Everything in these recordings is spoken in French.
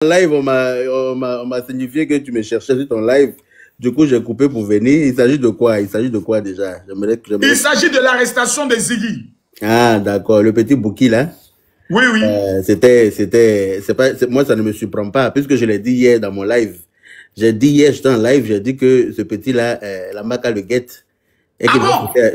Live, on m'a signifié que tu me cherchais sur ton live. Du coup, j'ai coupé pour venir. Il s'agit de quoi? Il s'agit de quoi déjà? Il s'agit de l'arrestation de Ziggy. Ah, d'accord. Le petit Bouki, là? Oui, oui. Moi, ça ne me surprend pas, puisque je l'ai dit hier dans mon live. J'ai dit hier, j'étais en live, j'ai dit que ce petit-là, la Maca le guette.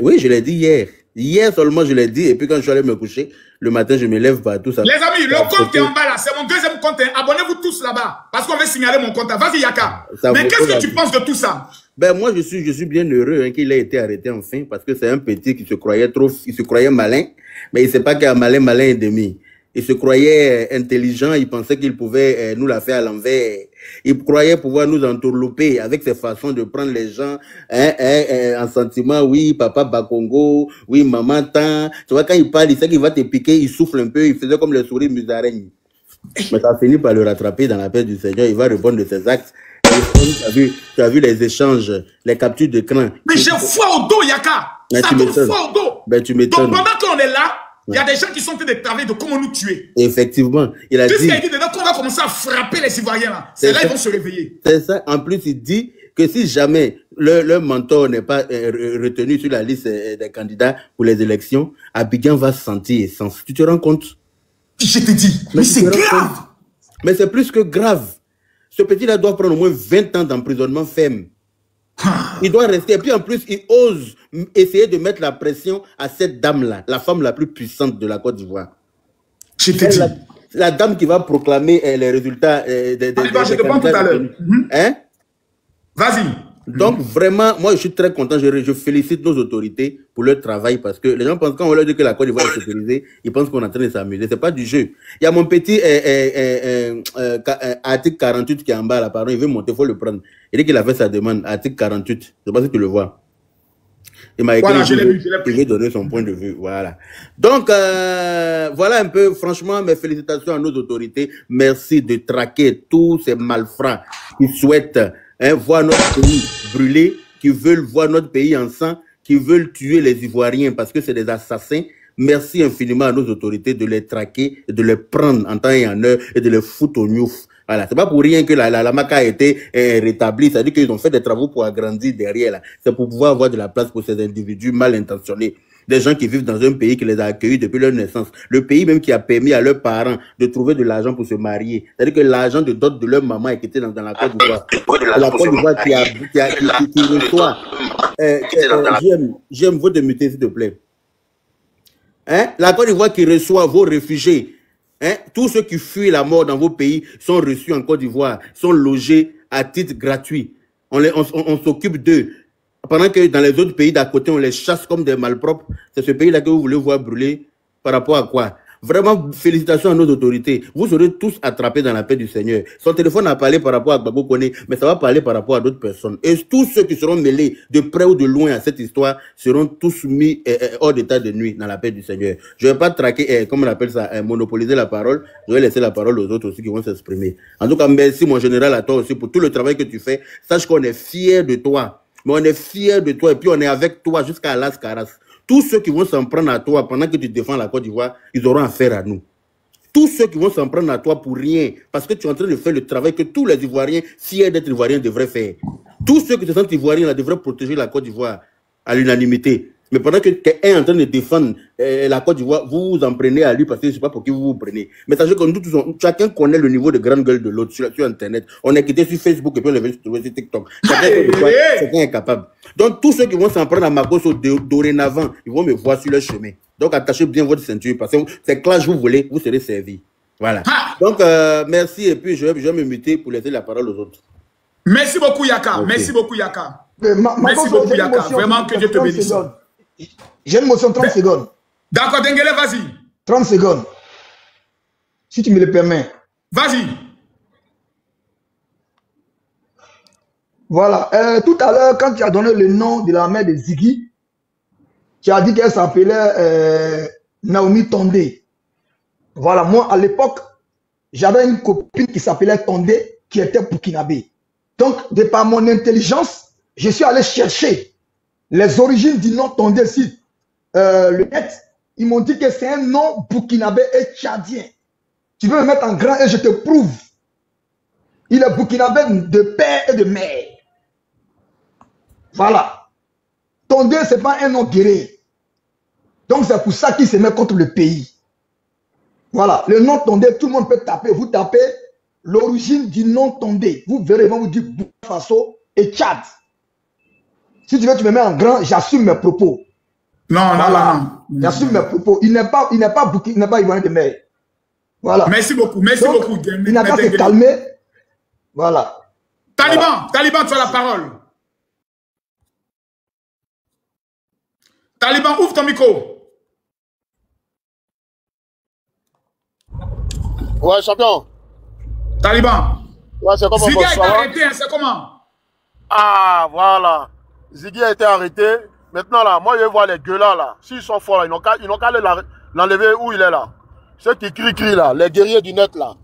Oui, je l'ai dit hier. Hier seulement, je l'ai dit, et puis quand je suis allé me coucher, le matin, je me lève partout. Ça... Les amis, le compte est en bas là, c'est mon deuxième compte. Abonnez-vous tous là-bas, parce qu'on veut signaler mon compte. Vas-y, Yaka. Mais qu'est-ce que tu penses de tout ça? Ben, moi, je suis bien heureux qu'il ait été arrêté enfin, parce que c'est un petit qui se croyait il se croyait malin, mais il ne sait pas qu'un malin est demi. Il se croyait intelligent, il pensait qu'il pouvait nous la faire à l'envers. Il croyait pouvoir nous entourlouper avec ses façons de prendre les gens en sentiment. Oui, papa Bakongo, oui, maman tant. Tu vois, quand il parle, il sait qu'il va te piquer, il souffle un peu, il faisait comme le sourire musaraigne. Mais ça finit par le rattraper dans la paix du Seigneur, il va répondre de ses actes. Tu as vu les échanges, les captures d'écran. Mais j'ai foi au dos, Yaka. Ça donne foi au dos. Ben, tu m'étonnes. Donc pendant qu'on est là, il y a des gens qui sont en train de travailler de comment nous tuer. Effectivement. Il a dit... Puisqu'il dit dedans qu'on va commencer à frapper les Ivoiriens là. C'est là qu'ils vont se réveiller. C'est ça. En plus, il dit que si jamais le mentor n'est pas retenu sur la liste des candidats pour les élections, Abidjan va se sentir essence. Tu te rends compte? Je te dis, mais c'est grave. Mais c'est plus que grave. Ce petit-là doit prendre au moins 20 ans d'emprisonnement ferme. Il doit rester. Et puis en plus, il ose essayer de mettre la pression à cette dame-là, la femme la plus puissante de la Côte d'Ivoire. Je te dis. La dame qui va proclamer les résultats je te prends tout à l'heure. Hein? Vas-y. Donc vraiment, moi je suis très content. Je félicite nos autorités pour leur travail parce que les gens pensent quand on leur dit que la Côte d'Ivoire est sécurisée, ils pensent qu'on est en train de s'amuser. C'est pas du jeu. Il y a mon petit article 48 qui est en bas là, pardon, il veut monter, il faut le prendre. Il dit qu'il a fait sa demande, article 48. Je sais pas si tu le vois. Il m'a écrit, voilà, je l'ai vu. Il veut donner son point de vue. Voilà. Donc, voilà un peu, franchement, mes félicitations à nos autorités. Merci de traquer tous ces malfrats qui souhaitent voir notre pays brûler, qui veulent voir notre pays en sang, qui veulent tuer les Ivoiriens parce que c'est des assassins. Merci infiniment à nos autorités de les traquer, et de les prendre en temps et en heure et de les foutre au gnouf. Voilà, c'est pas pour rien que la Maca a été rétablie. Ça veut dire qu'ils ont fait des travaux pour agrandir derrière là. C'est pour pouvoir avoir de la place pour ces individus mal intentionnés. Des gens qui vivent dans un pays qui les a accueillis depuis leur naissance. Le pays même qui a permis à leurs parents de trouver de l'argent pour se marier. C'est-à-dire que l'argent de dot de leur maman est quitté dans la Côte d'Ivoire. La Côte d'Ivoire qui reçoit. J'aime vous démuter s'il te plaît. Hein? La Côte d'Ivoire qui reçoit vos réfugiés. Hein? Tous ceux qui fuient la mort dans vos pays sont reçus en Côte d'Ivoire, sont logés à titre gratuit. On s'occupe d'eux. Pendant que dans les autres pays d'à côté, on les chasse comme des malpropres. C'est ce pays-là que vous voulez voir brûler. Par rapport à quoi? Vraiment, félicitations à nos autorités. Vous serez tous attrapés dans la paix du Seigneur. Son téléphone a parlé par rapport à Gbagbo Koné, mais ça va parler par rapport à d'autres personnes. Et tous ceux qui seront mêlés de près ou de loin à cette histoire seront tous mis hors d'état de nuit dans la paix du Seigneur. Je ne vais pas traquer, comment on appelle ça, monopoliser la parole. Je vais laisser la parole aux autres aussi qui vont s'exprimer. En tout cas, merci mon général à toi aussi pour tout le travail que tu fais. Sache qu'on est fiers de toi. Mais on est fiers de toi et puis on est avec toi jusqu'à Las Caras. Tous ceux qui vont s'en prendre à toi pendant que tu défends la Côte d'Ivoire, ils auront affaire à nous. Tous ceux qui vont s'en prendre à toi pour rien, parce que tu es en train de faire le travail que tous les Ivoiriens, fiers d'être Ivoiriens, devraient faire. Tous ceux qui se sentent Ivoiriens là, devraient protéger la Côte d'Ivoire à l'unanimité. Mais pendant que quelqu'un est en train de défendre la Côte d'Ivoire, vous vous en prenez à lui parce que je ne sais pas pour qui vous vous prenez. Mais sachez que nous tous, chacun connaît le niveau de grande gueule de l'autre sur Internet. On est quitté sur Facebook et puis on est venu sur TikTok. Chacun est capable. Donc tous ceux qui vont s'en prendre à Makosso dorénavant, ils vont me voir sur leur chemin. Donc attachez bien votre ceinture parce que c'est clash vous voulez, vous serez servi. Voilà. Donc merci et puis je vais me muter pour laisser la parole aux autres. Merci beaucoup Yaka. Okay. Merci beaucoup Yaka. Merci beaucoup Yaka. Vraiment que Dieu te bénisse. J'ai une motion 30 secondes. D'accord, Denguele, vas-y. 30 secondes. Si tu me le permets. Vas-y. Voilà. Tout à l'heure, quand tu as donné le nom de la mère de Ziggy, tu as dit qu'elle s'appelait Naomi Tondé. Voilà. Moi, à l'époque, j'avais une copine qui s'appelait Tondé, qui était burkinabé. Donc, de par mon intelligence, je suis allé chercher les origines du nom Tondé ici, le net, ils m'ont dit que c'est un nom burkinabé et tchadien. Tu veux me mettre en grand et je te prouve Il est burkinabé de père et de mère. Voilà. Tondé, ce n'est pas un nom guerrier. Donc c'est pour ça qu'il se met contre le pays. Voilà. Le nom Tondé, tout le monde peut taper. Vous tapez l'origine du nom Tondé. Vous verrez, ils vont vous dire Burkina Faso et Tchad. Si tu veux, tu me mets en grand, j'assume mes propos. Non, voilà. non. J'assume mes propos. Il n'est pas ivoirien de mer. Voilà. Merci beaucoup, merci beaucoup. Il n'a qu'à se calmer. Voilà. Taliban, voilà. Taliban, tu as la parole. Taliban, ouvre ton micro. Ouais, champion. Taliban. Ouais, c'est comment? Ziggy a été arrêté, hein, c'est comment? Ah, voilà. Ziggy a été arrêté. Maintenant, là, moi, je vois les gueulards, là. S'ils sont forts, là, ils n'ont qu'à l'enlever où il est, là. Ceux qui crient, là. Les guerriers du net, là.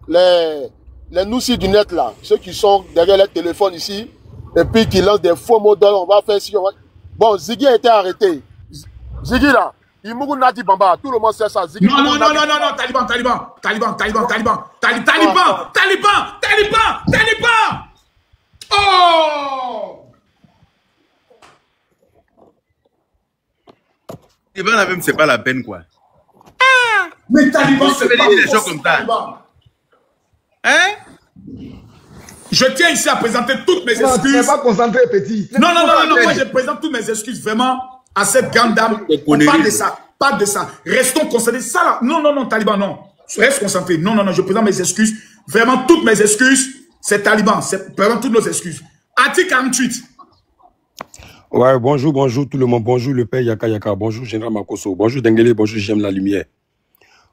Les noussis du net, là. Ceux qui sont derrière les téléphones ici. Et puis qui lancent des faux mots d'ordre. On va faire ci, on va... Bon, Ziggy a été arrêté. Ziggy, là. Imougou Nadi Bamba. Tout le monde sait ça. Ziggy, non, Taliban. Oh! Eh ben, là même, c'est pas la peine, quoi. Mais Taliban, c'est pas des gens comme ça. Hein? Je tiens ici à présenter toutes mes excuses. Tu n'es pas concentré, petit. Non, moi je présente toutes mes excuses vraiment à cette grande dame. On parle de ça, pas de ça. Restons concentrés. Ça là, non, Taliban, non. Reste concentré. Non, je présente mes excuses. Vraiment toutes mes excuses. C'est Taliban. C'est présente toutes nos excuses. Article 48. Ouais, bonjour tout le monde. Bonjour le père Yaka. Bonjour Général Makosso. Bonjour Dengele. Bonjour J'aime la lumière.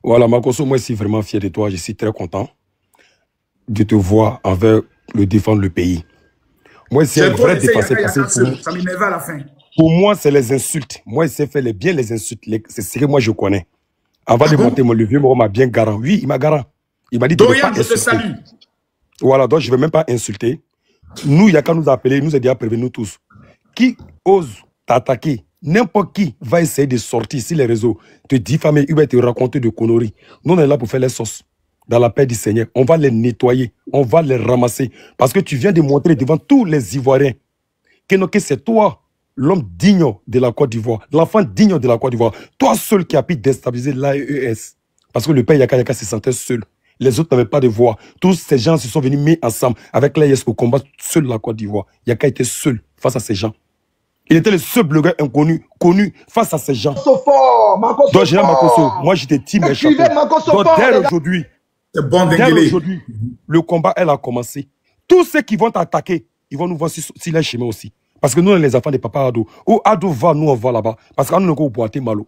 Voilà, Makosso, moi je suis vraiment fier de toi. Je suis très content de te voir envers défendre le pays. Moi, c'est un vrai dépassé. Ça m'énerve à la fin. Pour moi, c'est les insultes. Moi, je sais faire bien les insultes. C'est ce que moi, je connais. Avant de monter mon levier, mon m'a bien garant. Oui, il m'a garant. Il m'a dit de ne pas insulter. Je te salue. Voilà, donc je ne vais même pas insulter. Nous, Yaka nous a appelé, nous a déjà prévenu nous tous. Qui ose t'attaquer, n'importe qui va essayer de sortir sur les réseaux, te diffamer, il va te raconter de conneries. Nous, on est là pour faire les sauces. Dans la paix du Seigneur, on va les nettoyer, on va les ramasser. Parce que tu viens de montrer devant tous les Ivoiriens que c'est toi, l'homme digne de la Côte d'Ivoire, l'enfant digne de la Côte d'Ivoire. Toi seul qui a pu déstabiliser l'AES. Parce que le père Yaka se sentait seul. Les autres n'avaient pas de voix. Tous ces gens se sont venus mis ensemble avec l'AES pour combattre seul la Côte d'Ivoire. Yaka était seul face à ces gens. Il était le seul blogueur inconnu, connu face à ces gens. Donc, Général Makosso, moi j'étais team mes chapeaux. Donc, dès aujourd'hui, le combat, elle a commencé. Tous ceux qui vont t'attaquer, ils vont nous voir sur les chemins aussi. Parce que nous, on est les enfants de Papa Ado. Où Ado va, nous, on va là-bas. Parce qu'on nous avons boité malo.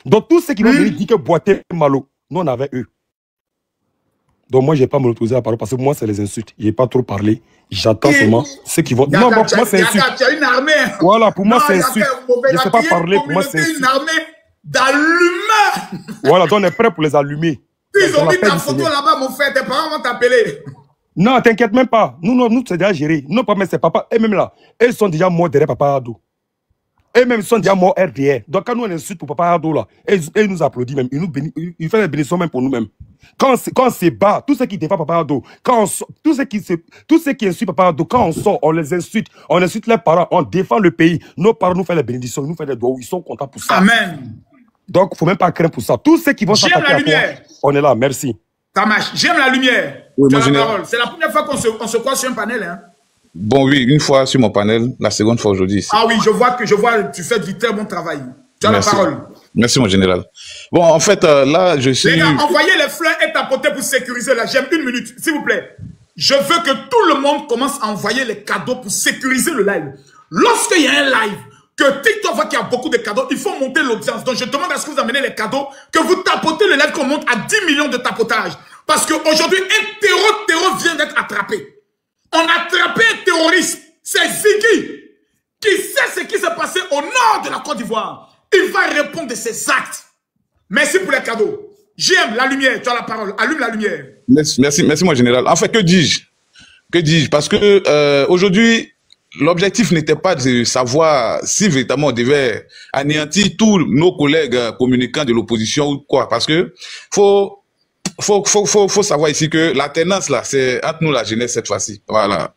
Donc, tous ceux qui vont venir dire que boiter malo, nous, on avait eux. Donc, moi, je n'ai pas me l'autoriser à parler parce que moi, c'est les insultes. Je n'ai pas trop parlé. J'attends seulement ceux qui vont. Non, pour moi, c'est insulte. Tu as une armée. Voilà, pour moi, c'est insulte. Je ne sais pas parler. Pour moi, c'est insulte. Une armée d'allumeurs. Voilà, donc on est prêt pour les allumer. Ils ont mis ta photo là-bas, mon frère. Tes parents vont t'appeler. Non, t'inquiète même pas. Nous, c'est déjà géré. Non, pas mais c'est papa. Et même là, ils sont déjà morts derrière Papa Ado. Eux-mêmes sont déjà morts RDR. Donc, quand nous on insulte pour Papa Ado, là, ils nous applaudissent même. Ils font des bénédictions même pour nous-mêmes. Quand on se bat, tous ceux qui défendent Papa Ado, tous ceux qui insultent Papa Ado, quand on sort, on les insulte. On insulte leurs parents, on défend le pays. Nos parents nous font les bénédictions, nous font des doigts. Ils sont contents pour ça. Amen. Donc, il ne faut même pas craindre pour ça. Tous ceux qui vont s'attaquer à toi, on est là. Merci. Tamash, j'aime la lumière. Oui, tu as la parole. C'est la première fois qu'on se croise sur un panel. Hein. Bon, oui, une fois sur mon panel, la seconde fois aujourd'hui. Ici. Ah oui, je vois tu fais du très bon travail. Tu as la parole. Merci, mon général. Bon, en fait, là, je suis... Les gars, envoyez les fleurs et tapoter pour sécuriser là. J'aime 1 minute, s'il vous plaît. Je veux que tout le monde commence à envoyer les cadeaux pour sécuriser le live. Lorsqu'il y a un live, que TikTok voit qu'il y a beaucoup de cadeaux, il faut monter l'audience. Donc, je demande à ce que vous amenez les cadeaux, que vous tapotez le live, qu'on monte à 10 millions de tapotages. Parce qu'aujourd'hui, un terreau vient d'être attrapé. On a attrapé un terroriste. C'est Ziggy qui sait ce qui s'est passé au nord de la Côte d'Ivoire. Il va répondre de ses actes. Merci pour les cadeaux. J'aime la lumière. Tu as la parole. Allume la lumière. Merci, mon général. En fait, que dis-je? Parce que aujourd'hui, l'objectif n'était pas de savoir si véritablement on devait anéantir tous nos collègues communicants de l'opposition ou quoi. Parce que faut faut savoir ici que la tendance là, c'est entre nous la jeunesse cette fois-ci. Voilà.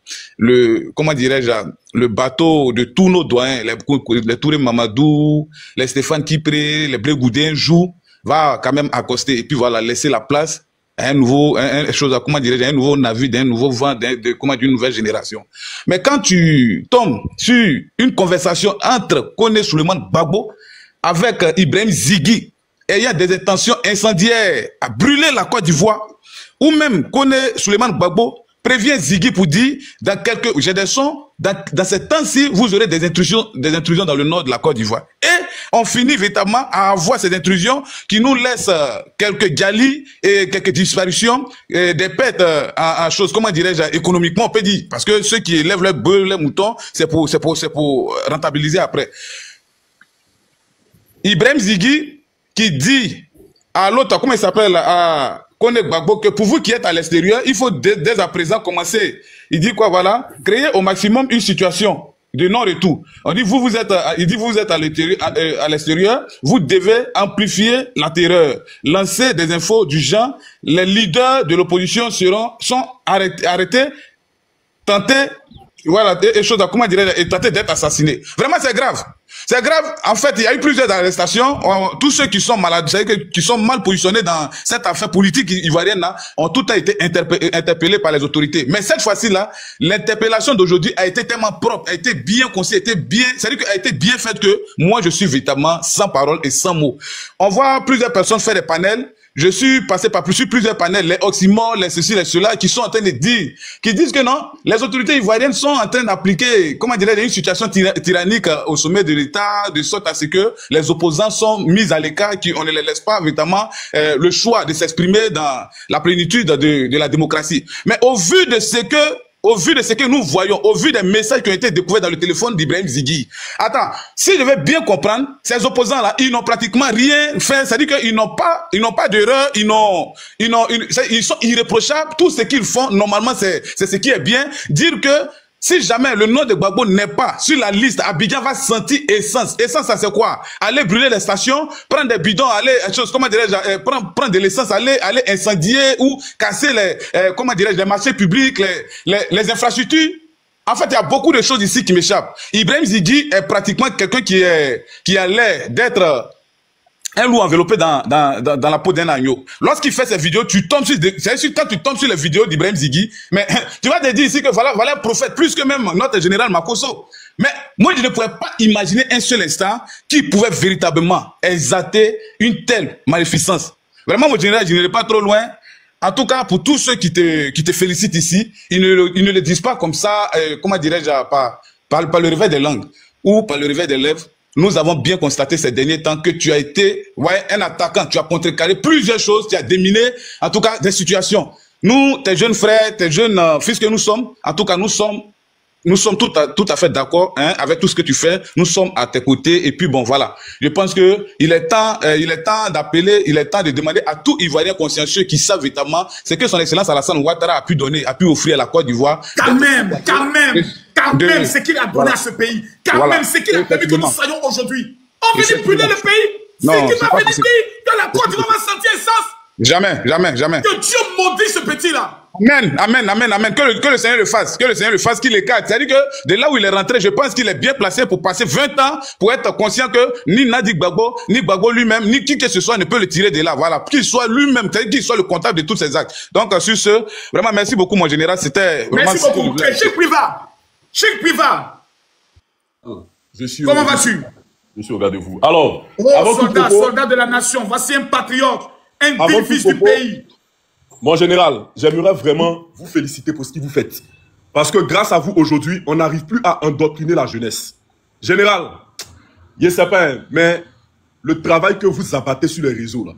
Comment dirais-je, le bateau de tous nos doyens, les Touré Mamadou, les Stéphane Kipré, les Blé Goudin jouent, va quand même accoster et puis voilà, laisser la place à un nouveau, comment dirais-je, un nouveau navire, d'un nouveau vent, d'une nouvelle génération. Mais quand tu tombes sur une conversation entre Koné Souleymane Gbagbo avec Ibrahim Zigui, ayant des intentions incendiaires à brûler la Côte d'Ivoire, ou même Koné Souleymane Gbagbo prévient Zigui pour dire, j'ai des sons, dans ces temps-ci, vous aurez des intrusions dans le nord de la Côte d'Ivoire. Et on finit véritablement à avoir ces intrusions qui nous laissent quelques galis et quelques disparitions, et des pertes en choses, comment dirais-je, économiquement, on peut dire. Parce que ceux qui élèvent leurs bœufs, leurs moutons, c'est pour rentabiliser après. Ibrahim Zigui qui dit à l'autre, comment il s'appelle, à Koné Gbagbo, que pour vous qui êtes à l'extérieur, il faut dès à présent commencer. Il dit quoi, voilà, créer au maximum une situation de non-retour. On dit, il dit, vous êtes à l'extérieur, vous devez amplifier la terreur, lancer des infos du genre, les leaders de l'opposition sont arrêtés, tentés, voilà, et choses, comment dirais-je, tentés d'être assassinés. Vraiment, c'est grave. C'est grave. En fait, il y a eu plusieurs arrestations. Tous ceux qui sont malades, qui sont mal positionnés dans cette affaire politique ivoirienne là, ont tout été interpellés par les autorités. Mais cette fois-ci-là, l'interpellation d'aujourd'hui a été tellement propre, a été bien conseillée, c'est-à-dire qu'elle a été bien faite que moi, je suis véritablement sans parole et sans mots. On voit plusieurs personnes faire des panels. Je suis passé par plusieurs panels, les Oxymore, les ceci, les cela, qui sont en train de dire, qui disent que non, les autorités ivoiriennes sont en train d'appliquer, comment dirais-je, une situation tyrannique au sommet de l'État, de sorte à ce que les opposants sont mis à l'écart, qu'on ne les laisse pas véritablement le choix de s'exprimer dans la plénitude de la démocratie. Mais au vu de ce que nous voyons, au vu des messages qui ont été découverts dans le téléphone d'Ibrahim Zigui. Attends, si je vais bien comprendre, ces opposants-là, ils n'ont pratiquement rien fait. C'est-à-dire qu'ils n'ont pas d'erreur, ils sont irréprochables. Tout ce qu'ils font, normalement, c'est ce qui est bien. Dire que si jamais le nom de Gbagbo n'est pas sur la liste, Abidjan va sentir essence. Essence, ça c'est quoi? Aller brûler les stations, prendre des bidons, aller, comment dirais-je, prendre de l'essence, aller incendier ou casser les marchés publics, les infrastructures. En fait, il y a beaucoup de choses ici qui m'échappent. Ibrahim Zigui est pratiquement quelqu'un qui a l'air d'être un loup enveloppé dans la peau d'un agneau. Lorsqu'il fait ses vidéos, quand tu tombes sur les vidéos d'Ibrahim Zigui, mais tu vas te dire ici que voilà un prophète, plus que même notre général Makosso. Mais moi, je ne pourrais pas imaginer un seul instant qui pouvait véritablement exalter une telle maléficence. Vraiment, mon général, je n'irai pas trop loin. En tout cas, pour tous ceux qui te félicitent ici, ils ne le disent pas comme ça, comment dirais-je, par le réveil des langues ou par le réveil des lèvres. Nous avons bien constaté ces derniers temps que tu as été un attaquant, tu as contrecarré plusieurs choses, tu as déminé, en tout cas, des situations. Nous, tes jeunes frères, tes jeunes fils que nous sommes, en tout cas, nous sommes tout à fait d'accord avec tout ce que tu fais. Nous sommes à tes côtés. Et puis bon, voilà. Je pense que il est temps d'appeler, il est temps de demander à tout Ivoirien consciencieux qui savent véritablement ce que son Excellence Alassane Ouattara a pu donner, a pu offrir à la Côte d'Ivoire. Quand même, ce qu'il a donné à ce pays. Quand même, ce qu'il a permis que nous soyons aujourd'hui. On veut brûler le pays. C'est qu'il m'a fait dire que la Côte d'Ivoire va sentir essence. Jamais. Que Dieu maudit ce petit-là. Amen. Que le Seigneur le fasse, qu'il écarte. C'est-à-dire que de là où il est rentré, je pense qu'il est bien placé pour passer 20 ans, pour être conscient que ni Nadi Gbagbo, ni Gbagbo lui-même, ni qui que ce soit ne peut le tirer de là. Voilà. Qu'il soit lui-même, c'est-à-dire qu'il soit le comptable de tous ses actes. Donc, sur ce, vraiment, merci beaucoup, mon général. C'était vraiment... Merci beaucoup. Cheikh Priva. Comment vas-tu? Je suis au garde de vous. Alors, soldat de la nation, voici un patriote, un digne fils du pays. Mon général, j'aimerais vraiment vous féliciter pour ce que vous faites. Parce que grâce à vous, aujourd'hui, on n'arrive plus à endoctriner la jeunesse. Général, je sais pas, mais le travail que vous abattez sur les réseaux, là,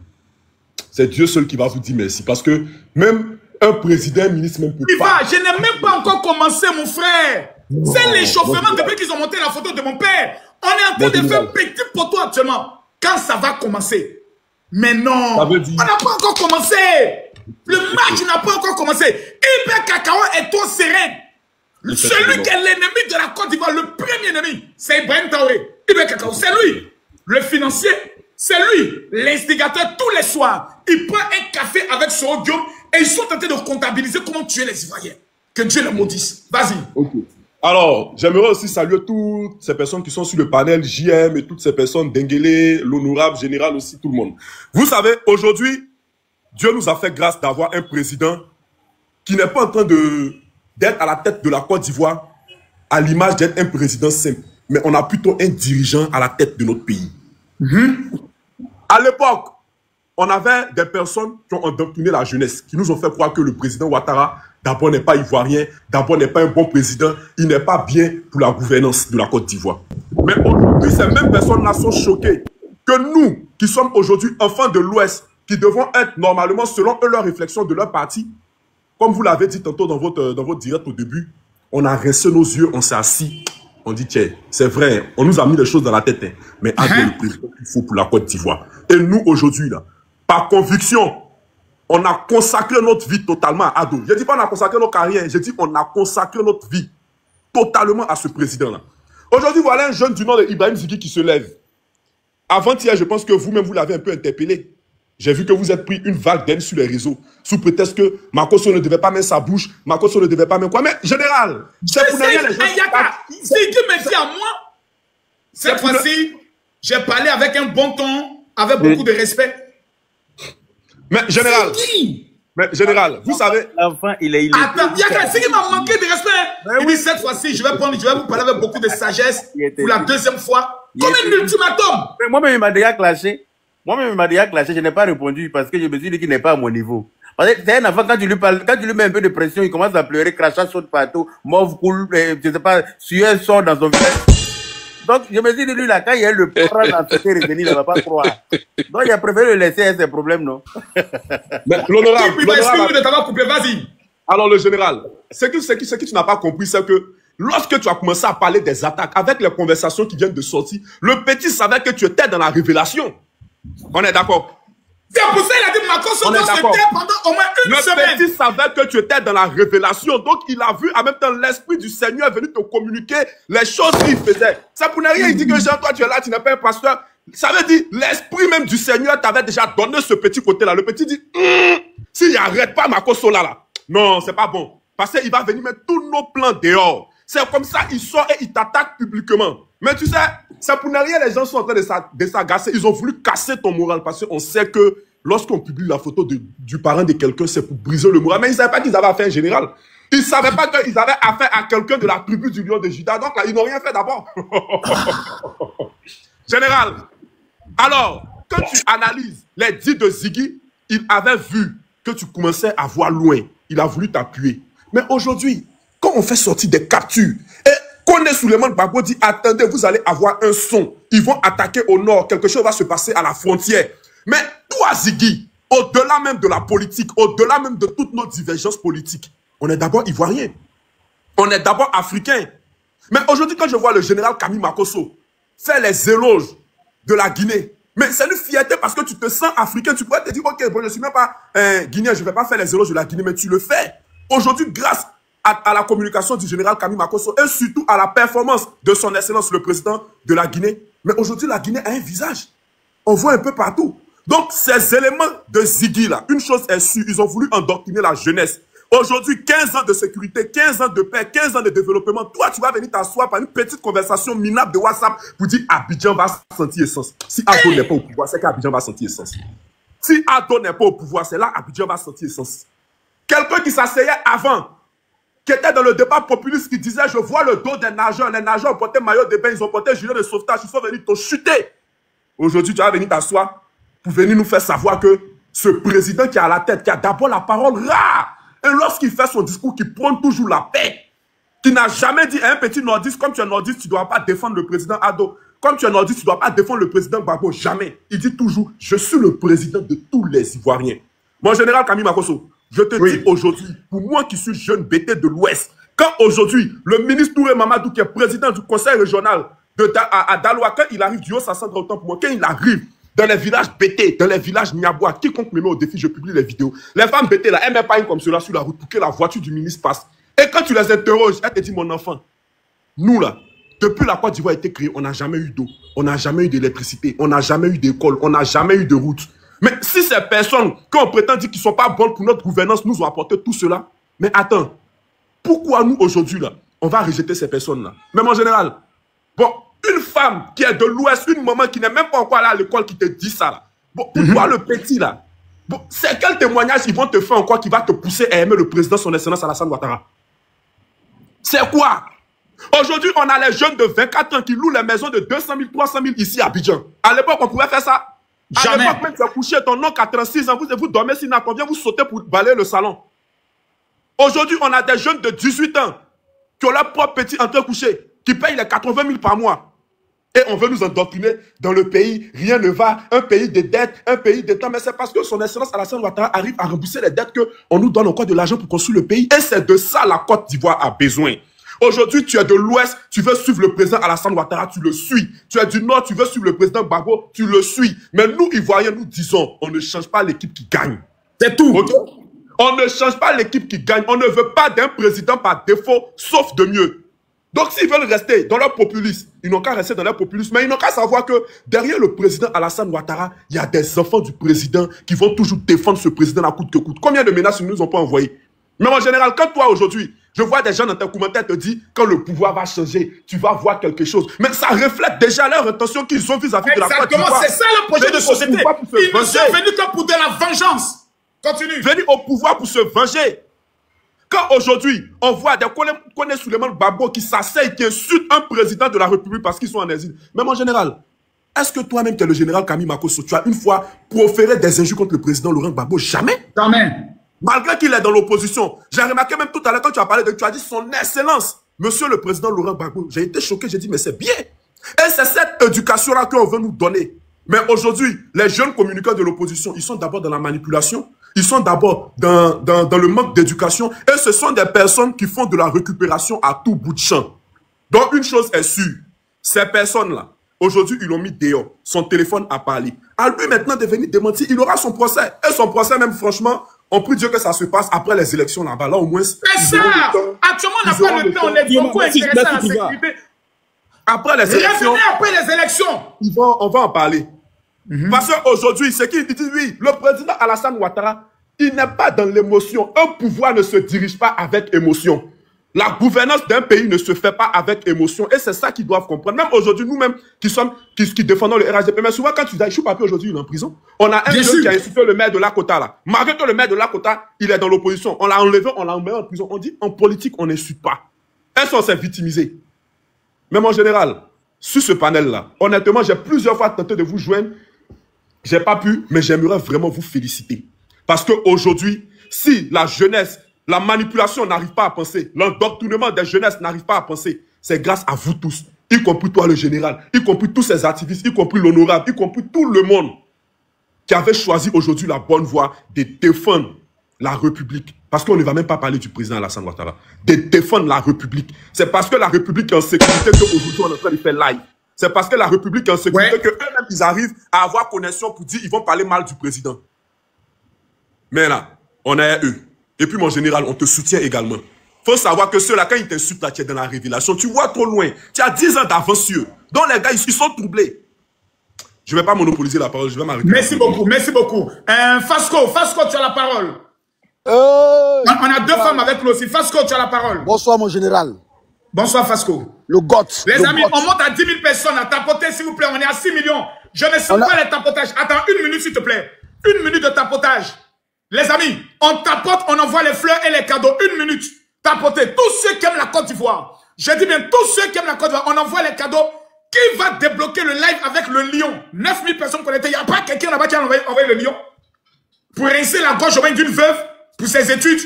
c'est Dieu seul qui va vous dire merci. Parce que même un président, un ministre, même pas... Je n'ai même pas encore commencé, mon frère. C'est l'échauffement depuis qu'ils ont monté la photo de mon père. On est en train de faire petit poteau actuellement. Quand ça va commencer? Mais non, on n'a pas encore commencé. Le match n'a pas encore commencé. Iber Kakao est trop serein. Celui qui est l'ennemi de la Côte d'Ivoire, le premier ennemi, c'est Ibrahim Traoré. Iber Kakao, c'est lui. Le financier, c'est lui. L'instigateur tous les soirs. il prend un café avec son Diop et ils sont en train de comptabiliser comment tuer les Ivoiriens. Que Dieu les maudisse. Vas-y. Okay. Alors, j'aimerais aussi saluer toutes ces personnes qui sont sur le panel, JM et toutes ces personnes, Denguele, l'honorable général aussi, tout le monde. Vous savez, aujourd'hui, Dieu nous a fait grâce d'avoir un président qui n'est pas en train d'être à la tête de la Côte d'Ivoire à l'image d'être un président simple, mais on a plutôt un dirigeant à la tête de notre pays. À l'époque, on avait des personnes qui ont endoctriné la jeunesse, qui nous ont fait croire que le président Ouattara, d'abord, n'est pas ivoirien, d'abord, n'est pas un bon président, il n'est pas bien pour la gouvernance de la Côte d'Ivoire. Mais aujourd'hui, ces mêmes personnes-là sont choquées que nous, qui sommes aujourd'hui enfants de l'Ouest, qui devons être normalement, selon eux, leur réflexion de leur parti, comme vous l'avez dit tantôt dans votre direct au début, on a rincé nos yeux, on s'est assis, on dit, tiens, c'est vrai, on nous a mis les choses dans la tête, hein, mais avec le président qu'il faut pour la Côte d'Ivoire. Et nous, aujourd'hui, là, par conviction, on a consacré notre vie totalement à Ado. Je ne dis pas on a consacré nos carrières, je dis on a consacré notre vie totalement à ce président-là. Aujourd'hui, voilà un jeune du nom d'Ibrahim Zighi qui se lève. Avant-hier, je pense que vous-même, vous l'avez un peu interpellé. J'ai vu que vous êtes pris une vague d'aide sur les réseaux, sous prétexte que Makosso ne devait pas mettre sa bouche, Makosso ne devait pas mettre quoi. Mais général, c'est pour rien les gens. Zighi me dit à moi, cette fois-ci, j'ai parlé avec un bon ton, avec beaucoup de respect. Mais général, vous savez... L'enfant, il est... Attends, Zighi m'a manqué de respect. Il dit, cette fois-ci, je vais vous parler avec beaucoup de sagesse pour la deuxième fois. Comme un ultimatum. Moi-même, il m'a déjà clashé. Je n'ai pas répondu parce que je me suis dit qu'il n'est pas à mon niveau. Parce que c'est un enfant, quand tu lui parles, quand tu lui mets un peu de pression, il commence à pleurer, crachat saute partout, mauve coule, je sais pas, sueur sort dans son visage. Donc, je me suis dit, lui, là, quand il y a le prend dans ce qui est retenu, il ne va pas croire. Donc, il a préféré le laisser à ses problèmes, non? Mais l'honorable. Excuse-moi de t'avoir coupé, vas-y. Alors, le général, ce que tu n'as pas compris, c'est que lorsque tu as commencé à parler des attaques, avec les conversations qui viennent de sortir, le petit savait que tu étais dans la révélation. On est d'accord? C'est pour ça qu'il a dit Makosso doit se taire pendant au moins une semaine. Le petit savait que tu étais dans la révélation. Donc, il a vu en même temps l'esprit du Seigneur venu te communiquer les choses qu'il faisait. Ça pour ne rien, il dit que Jean, toi tu es là, tu n'es pas un pasteur. Ça veut dire, l'esprit même du Seigneur t'avait déjà donné ce petit côté-là. Le petit dit, s'il n'arrête pas Makosso là, non, c'est pas bon. Parce qu'il va venir mettre tous nos plans dehors. C'est comme ça, il sort et il t'attaque publiquement. Mais tu sais, ça pour ne rien, les gens sont en train de s'agacer. Ils ont voulu casser ton moral parce qu'on sait que lorsqu'on publie la photo du parent de quelqu'un, c'est pour briser le moral. Mais ils ne savaient pas qu'ils avaient affaire à un général. Ils ne savaient pas qu'ils avaient affaire à quelqu'un de la tribu du lion de Juda. Donc là, ils n'ont rien fait d'abord. Général, alors, quand tu analyses les dits de Zighi, il avait vu que tu commençais à voir loin. Il a voulu t'appuyer. Mais aujourd'hui, quand on fait sortir des captures, et Kone Souleymane Gbagbo dit, attendez, vous allez avoir un son. Ils vont attaquer au nord. Quelque chose va se passer à la frontière. Mais toi, Zighi, au-delà même de la politique, au-delà même de toutes nos divergences politiques, on est d'abord ivoirien. On est d'abord africain. Mais aujourd'hui, quand je vois le général Camille Makosso faire les éloges de la Guinée, mais c'est une fierté parce que tu te sens africain. Tu pourrais te dire, ok, bon, je ne suis même pas guinéen, je ne vais pas faire les éloges de la Guinée, mais tu le fais. Aujourd'hui, grâce à la communication du général Camille Makosso et surtout à la performance de son excellence, le président de la Guinée. Mais aujourd'hui, la Guinée a un visage. On voit un peu partout. Donc, ces éléments de Zighi, là, une chose est sûre, ils ont voulu endoctriner la jeunesse. Aujourd'hui, 15 ans de sécurité, 15 ans de paix, 15 ans de développement. Toi, tu vas venir t'asseoir par une petite conversation minable de WhatsApp pour dire Abidjan va sentir essence. Si Ado n'est pas au pouvoir, c'est qu'Abidjan va sentir essence. Si Ado n'est pas au pouvoir, c'est là Abidjan va sentir essence. Quelqu'un qui s'asseyait avant, qui était dans le débat populiste, qui disait, je vois le dos des nageurs. Les nageurs ont porté maillot de bain, ils ont porté gilet de sauvetage, ils sont venus te chuter. Aujourd'hui, tu vas venir t'asseoir pour venir nous faire savoir que ce président qui est à la tête, qui a d'abord la parole rare, et lorsqu'il fait son discours, qui prône toujours la paix, qui n'a jamais dit à un petit nordiste, comme tu es nordiste, tu ne dois pas défendre le président Ado. Comme tu es nordiste, tu ne dois pas défendre le président Gbagbo. Jamais. Il dit toujours, je suis le président de tous les Ivoiriens. Mon général Camille Makosso, je te dis aujourd'hui, pour moi qui suis jeune BT de l'Ouest, quand aujourd'hui, le ministre Touré Mamadou, qui est président du conseil régional à Daloa, quand il arrive du haut, ça sent autant pour moi, quand il arrive dans les villages BT, dans les villages Niabois, quiconque me met au défi, je publie les vidéos. Les femmes BT, là, elles ne mettent pas une comme cela sur la route pour que la voiture du ministre passe. Et quand tu les interroges, elles te disent, mon enfant, nous là, depuis la Côte d'Ivoire a été créée, on n'a jamais eu d'eau, on n'a jamais eu d'électricité, on n'a jamais eu d'école, on n'a jamais eu de route. Mais si ces personnes, quand on prétend dire qu'ils ne sont pas bonnes pour notre gouvernance, nous ont apporté tout cela, mais attends, pourquoi nous, aujourd'hui, là, on va rejeter ces personnes-là? Même en général, bon, une femme qui est de l'Ouest, une maman qui n'est même pas encore allée à l'école qui te dit ça, là. Bon, pour toi, le petit, là, bon, c'est quel témoignage ils vont te faire encore qui va te pousser à aimer le président, son excellence Alassane Ouattara? C'est quoi? Aujourd'hui, on a les jeunes de 24 ans qui louent les maisons de 200 000, 300 000 ici à Abidjan. À l'époque, on pouvait faire ça. Jamais. À l'époque, même tu as couché ton oncle à 36 ans, vous dormez s'il n'a combien, vous sautez pour balayer le salon. Aujourd'hui, on a des jeunes de 18 ans qui ont leur propre petit entre-couché, qui payent les 80 000 par mois. Et on veut nous endoctriner dans le pays, rien ne va, un pays de dettes, un pays de temps. Mais c'est parce que son excellence Alassane Ouattara arrive à rembourser les dettes qu'on nous donne encore de l'argent pour construire le pays. Et c'est de ça la Côte d'Ivoire a besoin. Aujourd'hui, tu es de l'Ouest, tu veux suivre le président Alassane Ouattara, tu le suis. Tu es du Nord, tu veux suivre le président Gbagbo, tu le suis. Mais nous, Ivoiriens, nous disons, on ne change pas l'équipe qui gagne. C'est tout. Okay? On ne change pas l'équipe qui gagne. On ne veut pas d'un président par défaut, sauf de mieux. Donc, s'ils veulent rester dans leur populisme, ils n'ont qu'à rester dans leur populisme. Mais ils n'ont qu'à savoir que derrière le président Alassane Ouattara, il y a des enfants du président qui vont toujours défendre ce président à coûte que coûte. Combien de menaces ils ne nous ont pas envoyées? Mais en général, quand toi, aujourd'hui, je vois des gens dans tes commentaires te dire quand le pouvoir va changer, tu vas voir quelque chose. Mais ça reflète déjà leur intention qu'ils ont vis-à-vis de la Côte d'Ivoire. Exactement, c'est ça le projet de société. Ils ne sont venus que pour de la vengeance. Continue. Venus au pouvoir pour se venger. Quand aujourd'hui, on voit des Koné Souleymane Gbagbo qui s'asseyent, qui insultent un président de la République parce qu'ils sont en exil. Même en général, est-ce que toi-même, tu es le général Camille Makosso, tu as une fois proféré des injures contre le président Laurent Gbagbo? Jamais. Jamais. Malgré qu'il est dans l'opposition. J'ai remarqué même tout à l'heure quand tu as parlé de, tu as dit son excellence, monsieur le président Laurent Gbagbo. J'ai été choqué, j'ai dit mais c'est bien. Et c'est cette éducation-là qu'on veut nous donner. Mais aujourd'hui, les jeunes communicants de l'opposition, ils sont d'abord dans la manipulation. Ils sont d'abord dans le manque d'éducation. Et ce sont des personnes qui font de la récupération à tout bout de champ. Donc une chose est sûre, ces personnes-là, aujourd'hui, ils l'ont mis dehors. Son téléphone a parlé. À lui maintenant de venir démentir, il aura son procès. Et son procès même, franchement, on prie Dieu que ça se passe après les élections là-bas. Là, au moins... C'est ça. Actuellement, on n'a pas le temps. On est beaucoup intéressés à la sécurité. Après les élections... Après les élections. On va en parler. Parce qu'aujourd'hui, c'est qu'il dit, oui, le président Alassane Ouattara, il n'est pas dans l'émotion. Un pouvoir ne se dirige pas avec émotion. La gouvernance d'un pays ne se fait pas avec émotion. Et c'est ça qu'ils doivent comprendre. Même aujourd'hui, nous-mêmes qui défendons le RHDP, mais souvent quand tu dis, Choupapi aujourd'hui, il est en prison. On a un jeune qui a insulté le maire de Lakota là. Malgré que le maire de Lakota, il est dans l'opposition. On l'a enlevé, on l'a enlevé en prison. On dit, en politique, on n'insulte pas. Est-ce qu'on s'est victimisé? Même en général, sur ce panel-là, honnêtement, j'ai plusieurs fois tenté de vous joindre. J'ai pas pu, mais j'aimerais vraiment vous féliciter. Parce qu'aujourd'hui, si la jeunesse, la manipulation n'arrive pas à penser, l'endoctrinement des jeunesses n'arrive pas à penser, c'est grâce à vous tous, y compris toi le général, y compris tous ces activistes, y compris l'honorable, y compris tout le monde qui avait choisi aujourd'hui la bonne voie de défendre la République. Parce qu'on ne va même pas parler du président Alassane Ouattara. De défendre la République. C'est parce que la République est en sécurité qu'aujourd'hui on est en train de faire live. C'est parce que la République est en sécurité qu'eux-mêmes, ils arrivent à avoir connaissance pour dire qu'ils vont parler mal du président. Mais là, on est eux. Et puis, mon général, on te soutient également. Il faut savoir que ceux-là, quand ils t'insultent, là, tu es dans la révélation. Tu vois trop loin. Tu as 10 ans d'avance sur eux. Donc, les gars, ils sont troublés. Je ne vais pas monopoliser la parole. Je vais m'arrêter. Merci beaucoup. Merci beaucoup. Fasco, tu as la parole. On a deux femmes avec nous aussi. Fasco, tu as la parole. Bonsoir, mon général. Bonsoir, Fasco. Le GOT. Les amis, on monte à 10 000 personnes à tapoter, s'il vous plaît. On est à 6 millions. Je ne sais pas les tapotages. Attends, une minute, s'il te plaît. Une minute de tapotage. Les amis, on tapote, on envoie les fleurs et les cadeaux. Une minute. Tapotez. Tous ceux qui aiment la Côte d'Ivoire. Je dis bien, tous ceux qui aiment la Côte d'Ivoire, on envoie les cadeaux. Qui va débloquer le live avec le lion? 9 000 personnes connectées. Il n'y a pas quelqu'un là-bas qui a envoyé le lion pour rincer la gorge au bain d'une veuve pour ses études.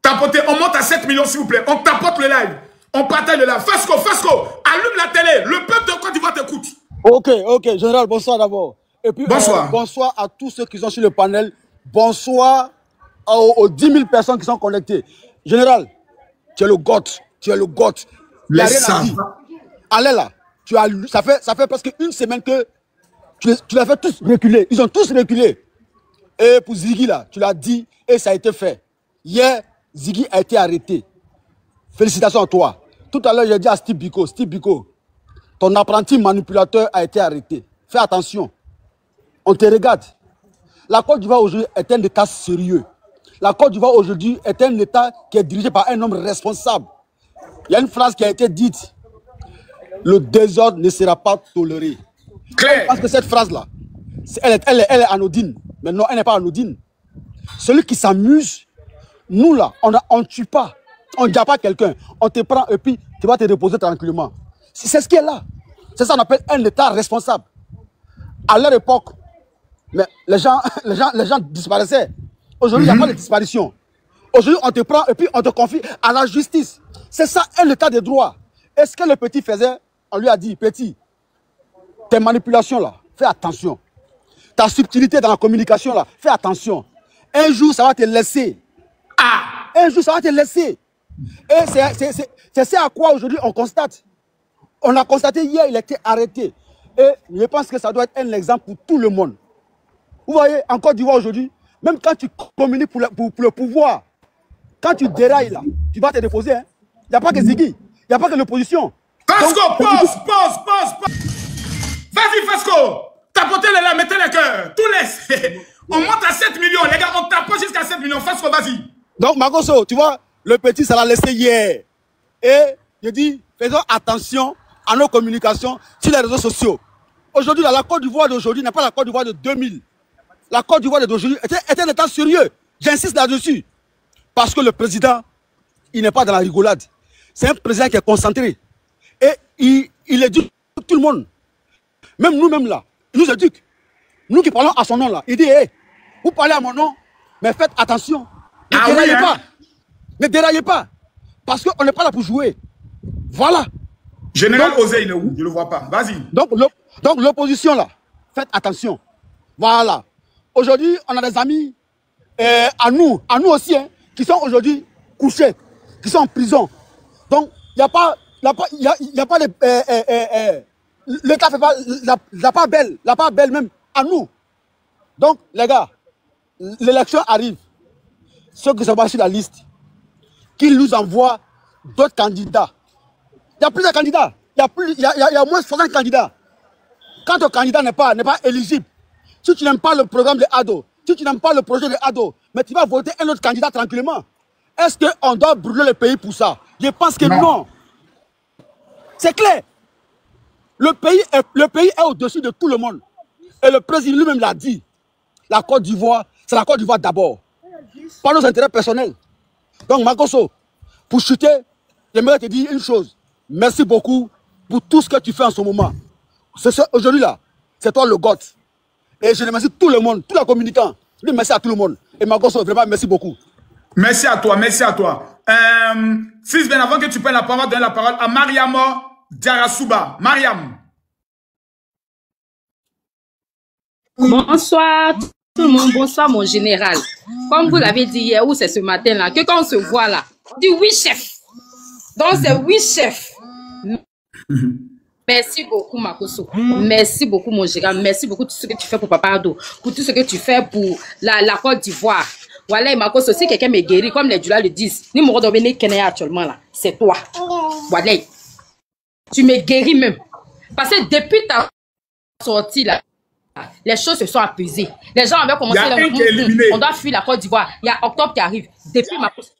Tapotez. On monte à 7 millions, s'il vous plaît. On tapote le live. On partage le live. Fasco, allume la télé. Le peuple de Côte d'Ivoire t'écoute. Ok, général, bonsoir d'abord. Et puis, bonsoir. Bonsoir à tous ceux qui sont sur le panel. Bonsoir aux 10 000 personnes qui sont connectées. Général, tu es le GOT. Tu es le GOT. Allez là, ça fait presque une semaine que tu les fais tous reculer. Ils ont tous reculé. Et pour Ziggy là, tu l'as dit et ça a été fait. Hier, Ziggy a été arrêté. Félicitations à toi. Tout à l'heure, j'ai dit à Steve Biko, ton apprenti manipulateur a été arrêté. Fais attention. on te regarde. La Côte d'Ivoire aujourd'hui est un État sérieux. La Côte d'Ivoire aujourd'hui est un État qui est dirigé par un homme responsable. Il y a une phrase qui a été dite. Le désordre ne sera pas toléré. Claire. Parce que cette phrase-là, elle est anodine. Mais non, elle n'est pas anodine. Celui qui s'amuse, nous là, on ne tue pas. On ne dit pas quelqu'un. On te prend et puis tu vas te reposer tranquillement. C'est ce qui est là. C'est ça qu'on appelle un État responsable. À leur époque, mais les gens disparaissaient. Aujourd'hui, il n'y a pas de disparition. Aujourd'hui, on te prend et puis on te confie à la justice. C'est ça un État de droit. Est-ce que le petit faisait? On lui a dit, petit, tes manipulations là, fais attention. Ta subtilité dans la communication là, fais attention. Un jour, ça va te laisser. Un jour, ça va te laisser. Et c'est ce à quoi aujourd'hui on constate. On a constaté hier, il a été arrêté. Et je pense que ça doit être un exemple pour tout le monde. Vous voyez, en Côte d'Ivoire aujourd'hui, même quand tu communiques pour le pouvoir, quand tu dérailles là, tu vas te déposer. Il n'y a pas que Ziggy, il n'y a pas que l'opposition. Fasco, pause. Vas-y, Fasco. Tapotez-les là, mettez les cœurs. Tout laisse. On monte à 7 millions, les gars, on tapote jusqu'à 7 millions. Fasco, vas-y. Donc, Makosso, tu vois, le petit, ça l'a laissé hier. Et je dis, faisons attention à nos communications sur les réseaux sociaux. Aujourd'hui, la Côte d'Ivoire d'aujourd'hui n'est pas la Côte d'Ivoire de 2000. La Côte d'Ivoire d'aujourd'hui est un État sérieux. J'insiste là-dessus. Parce que le président, il n'est pas dans la rigolade. C'est un président qui est concentré. Et il éduque tout le monde. Même nous-mêmes là, il nous éduque. Nous qui parlons à son nom là, il dit, hey, vous parlez à mon nom, mais faites attention. Ne déraillez pas. Ne déraillez pas. Parce qu'on n'est pas là pour jouer. Voilà. Général Osei, il est où? Je ne le vois pas. Vas-y. Donc l'opposition là, faites attention. Voilà. Aujourd'hui, on a des amis, à nous aussi, hein, qui sont aujourd'hui couchés, qui sont en prison. Donc, il n'y a pas de... L'État fait pas la part belle même à nous. Donc, les gars, l'élection arrive. Ceux qui sont pas sur la liste, qu'ils nous envoient d'autres candidats. Il y a plusieurs candidats. Il y a au moins 60 candidats. Quand ton candidat n'est pas éligible, si tu n'aimes pas le programme de Ado, si tu n'aimes pas le projet de Ado, mais tu vas voter un autre candidat tranquillement. Est-ce qu'on doit brûler le pays pour ça? Je pense que non. C'est clair. Le pays est au-dessus de tout le monde. Et le président lui-même l'a dit. La Côte d'Ivoire, c'est la Côte d'Ivoire d'abord. Pas nos intérêts personnels. Donc, Makosso, pour chuter, j'aimerais te dire une chose. Merci beaucoup pour tout ce que tu fais en ce moment. Aujourd'hui là, c'est toi le GOAT. Et je remercie tout le monde, tous les communicants. Je dis merci à tout le monde. Et Makosso, vraiment, merci beaucoup. Merci à toi, merci à toi. Sisben, avant que tu prennes la parole, donne la parole à Mariam Diarasuba. Mariam. Bonsoir tout le monde, bonsoir mon général. Comme vous l'avez dit hier ou c'est ce matin là, que quand on se voit là, on dit oui chef. Donc c'est oui chef. Merci beaucoup Makosso. Merci beaucoup mon général. Merci beaucoup pour tout ce que tu fais pour Papa Ado, pour tout ce que tu fais pour la Côte d'Ivoire. Voilà, Makosso, si quelqu'un me guérit, comme les Dula le disent, ni mon redonner Kenya actuellement là, c'est toi. Voilà. Tu me guéris même. Parce que depuis ta sortie là, les choses se sont apaisées. Les gens avaient commencé à on doit fuir la Côte d'Ivoire. Il y a octobre qui arrive. Depuis Makosso.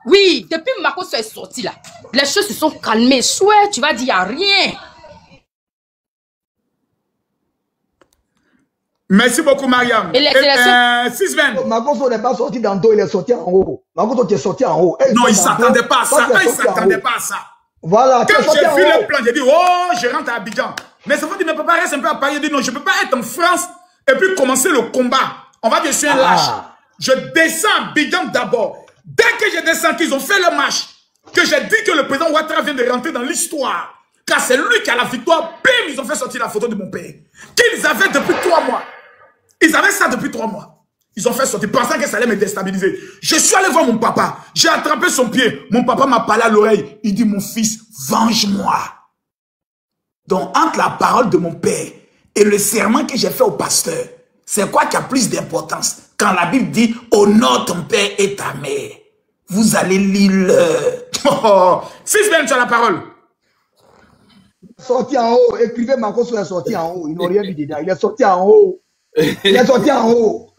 Oui, depuis Makosso est sorti là, les choses se sont calmées. Soit tu vas dire, il n'y a rien. Merci beaucoup, Mariam. Et les Sisben. Makosso n'est pas sorti d'en haut, il est sorti en haut. Makosso, tu es sorti en haut. Non, il ne s'attendait pas à ça. Il ne s'attendait pas à ça. Voilà. Quand j'ai vu le plan, j'ai dit, oh, je rentre à Abidjan. Mais ça veut dire, ne peut pas rester un peu à Paris. Il dit, non, je ne peux pas être en France et puis commencer le combat. On va dire, je suis un lâche. Je descends à Abidjan d'abord. Dès que je descends, qu'ils ont fait le match, que j'ai dit que le président Ouattara vient de rentrer dans l'histoire, car c'est lui qui a la victoire, bim, ils ont fait sortir la photo de mon père. Qu'ils avaient depuis 3 mois. Ils avaient ça depuis 3 mois. Ils ont fait sortir, pensant que ça allait me déstabiliser. Je suis allé voir mon papa. J'ai attrapé son pied. Mon papa m'a parlé à l'oreille. Il dit, mon fils, venge-moi. Donc, entre la parole de mon père et le serment que j'ai fait au pasteur, c'est quoi qui a plus d'importance? Quand la Bible dit, honore ton père et ta mère. Vous allez lire le... Sisben, tu as la parole. Sorti en haut. Écrivez Makosso est sorti en haut. Ils n'ont rien vu dedans. Il est sorti en haut. Il est sorti en haut.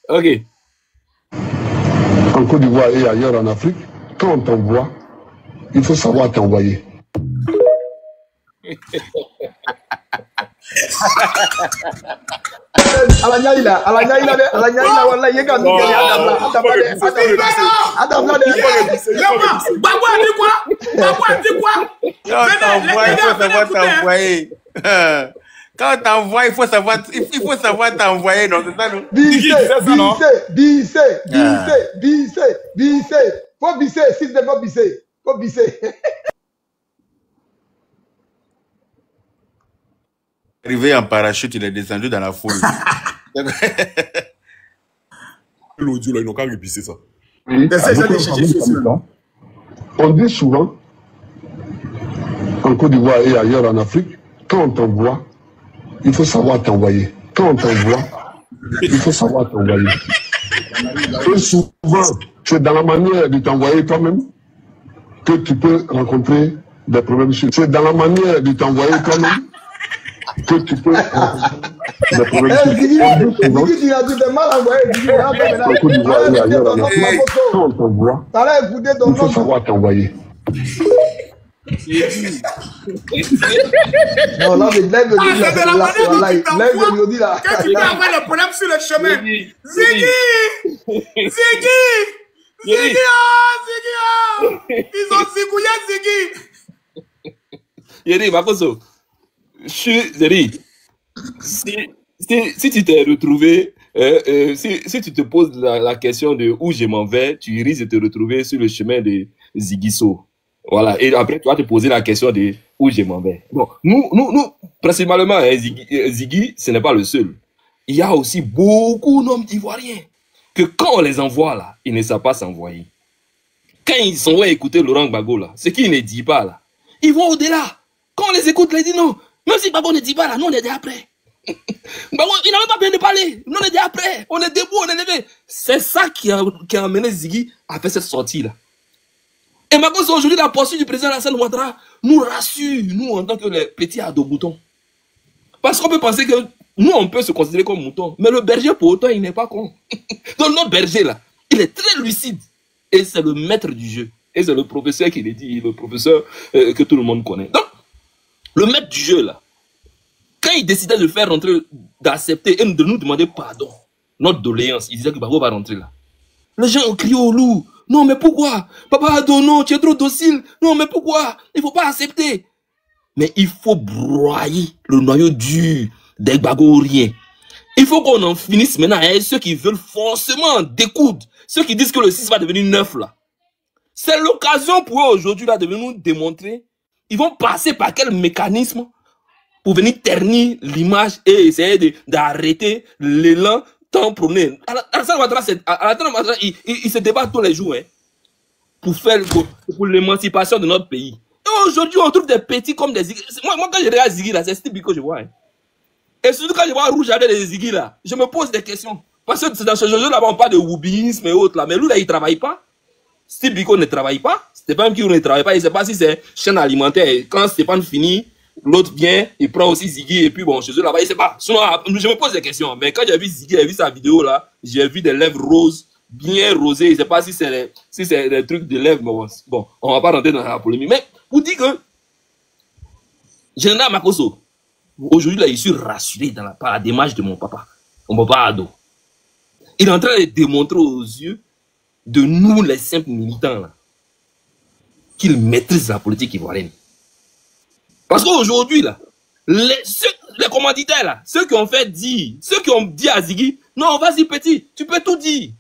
Ok. En Côte d'Ivoire et ailleurs en Afrique, quand on t'envoie, il faut savoir t'envoyer. Quand t'envoies, il faut savoir t'envoyer, non? C'est ça, non? Bisser. Faut bisser, s'il te faut bisser. Faut bisser. Arrivé en parachute, il est descendu dans la foule. L'audio, là, ils n'ont qu'à répisser ça. On dit souvent, en Côte d'Ivoire et ailleurs en Afrique, quand on t'envoie, il faut savoir t'envoyer. Quand on t'envoie, il faut savoir t'envoyer. Et souvent, c'est dans la manière de t'envoyer toi-même que tu peux rencontrer des problèmes. C'est dans la manière de t'envoyer toi-même que tu peux rencontrer des problèmes. Quand on t'envoie, il faut savoir t'envoyer. Non, là, c'est de la manière dont tu t'envoies que tu peux avoir le problème sur le chemin. Ziggy! Ils ont zigouillé Ziggy! Yeri, Makoso, Zeri, si tu t'es retrouvé, si tu te poses la question de où je m'en vais, tu risques de te retrouver sur le chemin de Ziguisso. Voilà, et après, tu vas te poser la question de où je m'en vais. Bon, nous principalement, hein, Ziggy, ce n'est pas le seul. Il y a aussi beaucoup d'hommes ivoiriens que quand on les envoie là, ils ne savent pas s'envoyer. Quand ils sont écouter Laurent Gbagbo là, ce qu'il ne dit pas là, ils vont au-delà. Quand on les écoute, ils disent non, même si Gbagbo ne dit pas là, nous on est après. Gbagbo, il n'a même pas bien de parler, nous on est après, on est debout, on est levé. C'est ça qui a amené Ziggy à faire cette sortie là. Et maintenant, aujourd'hui, la posture du président Alassane Ouattara nous rassure, nous, en tant que les petits ados-moutons. Parce qu'on peut penser que nous, on peut se considérer comme moutons. Mais le berger, pour autant, il n'est pas con. Donc, notre berger, là, il est très lucide. Et c'est le maître du jeu. Et c'est le professeur qui le dit, le professeur que tout le monde connaît. Donc, le maître du jeu, là, quand il décidait de faire rentrer, d'accepter et de nous demander pardon, notre doléance, il disait que Gbagbo va rentrer là. Les gens ont crié au loup. Non, mais pourquoi? Papa Ado, non, tu es trop docile. Non, mais pourquoi? Il ne faut pas accepter. Mais il faut broyer le noyau dur des Gbagoriens. Il faut qu'on en finisse maintenant avec ceux qui veulent forcément découdre. Ceux qui disent que le 6 va devenir 9 là. C'est l'occasion pour eux aujourd'hui là de nous démontrer. Ils vont passer par quel mécanisme pour venir ternir l'image et essayer d'arrêter l'élan tant promené. Alassane Ouattara, il se débat tous les jours hein, pour l'émancipation de notre pays. Et aujourd'hui, on trouve des petits comme des Ziggy. Moi, quand je regarde Ziggy là, c'est Steve que je vois. Hein. Et surtout quand je vois Rouge avec les Ziggy là, je me pose des questions. Parce que dans ce jeu là, on parle de woubisme et autres là. Mais lui là, il ne travaille pas. Steve Biko ne travaille pas. Stéphane Kirou ne travaille pas. Il ne sait pas si c'est chaîne alimentaire. Et quand Stéphane finit, l'autre vient, il prend aussi Ziggy et puis bon, chez eux là-bas, il sait pas. Sinon, je me pose des questions. Mais quand j'ai vu Ziggy, j'ai vu sa vidéo là, j'ai vu des lèvres roses, bien rosées. Je sais pas si c'est des trucs de lèvres, mais bon, on va pas rentrer dans la polémique. Mais vous dites que, Général Makoso, aujourd'hui là, je suis rassuré par la démarche de mon papa Ado. Il est en train de démontrer aux yeux de nous, les simples militants là, qu'il maîtrise la politique ivoirienne. Parce qu'aujourd'hui, là, les commanditaires, là, ceux qui ont dit à Ziggy, non, vas-y petit, tu peux tout dire.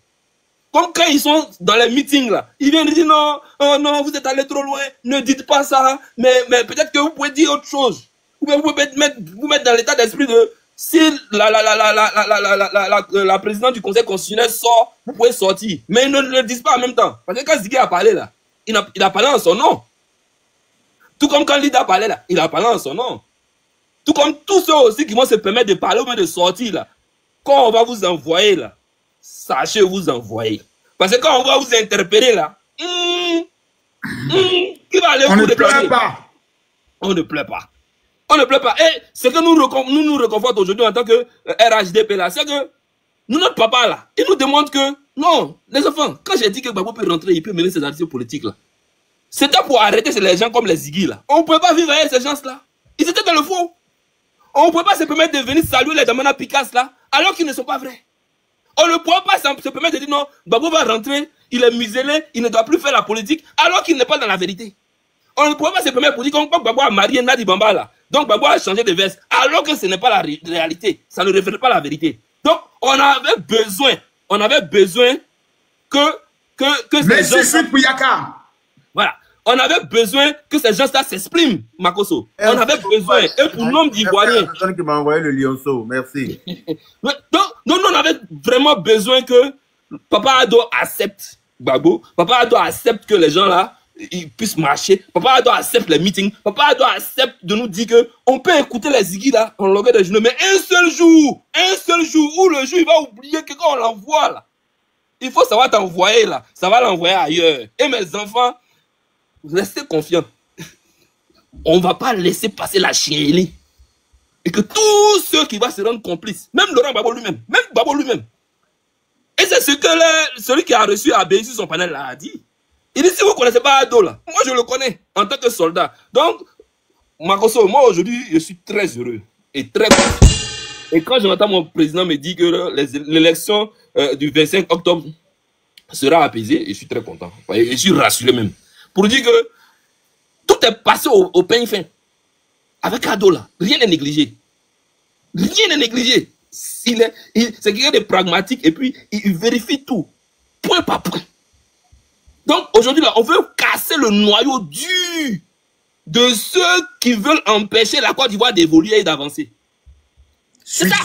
Comme quand ils sont dans les meetings, là, ils viennent dire non, oh, non, vous êtes allé trop loin, ne dites pas ça, mais peut-être que vous pouvez dire autre chose. Ou bien vous pouvez vous mettre dans l'état d'esprit de, si la présidente du conseil constitutionnel sort, vous pouvez sortir. Mais ils ne le disent pas en même temps. Parce que quand Ziggy a parlé, là, il a parlé en son nom. Tout comme quand Lida parlait là, il a parlé en son nom. Tout comme tous ceux aussi qui vont se permettre de parler ou même de sortir là. Quand on va vous envoyer là, sachez vous envoyer. Parce que quand on va vous interpeller là, qui va aller vous réclamer? On ne pleure pas. On ne pleure pas. Et ce que nous réconforte aujourd'hui en tant que RHDP là, c'est que notre papa là, il nous demande que, non, les enfants, quand j'ai dit que Gbagbo peut rentrer, il peut mener ses activités politiques là, c'était pour arrêter les gens comme les Ziggy là. On ne pouvait pas vivre avec ces gens là. Ils étaient dans le faux. On ne pouvait pas se permettre de venir saluer les Damana Picasso là, alors qu'ils ne sont pas vrais. On ne pouvait pas se permettre de dire non, Gbagbo va rentrer, il est muselé, il ne doit plus faire la politique, alors qu'il n'est pas dans la vérité. On ne pouvait pas se permettre pour dire que Gbagbo a marié Nadi Bamba là. Donc Gbagbo a changé de veste, alors que ce n'est pas la réalité. Ça ne reflète pas la vérité. Donc on avait besoin que ces gens... Voilà. On avait besoin que ces gens-là s'expriment, Makoso. On avait besoin. Et pour l'homme d'Ivoirien... C'est la qui m'a envoyé le lionceau. Merci. Donc, on avait vraiment besoin que Papa Ado accepte Gbagbo. Papa Ado accepte que les gens là, ils puissent marcher. Papa Ado accepte les meetings. Papa Ado accepte de nous dire que on peut écouter les Ziggy là en longueur de journée. Mais un seul jour où le jour il va oublier que quand on l'envoie là, il faut savoir t'envoyer là. Ça va l'envoyer ailleurs. Et mes enfants, restez confiants. On ne va pas laisser passer la chienlit. Et que tous ceux qui vont se rendre complices, même Laurent Gbagbo lui-même, et c'est ce que celui qui a reçu ABI sur son panel là a dit. Il dit, si vous ne connaissez pas Ado là, moi je le connais en tant que soldat. Donc, Makoso, moi aujourd'hui, je suis très heureux et très content. Et quand j'entends mon président me dire que l'élection du 25 octobre sera apaisée, je suis très content. Je suis rassuré même. Pour dire que tout est passé au pain fin. Avec Ado là, rien n'est négligé. Rien n'est négligé. C'est quelqu'un de pragmatique et puis il vérifie tout, point par point. Donc aujourd'hui là, on veut casser le noyau dur de ceux qui veulent empêcher la Côte d'Ivoire d'évoluer et d'avancer. C'est ça.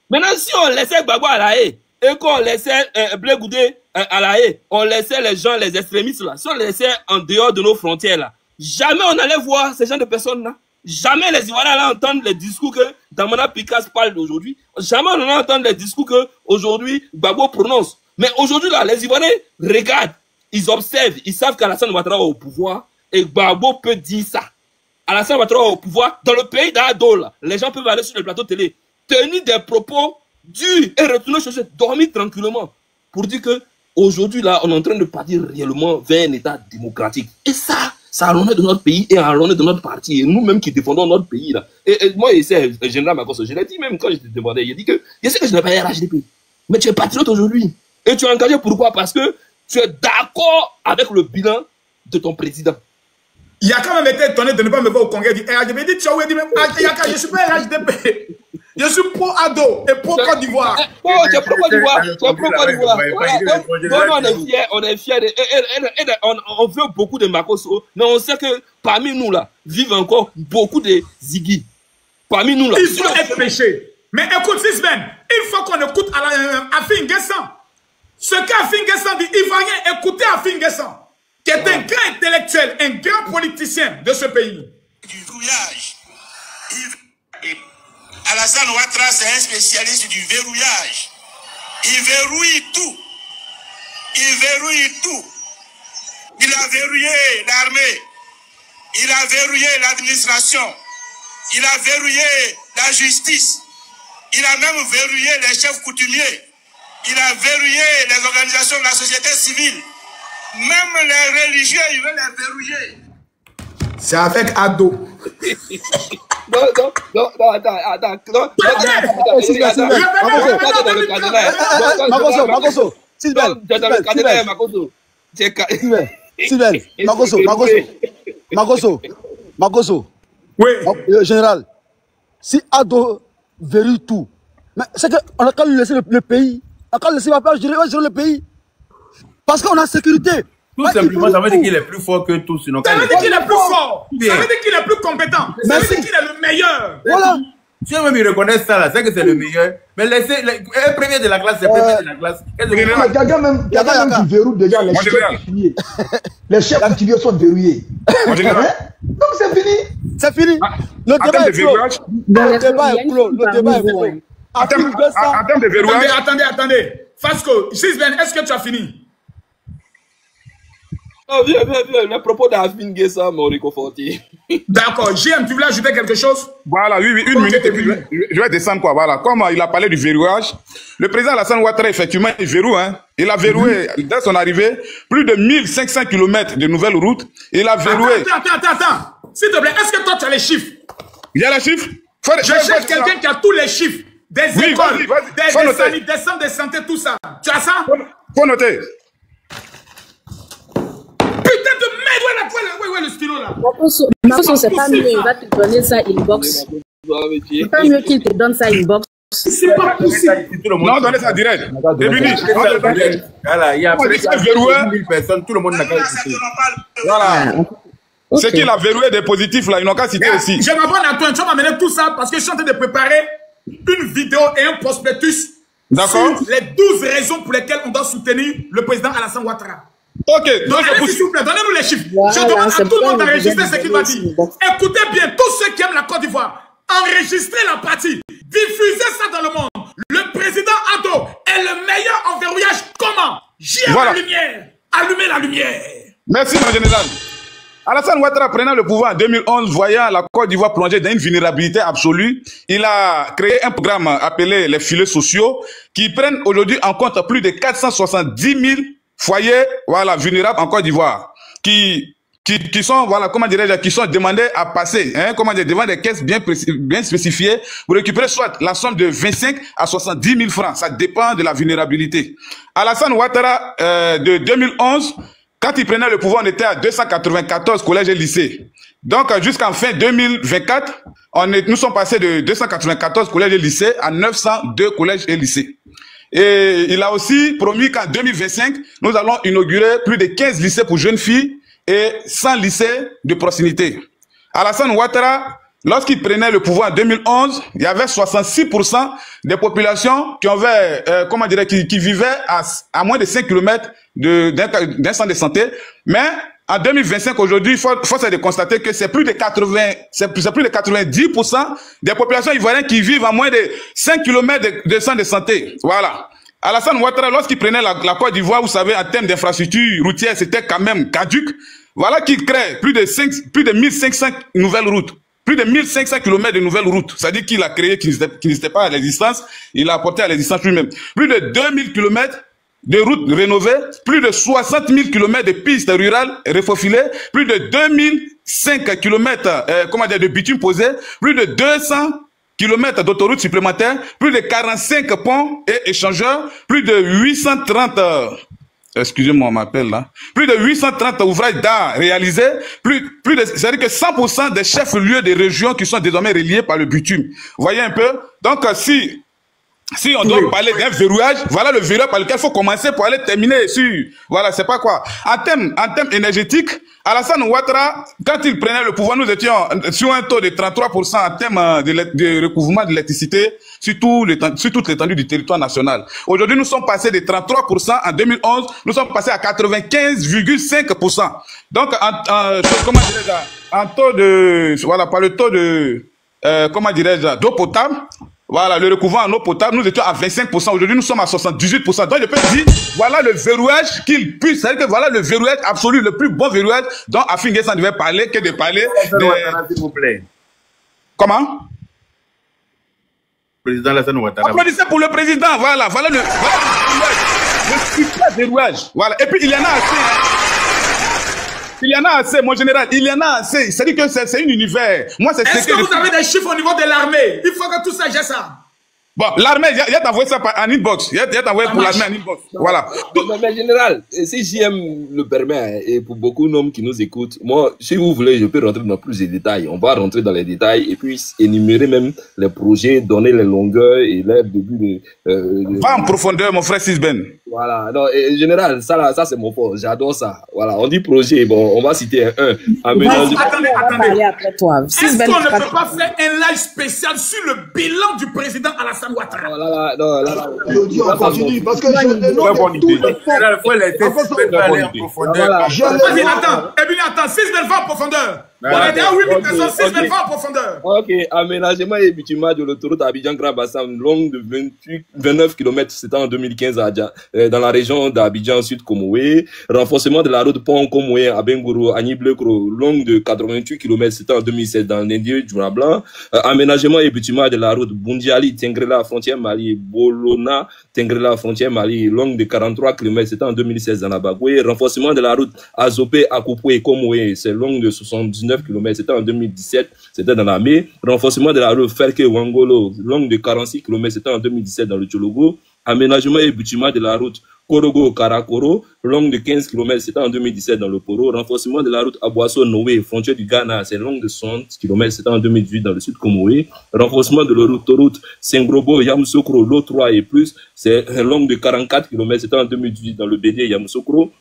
Maintenant, si on laissait Gbagbo à la haie et qu'on laissait Blé Goudé à la haie, on laissait les gens, les extrémistes là, si on les laissait en dehors de nos frontières là, jamais on allait voir ces gens de personnes là. Jamais les Ivoiriens allaient entendre les discours que Damana Picasso parle d'aujourd'hui. Jamais on allait entendre les discours que aujourd'hui Gbagbo prononce. Mais aujourd'hui là, les Ivoiriens regardent, ils observent, ils savent qu'Alassane Ouattara est au pouvoir et Gbagbo peut dire ça. Alassane Ouattara est au pouvoir dans le pays d'Ado là. Les gens peuvent aller sur le plateau télé, tenir des propos durs et retourner chez eux, dormir tranquillement pour dire que aujourd'hui là, on est en train de partir réellement vers un état démocratique. Et ça a l'honneur de notre pays et a l'honneur de notre parti. Et nous-mêmes qui défendons notre pays là. Et moi, c'est le général Makoso, je l'ai dit même quand je te demandais, il a dit que je sais que je n'ai pas RHDP, mais tu es patriote aujourd'hui. Et tu es engagé pourquoi? Parce que tu es d'accord avec le bilan de ton président. Il a quand même été étonné de ne pas me voir au congrès du RHDP. Il dit, tu as dit, je suis pas RHDP. Je suis pro Ado et pro Côte d'Ivoire. Oh, tu es pro Côte d'Ivoire. Tu es pro Côte d'Ivoire. On est fiers. On veut beaucoup de Makoso, mais on sait que parmi nous là, vivent encore beaucoup de Ziggy. Parmi nous là. Ils sont être péchés. Mais écoute, Sisben, il faut qu'on écoute Afin Guessan. Ce qu'Afin Guessan dit, Ivoirien, écoutez Afin Guessan, qui est un grand intellectuel, un grand politicien de ce pays. Du verrouillage. Alassane Ouattara, c'est un spécialiste du verrouillage. Il verrouille tout. Il verrouille tout. Il a verrouillé l'armée. Il a verrouillé l'administration. Il a verrouillé la justice. Il a même verrouillé les chefs coutumiers. Il a verrouillé les organisations de la société civile. Même les religieux, il veut les verrouiller. C'est avec Ado. Non, attends. Makoso. Makoso. Oui. Général, si Ado verrouille tout, mais c'est qu'on a qu'à lui laisser le pays. On a qu'à laisser ma place gérer le pays. Parce qu'on a sécurité. Tout simplement, ça veut dire qu'il est plus fort que tous. Ça veut dire qu'il est plus fort. Ça veut dire qu'il est plus compétent. Ça veut dire qu'il est le meilleur. Voilà. Si eux-mêmes ils reconnaissent ça, là, c'est que c'est le meilleur. Mais laissez, un premier de la classe, c'est premier de la classe. Quelqu'un même qui verrouille déjà les chefs coutumiers. Les chefs coutumiers sont verrouillés. Donc c'est fini. C'est fini. Le débat est clos. Le débat est clos. Le débat est clos. En termes de verrouillage. Attendez. Fasco, Sisben, est-ce que tu as fini? Non, viens. Les propos d'Afin Guessa m'ont réconforté. D'accord. JM, tu voulais ajouter quelque chose? Voilà, oui, une minute et puis je vais descendre quoi. Voilà, comme il a parlé du verrouillage, le président Alassane Ouattara, effectivement, il verrouille. Hein. Il a verrouillé, dès son arrivée, plus de 1500 km de nouvelles routes. Il a verrouillé. Attends. S'il te plaît, est-ce que toi, tu as les chiffres? Il y a les chiffres? Je cherche quelqu'un qui a tous les chiffres. Des écoles, des centres de santé, tout ça. Tu as ça? Faut noter. Putain de merde, où est le stylo là? Makoso, c'est pas mieux, il va te donner ça inbox. C'est pas mieux qu'il te donne ça inbox. C'est pas possible. Non, donnez ça direct. Voilà, il y a plus de 1000 personnes, tout le monde n'a qu'à écouter. Voilà. C'est qu'il a verrouillé des positifs là, ils n'ont qu'à citer aussi. Je m'abonne à toi, tu vas m'amener tout ça parce que je suis en train de préparer une vidéo et un prospectus sur les 12 raisons pour lesquelles on doit soutenir le président Alassane Ouattara. Ok, s'il vous plaît, donnez-nous les chiffres. Voilà, je demande à tout le monde d'enregistrer ce qu'il va dire. Écoutez bien, tous ceux qui aiment la Côte d'Ivoire, enregistrez la partie, diffusez ça dans le monde. Le président Ado est le meilleur en verrouillage. Comment? La lumière. Allumez la lumière. Merci, mon général. Alassane Ouattara, prenant le pouvoir en 2011, voyant la Côte d'Ivoire plonger dans une vulnérabilité absolue, il a créé un programme appelé les filets sociaux qui prennent aujourd'hui en compte plus de 470 000 foyers vulnérables en Côte d'Ivoire qui sont, qui sont demandés à passer devant des caisses bien spécifiées pour récupérer soit la somme de 25 à 70 000 francs. Ça dépend de la vulnérabilité. Alassane Ouattara, de 2011, quand il prenait le pouvoir, on était à 294 collèges et lycées. Donc, jusqu'en fin 2024, nous sommes passés de 294 collèges et lycées à 902 collèges et lycées. Et il a aussi promis qu'en 2025, nous allons inaugurer plus de 15 lycées pour jeunes filles et 100 lycées de proximité. Alassane Ouattara, lorsqu'il prenait le pouvoir en 2011, il y avait 66% des populations qui vivaient à moins de 5 km d'un centre de santé. Mais en 2025, aujourd'hui, il faut de constater que c'est plus de 90% des populations ivoiriennes qui vivent à moins de 5 km de centre de santé. Voilà. Alassane Ouattara, lorsqu'il prenait la Côte d'Ivoire, vous savez, en termes d'infrastructures routières, c'était quand même caduc. Voilà qu'il crée plus de 1500 nouvelles routes. Plus de 1500 km de nouvelles routes. C'est-à-dire qu'il a créé, qui n'était pas à l'existence, il a apporté à l'existence lui-même. Plus de 2000 km de routes rénovées, plus de 60 000 km de pistes rurales refaufilées, plus de 2005 km de bitume posé, plus de 200 km d'autoroutes supplémentaires, plus de 45 ponts et échangeurs, plus de 830 excusez-moi, on m'appelle là. Plus de 830 ouvrages d'art réalisés, c'est-à-dire que 100% des chefs-lieux des régions qui sont désormais reliés par le bitume. Vous voyez un peu? Donc, si on doit parler d'un verrouillage, voilà le verrouillage par lequel il faut commencer pour aller terminer sur, voilà, c'est pas quoi. En termes énergétiques, Alassane Ouattara, quand il prenait le pouvoir, nous étions sur un taux de 33% en termes de recouvrement de l'électricité sur toute l'étendue du territoire national. Aujourd'hui, nous sommes passés de 33% en 2011, nous sommes passés à 95,5%. Donc, en taux de, voilà, par le taux de, d'eau potable, voilà, le recouvrement en eau potable, nous étions à 25%. Aujourd'hui, nous sommes à 78%. Donc, je peux dire, voilà le verrouillage qu'il puisse. C'est-à-dire que voilà le verrouillage absolu, le plus bon verrouillage dont Afin Guessa devait parler que de parler s'il vous plaît. Comment? Président Alassane Ouattara. Applaudissez pour le président. Voilà le super verrouillage. Voilà. Et puis, il y en a assez. Il y en a assez, mon général, il y en a assez. C'est-à-dire que c'est un univers. Moi, est-ce que vous avez des chiffres au niveau de l'armée? Il faut que tout ça, j'ai ça. Bon, l'armée, il y a t'envoyé ça en inbox. Il y a t'envoyé pour l'armée en inbox. Voilà. Mais général, si JM le permet, et pour beaucoup d'hommes qui nous écoutent, moi, si vous voulez, je peux rentrer dans plus de détails. On va rentrer dans les détails et puis énumérer même les projets, donner les longueurs et les débuts de... Va en profondeur, mon frère Sisben. Voilà. Non, général, ça c'est mon fort. J'adore ça. Voilà. On dit projet, bon, on va citer un. Attendez. Est-ce qu'on ne peut pas faire un live spécial sur le bilan du président Alassane Ouattara? On continue parce que je le nomme tout le fond. Vas-y, attends. Attends, Sisben va en profondeur. Voilà, déjà 8006, mais pas en profondeur. Ok, aménagement et bitument de l'autoroute Abidjan-Grand-Bassam, longue de 29 km, c'était en 2015 dans la région d'Abidjan Sud Komoué. Renforcement de la route Pont-Komoué à Bengourou, à Niblekro, longue de 88 km, c'était en 2016 dans l'Indien du Blanc. Aménagement et bitument de la route Bundiali, Tengrela, frontière Mali, Bolona, Tengrela, frontière Mali, longue de 43 km, c'était en 2016 dans la Bagoué. Renforcement de la route Azopé, Akupoué, Komoué, c'est longue de 79 km, c'était en 2017, c'était dans la mai. Renforcement de la route Ferke-Wangolo, longue de 46 km, c'était en 2017 dans le Tchologo. Aménagement et bitument de la route Korogo-Karakoro, longue de 15 km, c'était en 2017 dans le Poro. Renforcement de la route Aboasso-Noé, frontière du Ghana, c'est longue de 60 km, c'était en 2018 dans le sud Komoué. Renforcement de l'autoroute Sengrobo-Yamoussoukro, l'O3 et plus, c'est longue de 44 km, c'était en 2018 dans le BD Yamoussoukro.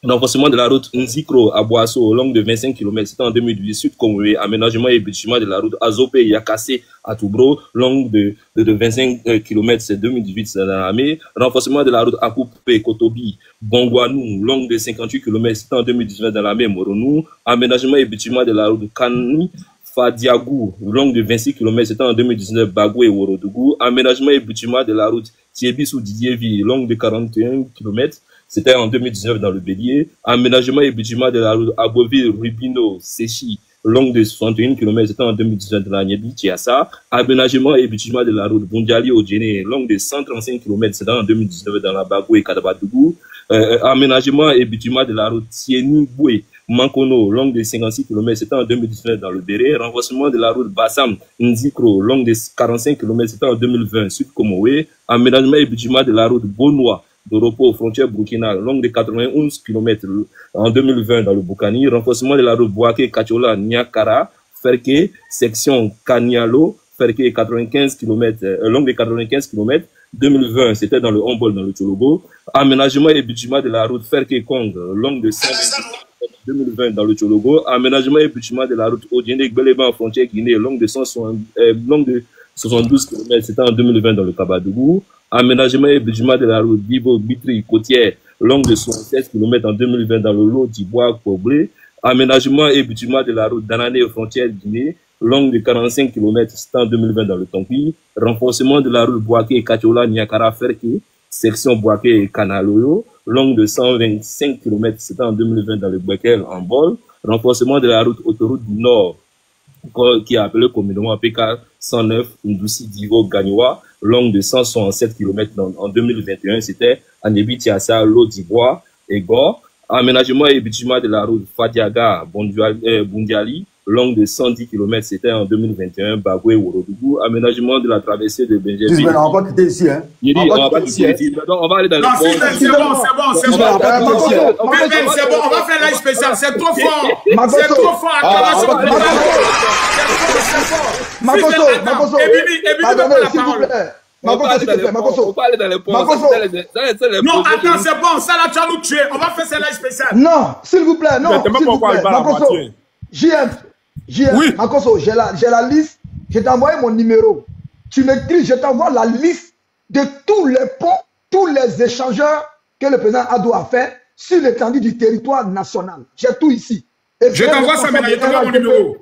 Renforcement de la route Nzikro à Boasso, longue de 25 km, c'était en 2018, sud Komoué. Aménagement et bitument de la route Azopé Yakassé à Toubro, longue de 25 km, c'est 2018, c'est dans la mai. Renforcement de la route Akupé Kotobi, Bongwanou, longue de 58 km, c'était en 2019 dans la mai, Moronou. Aménagement et bitument de la route Kani Fadiagou, longue de 26 km, c'était en 2019, Bagoué et Worodougou. Aménagement et bitument de la route Thiébissou Didiervi, longue de 41 km, c'était en 2019 dans le Bélier. Aménagement et bitument de la route Aboville-Rubino, Séchi, longue de 61 km, c'était en 2019 dans la Niébi, Tiassa. Aménagement et bitument de la route Bundiali-Odjene, longue de 135 km, c'était en 2019 dans la Bagoué et Kadabadougou. Aménagement et bitument de la route Tieni-Boué, Mankono, longue de 56 km, c'était en 2019 dans le Béré. Renforcement de la route Bassam, Nzikro, longue de 45 km, c'était en 2020, sud Komoué. Aménagement et bitument de la route Bonois, de repos aux frontières Burkina, longue de 91 km en 2020 dans le Boukani. Renforcement de la route Boaké, Kachola, Niakara, Ferke, section Kanyalo, Ferke 95 km, longue de 95 km. 2020, c'était dans le Hombol, dans le Tchologo. Aménagement et bitument de la route Ferke-Kong, longue de 120 km. 2020 dans le Tchologo. Aménagement et bitument de la route Odjene-Gbeleba, frontière Guinée, longue de 72 km, c'était en 2020 dans le Kabadougou. Aménagement et bitument de la route Bibo-Bitri, côtière, longue de 76 km en 2020 dans le lot d'Ibois-Koblé. Aménagement et bitument de la route d'Anané, frontière Guinée, longue de 45 km, c'était en 2020 dans le Tonki. Renforcement de la route Boaké-Kachola, Niakara, Ferke, section Boaké-Kanaloyo, longue de 125 km, c'était en 2020 dans le Bekel, en Bol. Renforcement de la route autoroute du Nord, qui est appelé communément PK 109, Ndoussi Divo Gagnoua, longue de 167 km en 2021, c'était à Nébi Tiassa, l'eau d'Ivoire et Gore. Aménagement et bitument de la route Fadiaga, Bundiali, longue de 110 km, c'était en 2021, Bagoué, Worodougou. Aménagement de la traversée de Benjamin. On va quitter ici, hein. On va quitter ici. On va aller dans le c'est bon. C'est bon, on va faire live spécial. C'est trop fort. C'est trop fort. On va aller dans les ponts. Non, attends, c'est bon. Ça là, tu vas nous tuer. On va faire ça live spécial. Non, s'il vous plaît, non. JM, Makoso, j'ai la liste, je t'ai envoyé mon numéro. Tu m'écris, je t'envoie la liste de tous les ponts, tous les échangeurs que le président Adou a fait sur l'étendue du territoire national. J'ai tout ici. Et je t'envoie ça maintenant, je t'envoie mon numéro.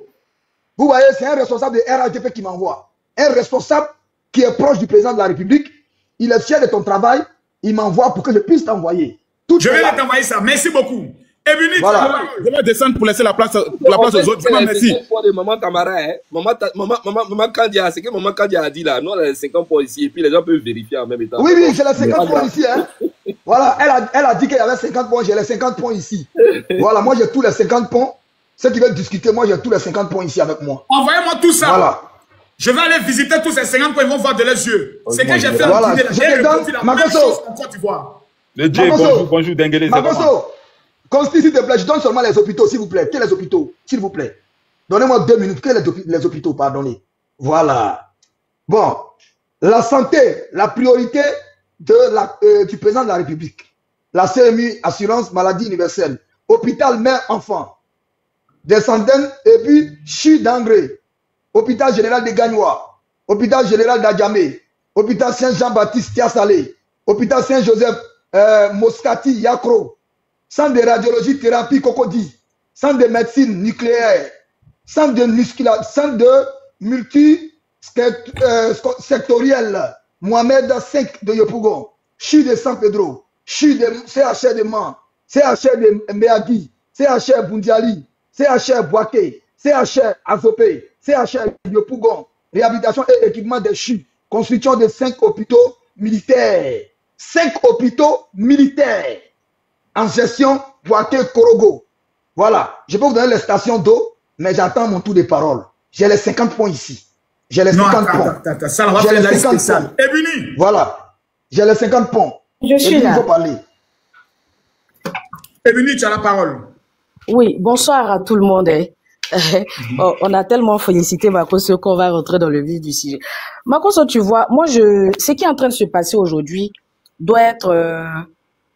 Vous voyez, c'est un responsable de RHDP qui m'envoie. Un responsable qui est proche du président de la République. Il est fier de ton travail. Il m'envoie pour que je puisse t'envoyer. Je vais t'envoyer ça. Merci beaucoup. Voilà. Je vais descendre pour laisser la place aux autres. Merci. Maman Camara, maman Kandia, c'est que maman Kandia a dit là. Nous, on a les 50 points ici et puis les gens peuvent vérifier en même temps. Oui, j'ai les 50 points ici. Hein. Voilà, elle a dit qu'il y avait 50 points, j'ai les 50 points ici. Voilà, moi j'ai tous les 50 points. Ceux qui veulent discuter, moi j'ai tous les 50 points ici avec moi. Envoyez-moi tout ça. Voilà. Je vais aller visiter tous ces 50 points, ils vont voir de leurs yeux. C'est que j'ai fait voilà. Je te donne, Makoso. Bonjour, Denguele. Makoso. Consti, s'il te plaît, je donne seulement les hôpitaux, s'il vous plaît. Quels les hôpitaux, s'il vous plaît. Donnez-moi 2 minutes. Quels les hôpitaux, pardonnez. Voilà. Bon. La santé, la priorité du président de la République. La CMU, Assurance Maladie Universelle. Hôpital Mère-Enfant. Des centaines, et puis Chi d'Angré. Hôpital Général de Gagnoua. Hôpital Général d'Adjamé. Hôpital Saint-Jean-Baptiste Tiasalé. Hôpital Saint-Joseph Moscati Yakro. Centre de radiologie thérapie Cocody. Centre de médecine nucléaire centre de musculation, centre de multi-sectoriel, Mohamed 5 de Yopougon, CHU de San Pedro, CHU de CHR de Man, CHR de Mbeagui, CHR Bundiali, CHR Boaké, CHR Azopé, CHR Yopougon, réhabilitation et équipement des CHU, construction de 5 hôpitaux militaires. 5 hôpitaux militaires en gestion Boaké Korogo. Voilà, je peux vous donner les stations d'eau, mais j'attends mon tour de parole. J'ai les 50 points ici. J'ai les 50 points. Ça, on va faire la spéciale. Ebuni. Voilà, j'ai les 50 points. Je suis là. Il faut parler. Ebuni, tu as la parole. Oui, bonsoir à tout le monde. On a tellement félicité Makoso qu'on va rentrer dans le vif du sujet. Makoso, tu vois, moi, ce qui est en train de se passer aujourd'hui doit être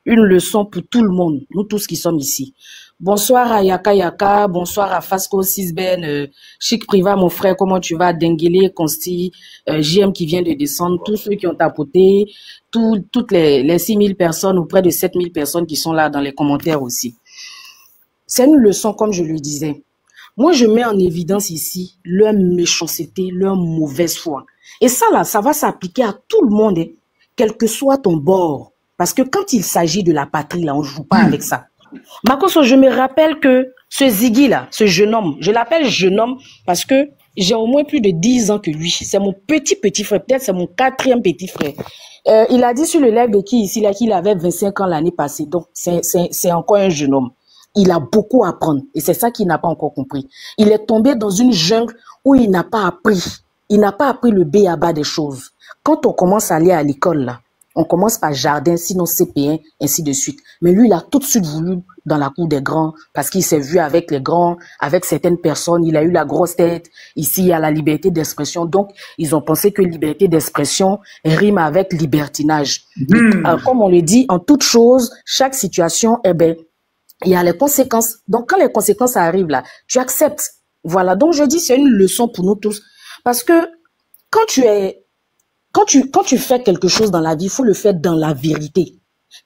une leçon pour tout le monde, nous tous qui sommes ici. Bonsoir à Yaka Yaka, bonsoir à Fasco Sisben, Chic Priva, mon frère, comment tu vas? Denguele, Consti, JM qui vient de descendre, tous ceux qui ont tapoté, toutes les 6000 personnes ou près de 7000 personnes qui sont là dans les commentaires aussi. C'est une leçon, comme je le disais. Moi, je mets en évidence ici leur méchanceté, leur mauvaise foi. Et ça, là, ça va s'appliquer à tout le monde, hein, quel que soit ton bord. Parce que quand il s'agit de la patrie, là, on ne joue pas avec ça. Makoso, je me rappelle que ce Ziggy là, ce jeune homme, je l'appelle jeune homme parce que j'ai au moins plus de 10 ans que lui. C'est mon petit frère, peut-être c'est mon 4e petit frère. Il a dit sur le live de qui ici là qu'il avait 25 ans l'année passée. Donc c'est encore un jeune homme. Il a beaucoup à apprendre et c'est ça qu'il n'a pas encore compris. Il est tombé dans une jungle où il n'a pas appris. Il n'a pas appris le b.a.-ba des choses. Quand on commence à aller à l'école là, on commence par jardin, sinon CP1, ainsi de suite. Mais lui, il a tout de suite voulu dans la cour des grands parce qu'il s'est vu avec les grands, avec certaines personnes. Il a eu la grosse tête. Ici, il y a la liberté d'expression. Donc, ils ont pensé que liberté d'expression rime avec libertinage. Comme on le dit, en toute chose, chaque situation, eh ben, il y a les conséquences. Donc, quand les conséquences arrivent là, tu acceptes. Voilà. Donc, je dis, c'est une leçon pour nous tous. Parce que quand tu fais quelque chose dans la vie, il faut le faire dans la vérité.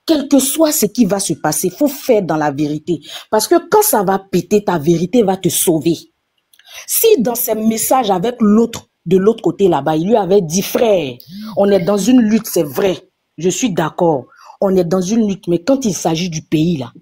Quel que soit ce qui va se passer, il faut faire dans la vérité. Parce que quand ça va péter, ta vérité va te sauver. Si dans ses messages avec l'autre, de l'autre côté là-bas, il lui avait dit, frère, on est dans une lutte, c'est vrai. Je suis d'accord. On est dans une lutte. Mais quand il s'agit du pays là,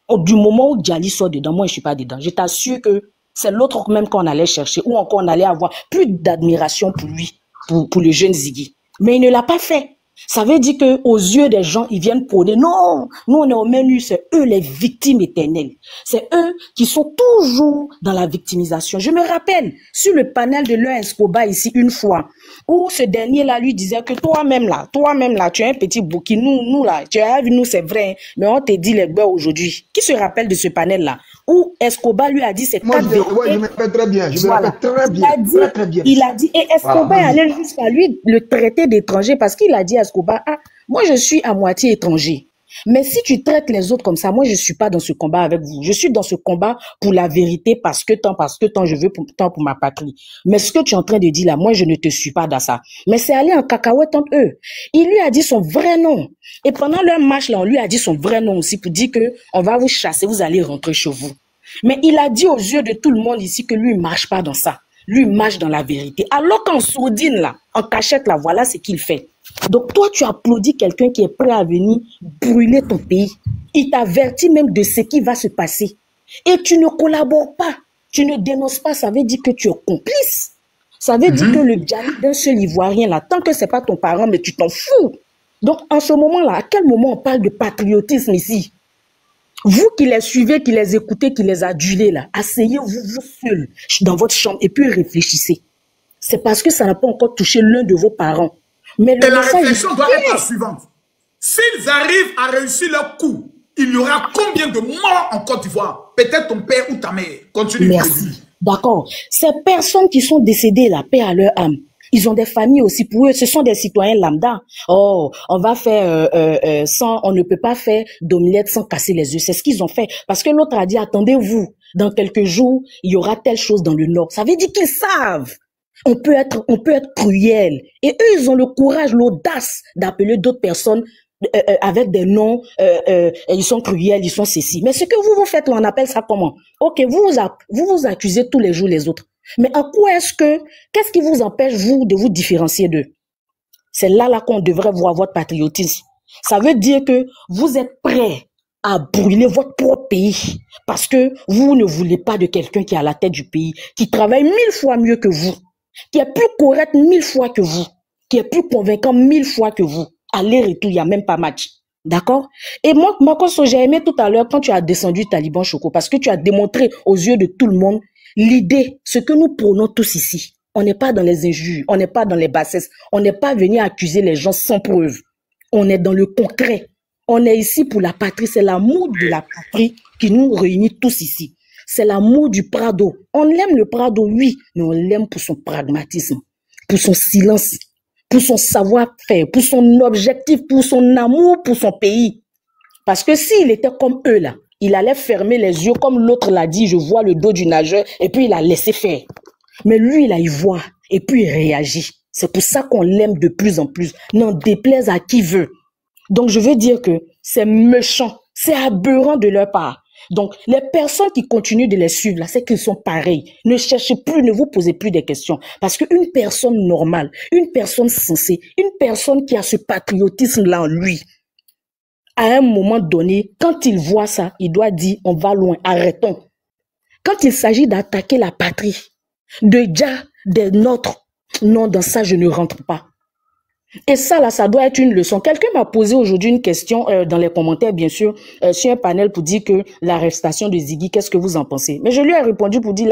du moment où Djali sort dedans, moi je suis pas dedans. Je t'assure que c'est l'autre même qu'on allait chercher ou encore on allait avoir plus d'admiration pour lui. Pour le jeune Ziggy. Mais il ne l'a pas fait. Ça veut dire que aux yeux des gens, ils viennent prôner. Non, nous on est au menu, c'est eux les victimes éternelles. C'est eux qui sont toujours dans la victimisation. Je me rappelle sur le panel de l'un Escobar ici une fois, où ce dernier-là lui disait que toi-même là, tu es un petit bouquin. Nous là, tu as vu, nous c'est vrai, mais on te dit les beurres aujourd'hui. Qui se rappelle de ce panel-là? Où Escobar lui a dit c'est quatre vérités. Ouais, je me rappelle très bien. Je me rappelle très bien. Très bien. Il a dit, et Escobar allait jusqu'à lui le traiter d'étranger parce qu'il a dit à Escobar, ah, moi je suis à moitié étranger. Mais si tu traites les autres comme ça, moi je suis pas dans ce combat avec vous. Je suis dans ce combat pour la vérité parce que tant je veux tant pour ma patrie. Mais ce que tu es en train de dire là, moi je ne te suis pas dans ça. Mais c'est allé en cacahuète entre eux. Il lui a dit son vrai nom. Et pendant leur marche là, on lui a dit son vrai nom aussi pour dire que on va vous chasser, vous allez rentrer chez vous. Mais il a dit aux yeux de tout le monde ici que lui ne marche pas dans ça. Lui marche dans la vérité. Alors qu'en sourdine là, en cachette là, voilà ce qu'il fait. Donc toi, tu applaudis quelqu'un qui est prêt à venir brûler ton pays. Il t'avertit même de ce qui va se passer. Et tu ne collabores pas. Tu ne dénonces pas. Ça veut dire que tu es complice. Ça veut dire que le dialogue d'un seul Ivoirien là, tant que c'est pas ton parent, mais tu t'en fous. Donc en ce moment-là, à quel moment on parle de patriotisme ici? Vous qui les suivez, qui les écoutez, qui les adulez là, asseyez-vous vous seuls dans votre chambre et puis réfléchissez. C'est parce que ça n'a pas encore touché l'un de vos parents. Mais et la réflexion doit être la suivante. S'ils arrivent à réussir leur coup, il y aura combien de morts en Côte d'Ivoire? Peut-être ton père ou ta mère. Continue. Merci. D'accord. Ces personnes qui sont décédées, la paix à leur âme, ils ont des familles aussi. Pour eux, ce sont des citoyens lambda. Oh, on va faire on ne peut pas faire d'omelette sans casser les œufs. C'est ce qu'ils ont fait. Parce que l'autre a dit, attendez-vous, dans quelques jours, il y aura telle chose dans le Nord. Ça veut dire qu'ils savent. On peut être cruel. Et eux, ils ont le courage, l'audace d'appeler d'autres personnes avec des noms, ils sont cruels, ils sont ceci. Mais ce que vous faites, là, on appelle ça comment? Ok, vous accusez tous les jours les autres. Mais en quoi qu'est-ce qui vous empêche, vous, de vous différencier d'eux? C'est là qu'on devrait voir votre patriotisme. Ça veut dire que vous êtes prêts à brûler votre propre pays parce que vous ne voulez pas de quelqu'un qui est à la tête du pays, qui travaille 1000 fois mieux que vous, qui est plus correct 1000 fois que vous, qui est plus convaincant 1000 fois que vous. Aller-retour, il n'y a même pas match. D'accord? Et moi, Marcos, j'ai aimé tout à l'heure quand tu as descendu Taliban Choco, parce que tu as démontré aux yeux de tout le monde l'idée, ce que nous prônons tous ici. On n'est pas dans les injures, on n'est pas dans les bassesses, on n'est pas venu accuser les gens sans preuve. On est dans le concret. On est ici pour la patrie. C'est l'amour de la patrie qui nous réunit tous ici. C'est l'amour du Prado. On aime le Prado, oui, mais on l'aime pour son pragmatisme, pour son silence, pour son savoir-faire, pour son objectif, pour son amour, pour son pays. Parce que s'il était comme eux là, il allait fermer les yeux comme l'autre l'a dit, je vois le dos du nageur, et puis il a laissé faire. Mais lui, là, il voit, et puis il réagit. C'est pour ça qu'on l'aime de plus en plus. N'en déplaise à qui veut. Donc, je veux dire que c'est méchant, c'est aberrant de leur part. Donc, les personnes qui continuent de les suivre, là, c'est qu'ils sont pareils. Ne cherchez plus, ne vous posez plus des questions. Parce qu'une personne normale, une personne sensée, une personne qui a ce patriotisme-là en lui, à un moment donné, quand il voit ça, il doit dire, on va loin, arrêtons. Quand il s'agit d'attaquer la patrie, des nôtres, non, dans ça, je ne rentre pas. Et ça, là, ça doit être une leçon. Quelqu'un m'a posé aujourd'hui une question dans les commentaires, bien sûr, sur un panel pour dire que l'arrestation de Ziggy, qu'est-ce que vous en pensez? Mais je lui ai répondu pour dire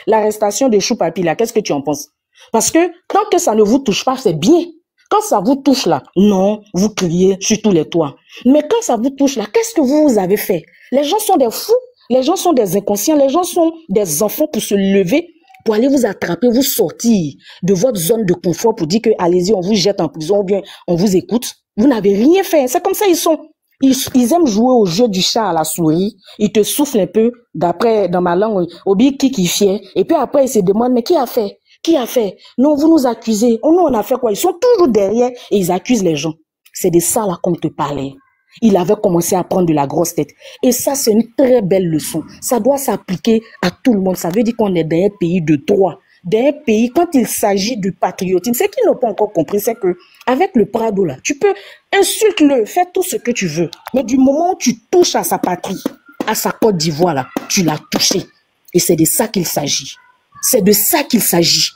l'arrestation de Chou Papi, là, qu'est-ce que tu en penses? Parce que tant que ça ne vous touche pas, c'est bien. Quand ça vous touche là, non, vous criez sur tous les toits. Mais quand ça vous touche là, qu'est-ce que vous avez fait? Les gens sont des fous, les gens sont des inconscients, les gens sont des enfants pour se lever, pour aller vous attraper, vous sortir de votre zone de confort pour dire que allez-y, on vous jette en prison ou bien on vous écoute. Vous n'avez rien fait. C'est comme ça ils sont. Ils aiment jouer au jeu du chat à la souris. Ils te soufflent un peu, dans ma langue, obi qui fier. Et puis après, ils se demandent, mais qui a fait? Qui a fait? Non, vous nous accusez. Oh, nous, on a fait quoi? Ils sont toujours derrière et ils accusent les gens. C'est de ça là qu'on te parlait. Il avait commencé à prendre de la grosse tête. Et ça, c'est une très belle leçon. Ça doit s'appliquer à tout le monde. Ça veut dire qu'on est dans un pays de droit. Dans un pays, quand il s'agit de patriotisme, ce qu'ils n'ont pas encore compris, c'est que avec le Prado, là, tu peux insulte-le, fais tout ce que tu veux. Mais du moment où tu touches à sa patrie, à sa Côte d'Ivoire, là, tu l'as touché. Et c'est de ça qu'il s'agit. C'est de ça qu'il s'agit.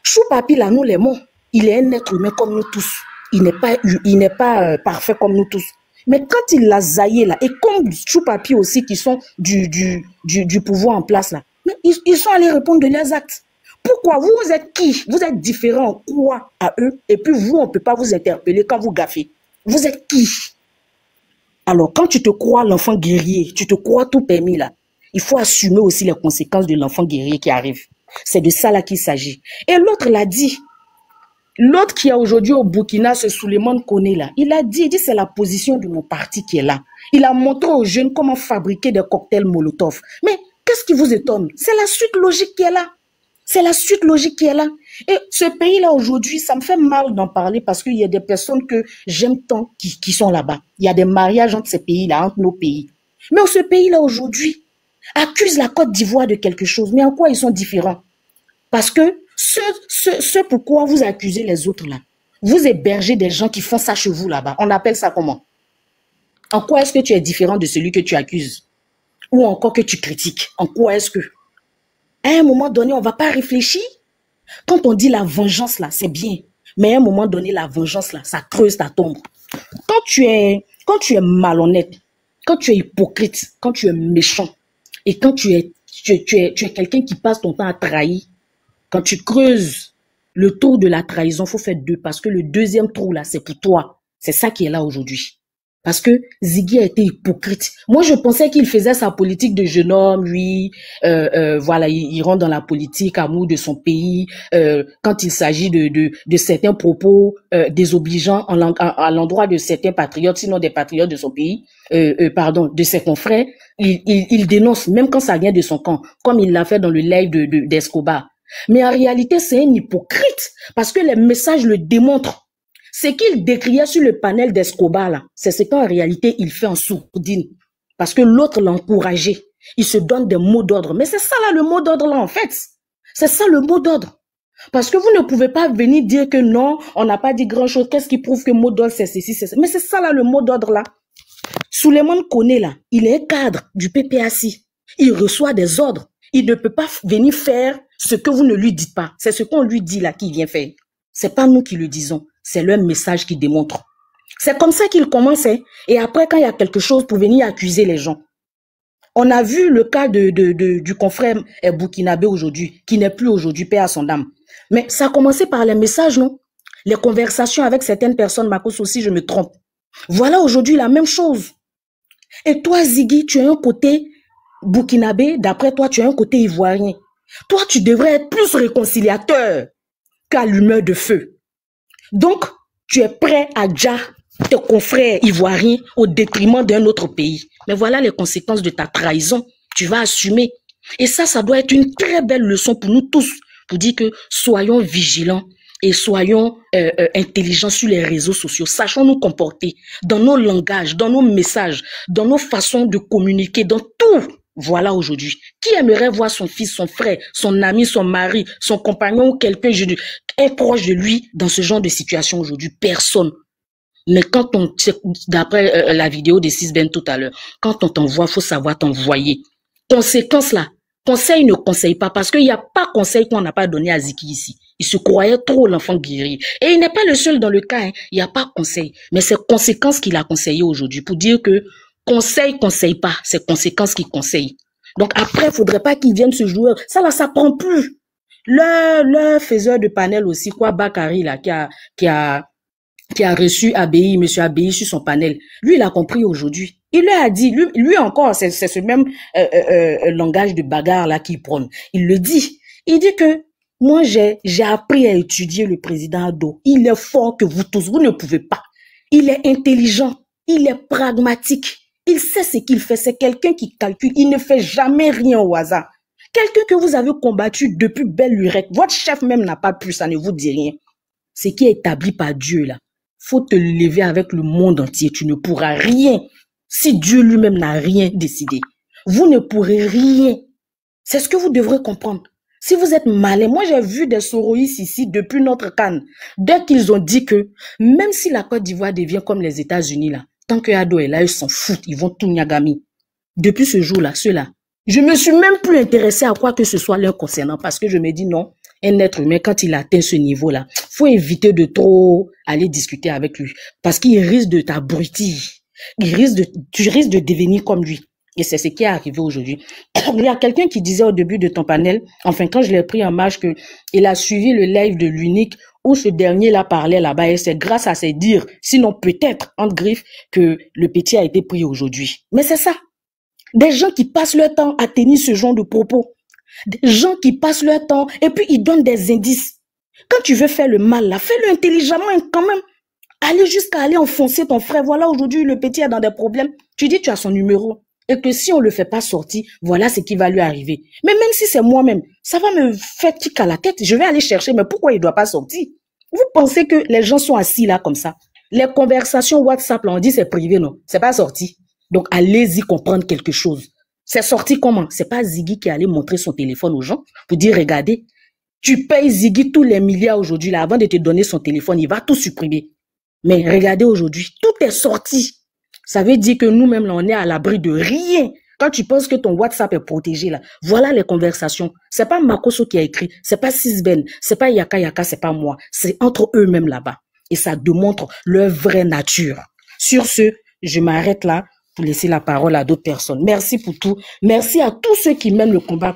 Chou Papi, là, nous l'aimons. Il est un être humain comme nous tous. Il n'est pas parfait comme nous tous. Mais quand il l'a zaillé là, et comme Chou Papi aussi qui sont du pouvoir en place là, mais ils sont allés répondre de leurs actes. Pourquoi? Vous êtes qui? Vous êtes différents en quoi à eux? Et puis vous, on ne peut pas vous interpeller quand vous gaffez. Vous êtes qui? Alors quand tu te crois l'enfant guerrier, tu te crois tout permis là, il faut assumer aussi les conséquences de l'enfant guerrier qui arrive. C'est de ça là qu'il s'agit. Et l'autre l'a dit. L'autre qui est aujourd'hui au Burkina, ce Souleymane Koné là, il a dit c'est la position de mon parti qui est là. Il a montré aux jeunes comment fabriquer des cocktails Molotov. Mais qu'est-ce qui vous étonne? C'est la suite logique qui est là. C'est la suite logique qui est là. Et ce pays-là aujourd'hui, ça me fait mal d'en parler parce qu'il y a des personnes que j'aime tant qui sont là-bas. Il y a des mariages entre ces pays-là, entre nos pays. Mais ce pays-là aujourd'hui accuse la Côte d'Ivoire de quelque chose. Mais en quoi ils sont différents? Parce que ce pourquoi vous accusez les autres là, vous hébergez des gens qui font ça chez vous là-bas. On appelle ça comment? En quoi est-ce que tu es différent de celui que tu accuses? Ou encore que tu critiques? En quoi est-ce que? À un moment donné, on ne va pas réfléchir? Quand on dit la vengeance là, c'est bien. Mais à un moment donné, la vengeance là, ça creuse ta tombe. Quand tu es malhonnête, quand tu es hypocrite, quand tu es méchant, et quand tu es quelqu'un qui passe ton temps à trahir, quand tu creuses le trou de la trahison, il faut faire deux. Parce que le deuxième trou, là, c'est pour toi. C'est ça qui est là aujourd'hui. Parce que Ziggy a été hypocrite. Moi, je pensais qu'il faisait sa politique de jeune homme, lui. Voilà, il rentre dans la politique, amour de son pays. Quand il s'agit de certains propos désobligeants à l'endroit de certains patriotes, sinon des patriotes de son pays, de ses confrères, il dénonce, même quand ça vient de son camp, comme il l'a fait dans le live d'Escobar. Mais en réalité, c'est un hypocrite parce que les messages le démontrent. Ce qu'il décriait sur le panel d'Escobar, là, c'est ce qu'en réalité, il fait en sourdine. Parce que l'autre l'a encouragé. Il se donne des mots d'ordre. Mais c'est ça, là, le mot d'ordre, là, en fait. C'est ça, le mot d'ordre. Parce que vous ne pouvez pas venir dire que non, on n'a pas dit grand-chose. Qu'est-ce qui prouve que mot d'ordre, c'est ceci, c'est ça. Mais c'est ça, là, le mot d'ordre, là. Souleymane Koné, là, il est cadre du PPAC. Il reçoit des ordres. Il ne peut pas venir faire ce que vous ne lui dites pas. C'est ce qu'on lui dit, là, qu'il vient faire. C'est pas nous qui le disons. C'est leur message qui démontre. C'est comme ça qu'il commençait. Et après, quand il y a quelque chose pour venir accuser les gens. On a vu le cas du confrère burkinabé aujourd'hui, qui n'est plus aujourd'hui, paix à son âme. Mais ça a commencé par les messages, non? Les conversations avec certaines personnes, Marcos aussi, je me trompe. Voilà aujourd'hui la même chose. Et toi, Ziggy, tu as un côté burkinabé, d'après toi, tu as un côté ivoirien. Toi, tu devrais être plus réconciliateur qu'allumeur de feu. Donc, tu es prêt à déjà te confrères ivoiriens au détriment d'un autre pays. Mais voilà les conséquences de ta trahison. Tu vas assumer. Et ça doit être une très belle leçon pour nous tous, pour dire que soyons vigilants et soyons intelligents sur les réseaux sociaux. Sachons nous comporter dans nos langages, dans nos messages, dans nos façons de communiquer, dans tout. Voilà aujourd'hui. Qui aimerait voir son fils, son frère, son ami, son mari, son compagnon ou quelqu'un est proche de lui dans ce genre de situation aujourd'hui? Personne. Mais quand on, d'après la vidéo de Sisben tout à l'heure, quand on t'envoie, faut savoir t'envoyer. Conséquence là, conseil ne conseille pas parce qu'il n'y a pas conseil qu'on n'a pas donné à Ziki ici. Il se croyait trop l'enfant guéri. Et il n'est pas le seul dans le cas, hein. Il n'y a pas conseil. Mais c'est conséquence qu'il a conseillé aujourd'hui pour dire que conseil pas, c'est conséquence qui conseille. Donc après, il faudrait pas qu'il vienne ce joueur. Ça là, ça prend plus. Le faiseur de panel aussi, quoi, Bakary là, qui a reçu Abéi, monsieur Abéi sur son panel. Lui, il a compris aujourd'hui. Il lui a dit, lui encore, c'est ce même langage de bagarre là qu'il prône. Il le dit. Il dit que moi, j'ai appris à étudier le président Ado. Il est fort que vous tous, vous ne pouvez pas. Il est intelligent, il est pragmatique. Il sait ce qu'il fait. C'est quelqu'un qui calcule. Il ne fait jamais rien au hasard. Quelqu'un que vous avez combattu depuis belle lurette. Votre chef même n'a pas pu, ça ne vous dit rien. Ce qui est établi par Dieu là. Faut te lever avec le monde entier. Tu ne pourras rien. Si Dieu lui-même n'a rien décidé. Vous ne pourrez rien. C'est ce que vous devrez comprendre. Si vous êtes malin, moi j'ai vu des soroïstes ici depuis notre Cannes. Dès qu'ils ont dit que même si la Côte d'Ivoire devient comme les États-Unis là, tant que Ado est là, ils s'en foutent, ils vont tout nyagami. Depuis ce jour-là, ceux-là, je me suis même plus intéressé à quoi que ce soit leur concernant parce que je me dis non, un être humain, quand il atteint ce niveau-là, faut éviter de trop aller discuter avec lui parce qu'il risque de t'abrutir. Tu risques de devenir comme lui. Et c'est ce qui est arrivé aujourd'hui. Il y a quelqu'un qui disait au début de ton panel, enfin quand je l'ai pris en marche, qu'il a suivi le live de l'unique où ce dernier-là parlait là-bas et c'est grâce à ses dires, sinon peut-être, entre griffes, que le petit a été pris aujourd'hui. Mais c'est ça. Des gens qui passent leur temps à tenir ce genre de propos. Des gens qui passent leur temps et puis ils donnent des indices. Quand tu veux faire le mal là, fais-le intelligemment quand même. Aller jusqu'à aller enfoncer ton frère. Voilà, aujourd'hui, le petit est dans des problèmes. Tu dis tu as son numéro. Et que si on le fait pas sortir, voilà ce qui va lui arriver. Mais même si c'est moi-même, ça va me faire tic à la tête. Je vais aller chercher, mais pourquoi il doit pas sortir? Vous pensez que les gens sont assis là comme ça? Les conversations WhatsApp, là, on dit c'est privé, non? C'est pas sorti. Donc, allez-y comprendre quelque chose. C'est sorti comment? C'est pas Ziggy qui allait montrer son téléphone aux gens pour dire, regardez, tu payes Ziggy tous les milliards aujourd'hui là, avant de te donner son téléphone, il va tout supprimer. Mais regardez aujourd'hui, tout est sorti. Ça veut dire que nous-mêmes, là, on est à l'abri de rien. Quand tu penses que ton WhatsApp est protégé, là, voilà les conversations. C'est pas Makoso qui a écrit, c'est pas Sisben, c'est pas Yaka Yaka, c'est pas moi. C'est entre eux-mêmes là-bas. Et ça démontre leur vraie nature. Sur ce, je m'arrête là pour laisser la parole à d'autres personnes. Merci pour tout. Merci à tous ceux qui mènent le combat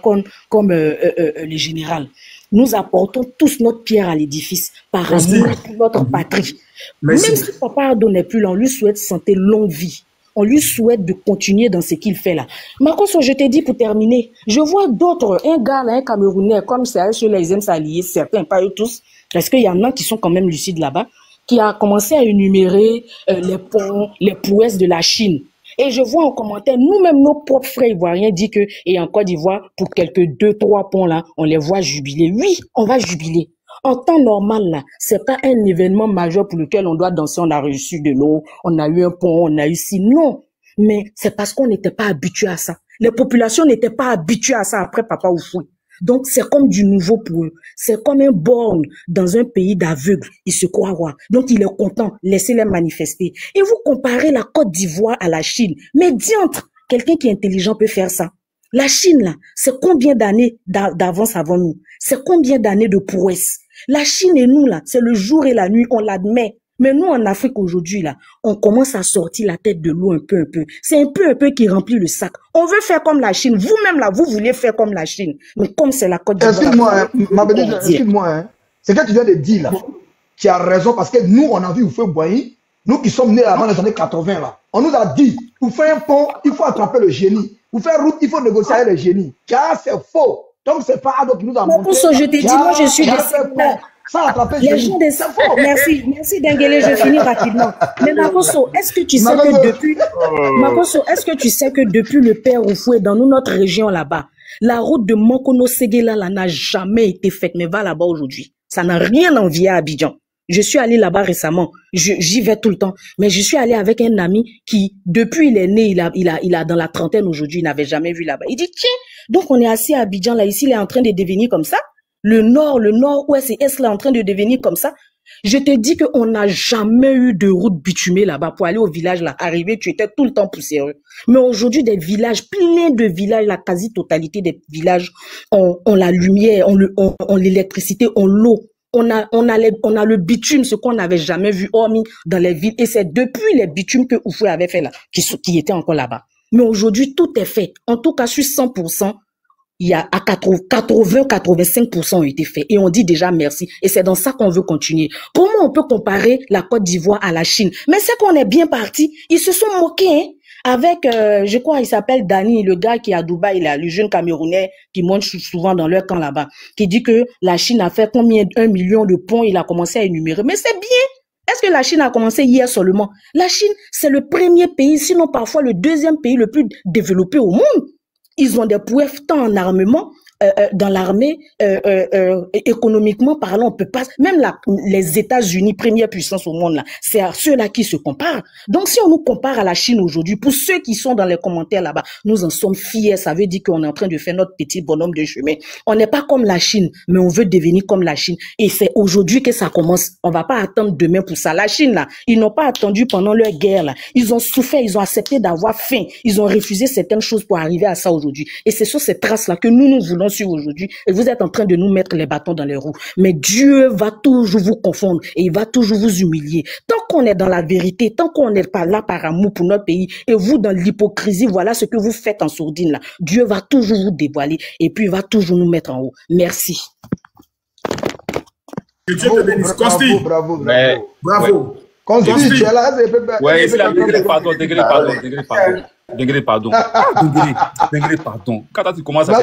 comme le général. Nous apportons tous notre pierre à l'édifice par amour pour notre patrie. Merci. Même si Papa Ado n'est plus là, on lui souhaite santé, longue vie. On lui souhaite de continuer dans ce qu'il fait là. Marcos, je t'ai dit pour terminer, je vois d'autres, un gars là, un Camerounais, comme c'est ceux-là, ils aiment s'allier, certains, pas eux tous, parce qu'il y en a qui sont quand même lucides là-bas, qui a commencé à énumérer les ponts, les prouesses de la Chine. Et je vois en commentaire, nous-mêmes, nos propres frères ivoiriens disent que, et en Côte d'Ivoire, pour quelques 2-3 ponts là, on les voit jubiler. Oui, on va jubiler. En temps normal, là, c'est pas un événement majeur pour lequel on doit danser, on a reçu de l'eau, on a eu un pont, on a eu ci. Non. Mais c'est parce qu'on n'était pas habitué à ça. Les populations n'étaient pas habituées à ça après Papa Oufoué. Donc, c'est comme du nouveau pour eux. C'est comme un borgne dans un pays d'aveugles. Ils se croient roi. Donc, il est content. Laissez-les manifester. Et vous comparez la Côte d'Ivoire à la Chine. Mais diantre, quelqu'un qui est intelligent peut faire ça. La Chine, là, c'est combien d'années d'avance avant nous? C'est combien d'années de prouesse? La Chine et nous, là, c'est le jour et la nuit, on l'admet. Mais nous, en Afrique, aujourd'hui, là, on commence à sortir la tête de l'eau un peu. C'est un peu qui remplit le sac. On veut faire comme la Chine. Vous-même, là, vous voulez faire comme la Chine. Mais comme c'est la Côte d'Ivoire... Excuse-moi, hein. C'est que tu viens de dire, là. Tu as raison, parce que nous, on a vu Oufoué Boigny, nous qui sommes nés avant les années 80, là. On nous a dit, vous faites un pont, il faut attraper le génie. Vous faites route, il faut négocier avec le génie. Car c'est faux. Donc, c'est pas Ado qui nous a montré. Je t'ai dit, moi, je suis décédé. Les gens des faux. Merci Denguele, je finis rapidement. Mais Makosso, est-ce que tu sais que depuis est-ce que tu sais que depuis le père Oufoué dans notre région là-bas, la route de Mankono Séguéla là n'a jamais été faite, mais va là-bas aujourd'hui. Ça n'a rien envié à Abidjan. Je suis allé là-bas récemment. J'y vais tout le temps. Mais je suis allé avec un ami qui, depuis il est né, il a dans la trentaine aujourd'hui, il n'avait jamais vu là-bas. Il dit, tiens, donc on est assis à Abidjan là, ici, il est en train de devenir comme ça. Le nord-ouest et est là en train de devenir comme ça. Je te dis qu'on n'a jamais eu de route bitumée là-bas pour aller au village là. Arrivé, tu étais tout le temps poussiéreux. Mais aujourd'hui, des villages, plein de villages, la quasi-totalité des villages ont la lumière, ont l'électricité, ont l'eau. On a le bitume, ce qu'on n'avait jamais vu hormis dans les villes. Et c'est depuis les bitumes que Oufoué avait fait là, qui étaient encore là-bas. Mais aujourd'hui, tout est fait. En tout cas, sur 100%, il y a à 80-85% ont été faits. Et on dit déjà merci. Et c'est dans ça qu'on veut continuer. Comment on peut comparer la Côte d'Ivoire à la Chine? Mais c'est qu'on est bien parti. Ils se sont moqués, hein, avec, je crois, il s'appelle Dani, le gars qui est à Dubaï, là, le jeune Camerounais qui monte souvent dans leur camp là-bas, qui dit que la Chine a fait combien, 1 million de ponts, il a commencé à énumérer. Mais c'est bien. Est-ce que la Chine a commencé hier seulement? La Chine, c'est le premier pays, sinon parfois le deuxième pays le plus développé au monde. Ils ont des prouesses tant en armement, dans l'armée, économiquement parlant, on peut pas, même les États-Unis, première puissance au monde là, c'est à ceux-là qui se comparent. Donc si on nous compare à la Chine aujourd'hui, pour ceux qui sont dans les commentaires là-bas, nous en sommes fiers, ça veut dire qu'on est en train de faire notre petit bonhomme de chemin. On n'est pas comme la Chine, mais on veut devenir comme la Chine. Et c'est aujourd'hui que ça commence. On va pas attendre demain pour ça. La Chine là, ils n'ont pas attendu pendant leur guerre là. Ils ont souffert, ils ont accepté d'avoir faim. Ils ont refusé certaines choses pour arriver à ça aujourd'hui. Et c'est sur ces traces là que nous voulons suivre aujourd'hui. Et vous êtes en train de nous mettre les bâtons dans les roues. Mais Dieu va toujours vous confondre et il va toujours vous humilier. Tant qu'on est dans la vérité, tant qu'on n'est pas là par amour pour notre pays, et vous dans l'hypocrisie, voilà ce que vous faites en sourdine là. Dieu va toujours vous dévoiler et puis il va toujours nous mettre en haut. Merci. Que Dieu te bénisse. Consti. Bravo. Consti, tu es là. Ouais, c'est la degré, pardon. Quand tu commences à...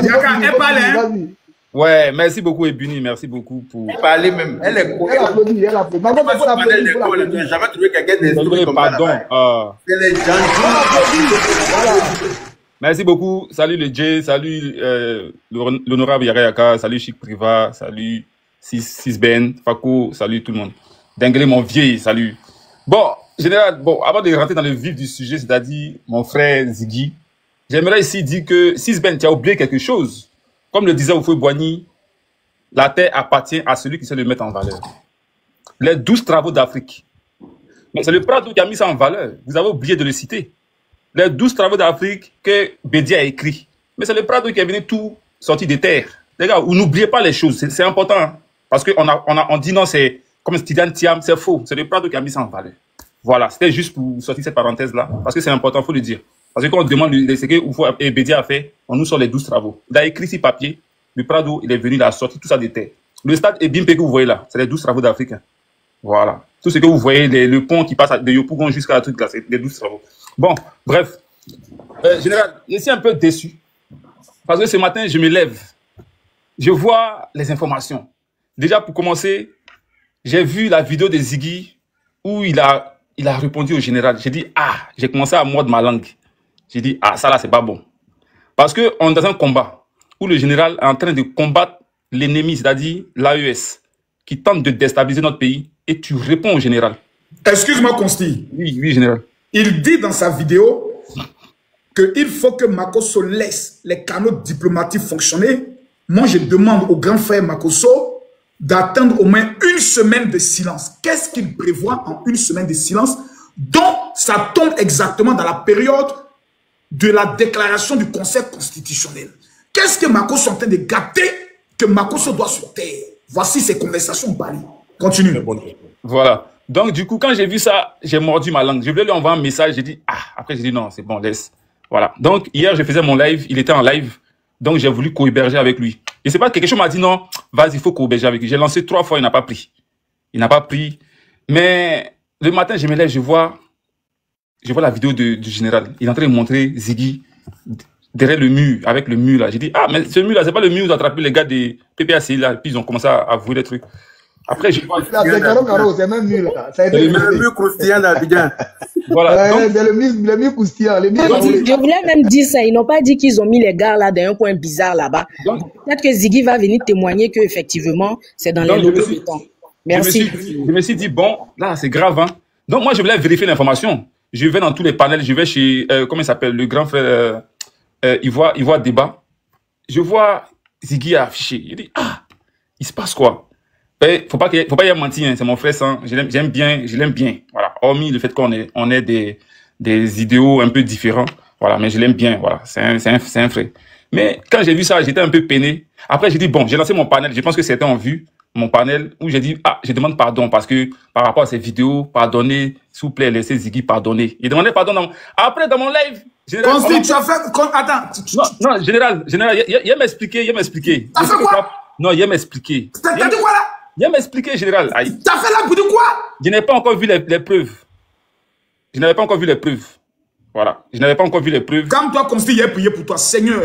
Ouais, merci beaucoup, Ebuni, merci beaucoup pour... Parler même, elle est quoi? Elle applaudit. Elle n'a jamais trouvé quelqu'un d'esprit comme ça. C'est les gens. Merci beaucoup, salut le J, salut l'honorable Yarayaka, salut Chic Priva, salut Sisben, Fako, salut tout le monde. Denguele, mon vieil, salut. Bon, général, avant de rentrer dans le vif du sujet, c'est-à-dire mon frère Ziggy, j'aimerais ici dire que Sisben, tu as oublié quelque chose. Comme le disait Oufoué Boigny, la terre appartient à celui qui sait le mettre en valeur. Les 12 travaux d'Afrique. Mais c'est le Prado qui a mis ça en valeur. Vous avez oublié de le citer. Les 12 travaux d'Afrique que Bédi a écrit. Mais c'est le Prado qui a venu tout sorti des terres. Les gars, n'oubliez pas les choses. C'est important. Hein? Parce qu'on dit non, c'est comme Stidiane Thiam, c'est faux. C'est le Prado qui a mis ça en valeur. Voilà, c'était juste pour sortir cette parenthèse-là. Parce que c'est important, il faut le dire. Parce que quand on demande ce que Oufoué et Bédi a fait, on nous sort les 12 travaux. Il a écrit sur papier. Le Prado, il est venu, il a sorti tout ça des terres. Le stade Ebimpe que vous voyez là, c'est les 12 travaux d'Afrique. Hein. Voilà. Tout ce que vous voyez, le pont qui passe de Yopougon jusqu'à la truc là, c'est les 12 travaux. Bon, bref. Général, je suis un peu déçu. Parce que ce matin, je me lève. Je vois les informations. Déjà, pour commencer, j'ai vu la vidéo de Ziggy où il a répondu au général. J'ai dit, j'ai commencé à mordre ma langue. J'ai dit, ça là, c'est pas bon. Parce qu'on est dans un combat où le général est en train de combattre l'ennemi, c'est-à-dire l'AES, qui tentent de déstabiliser notre pays et tu réponds au général. Excuse-moi, Consti. Oui, général. Il dit dans sa vidéo qu'il faut que Makosso laisse les canaux diplomatiques fonctionner. Moi, je demande au grand frère Makosso d'attendre au moins une semaine de silence. Qu'est-ce qu'il prévoit en une semaine de silence, dont ça tombe exactement dans la période de la déclaration du Conseil constitutionnel. Qu'est-ce que Makosso est en train de gâter que Makosso doit se taire? Voici ses conversations au Bali. Continue. Voilà. Donc, du coup, quand j'ai vu ça, j'ai mordu ma langue. Je voulais lui envoyer un message. J'ai dit, après, j'ai dit non, c'est bon, laisse. Voilà. Donc, hier, je faisais mon live. Il était en live. Donc, j'ai voulu co-héberger avec lui. Et c'est pas que quelque chose m'a dit non, vas-y, il faut co-héberger avec lui. J'ai lancé 3 fois, il n'a pas pris. Il n'a pas pris. Mais le matin, je me lève, je vois la vidéo du général. Il est en train de montrer Ziggy derrière le mur, avec le mur là. J'ai dit, mais ce mur là, c'est pas le mur où ils ont attrapé les gars des PPAC là. Puis ils ont commencé à avouer des trucs. Après, j'ai vois. C'est Caro, c'est même mur là. C'est le mur croustillant là, bien. Voilà. C'est le mur croustillant. Je voulais même dire ça. Ils n'ont pas dit qu'ils ont mis les gars là dans un coin bizarre là-bas. Peut-être que Ziggy va venir témoigner qu'effectivement, c'est dans les locaux du temps. Merci. Je me suis dit, bon, là, c'est grave. Hein. Donc, moi, je voulais vérifier l'information. Je vais dans tous les panels. Je vais chez, comment il s'appelle, le grand frère il voit débat. Je vois Ziggy affiché. Je dis, il se passe quoi? Faut pas y mentir, hein. C'est mon frère, hein. Je l'aime bien. Voilà. Hormis le fait qu'on ait des idéaux un peu différents. Voilà. Mais je l'aime bien. Voilà. C'est un frère. Mais quand j'ai vu ça, j'étais un peu peiné. Après, j'ai dit, bon, j'ai lancé mon panel. Je pense que c'était en vue. Mon panel où j'ai dit, je demande pardon parce que par rapport à ces vidéos, pardonnez, s'il vous plaît, laissez Ziggy pardonner. Il demandait pardon après, dans mon live. Général, tu as fait, attends. Non, général, il m'a expliqué. T'as fait quoi? Non, il m'a expliqué. T'as dit quoi là? Il m'a expliqué, général. T'as fait là pour de quoi? Je n'ai pas encore vu les preuves. Je n'avais pas encore vu les preuves. Voilà. Je n'avais pas encore vu les preuves. Comme toi, Consti, il a prié pour toi. Seigneur,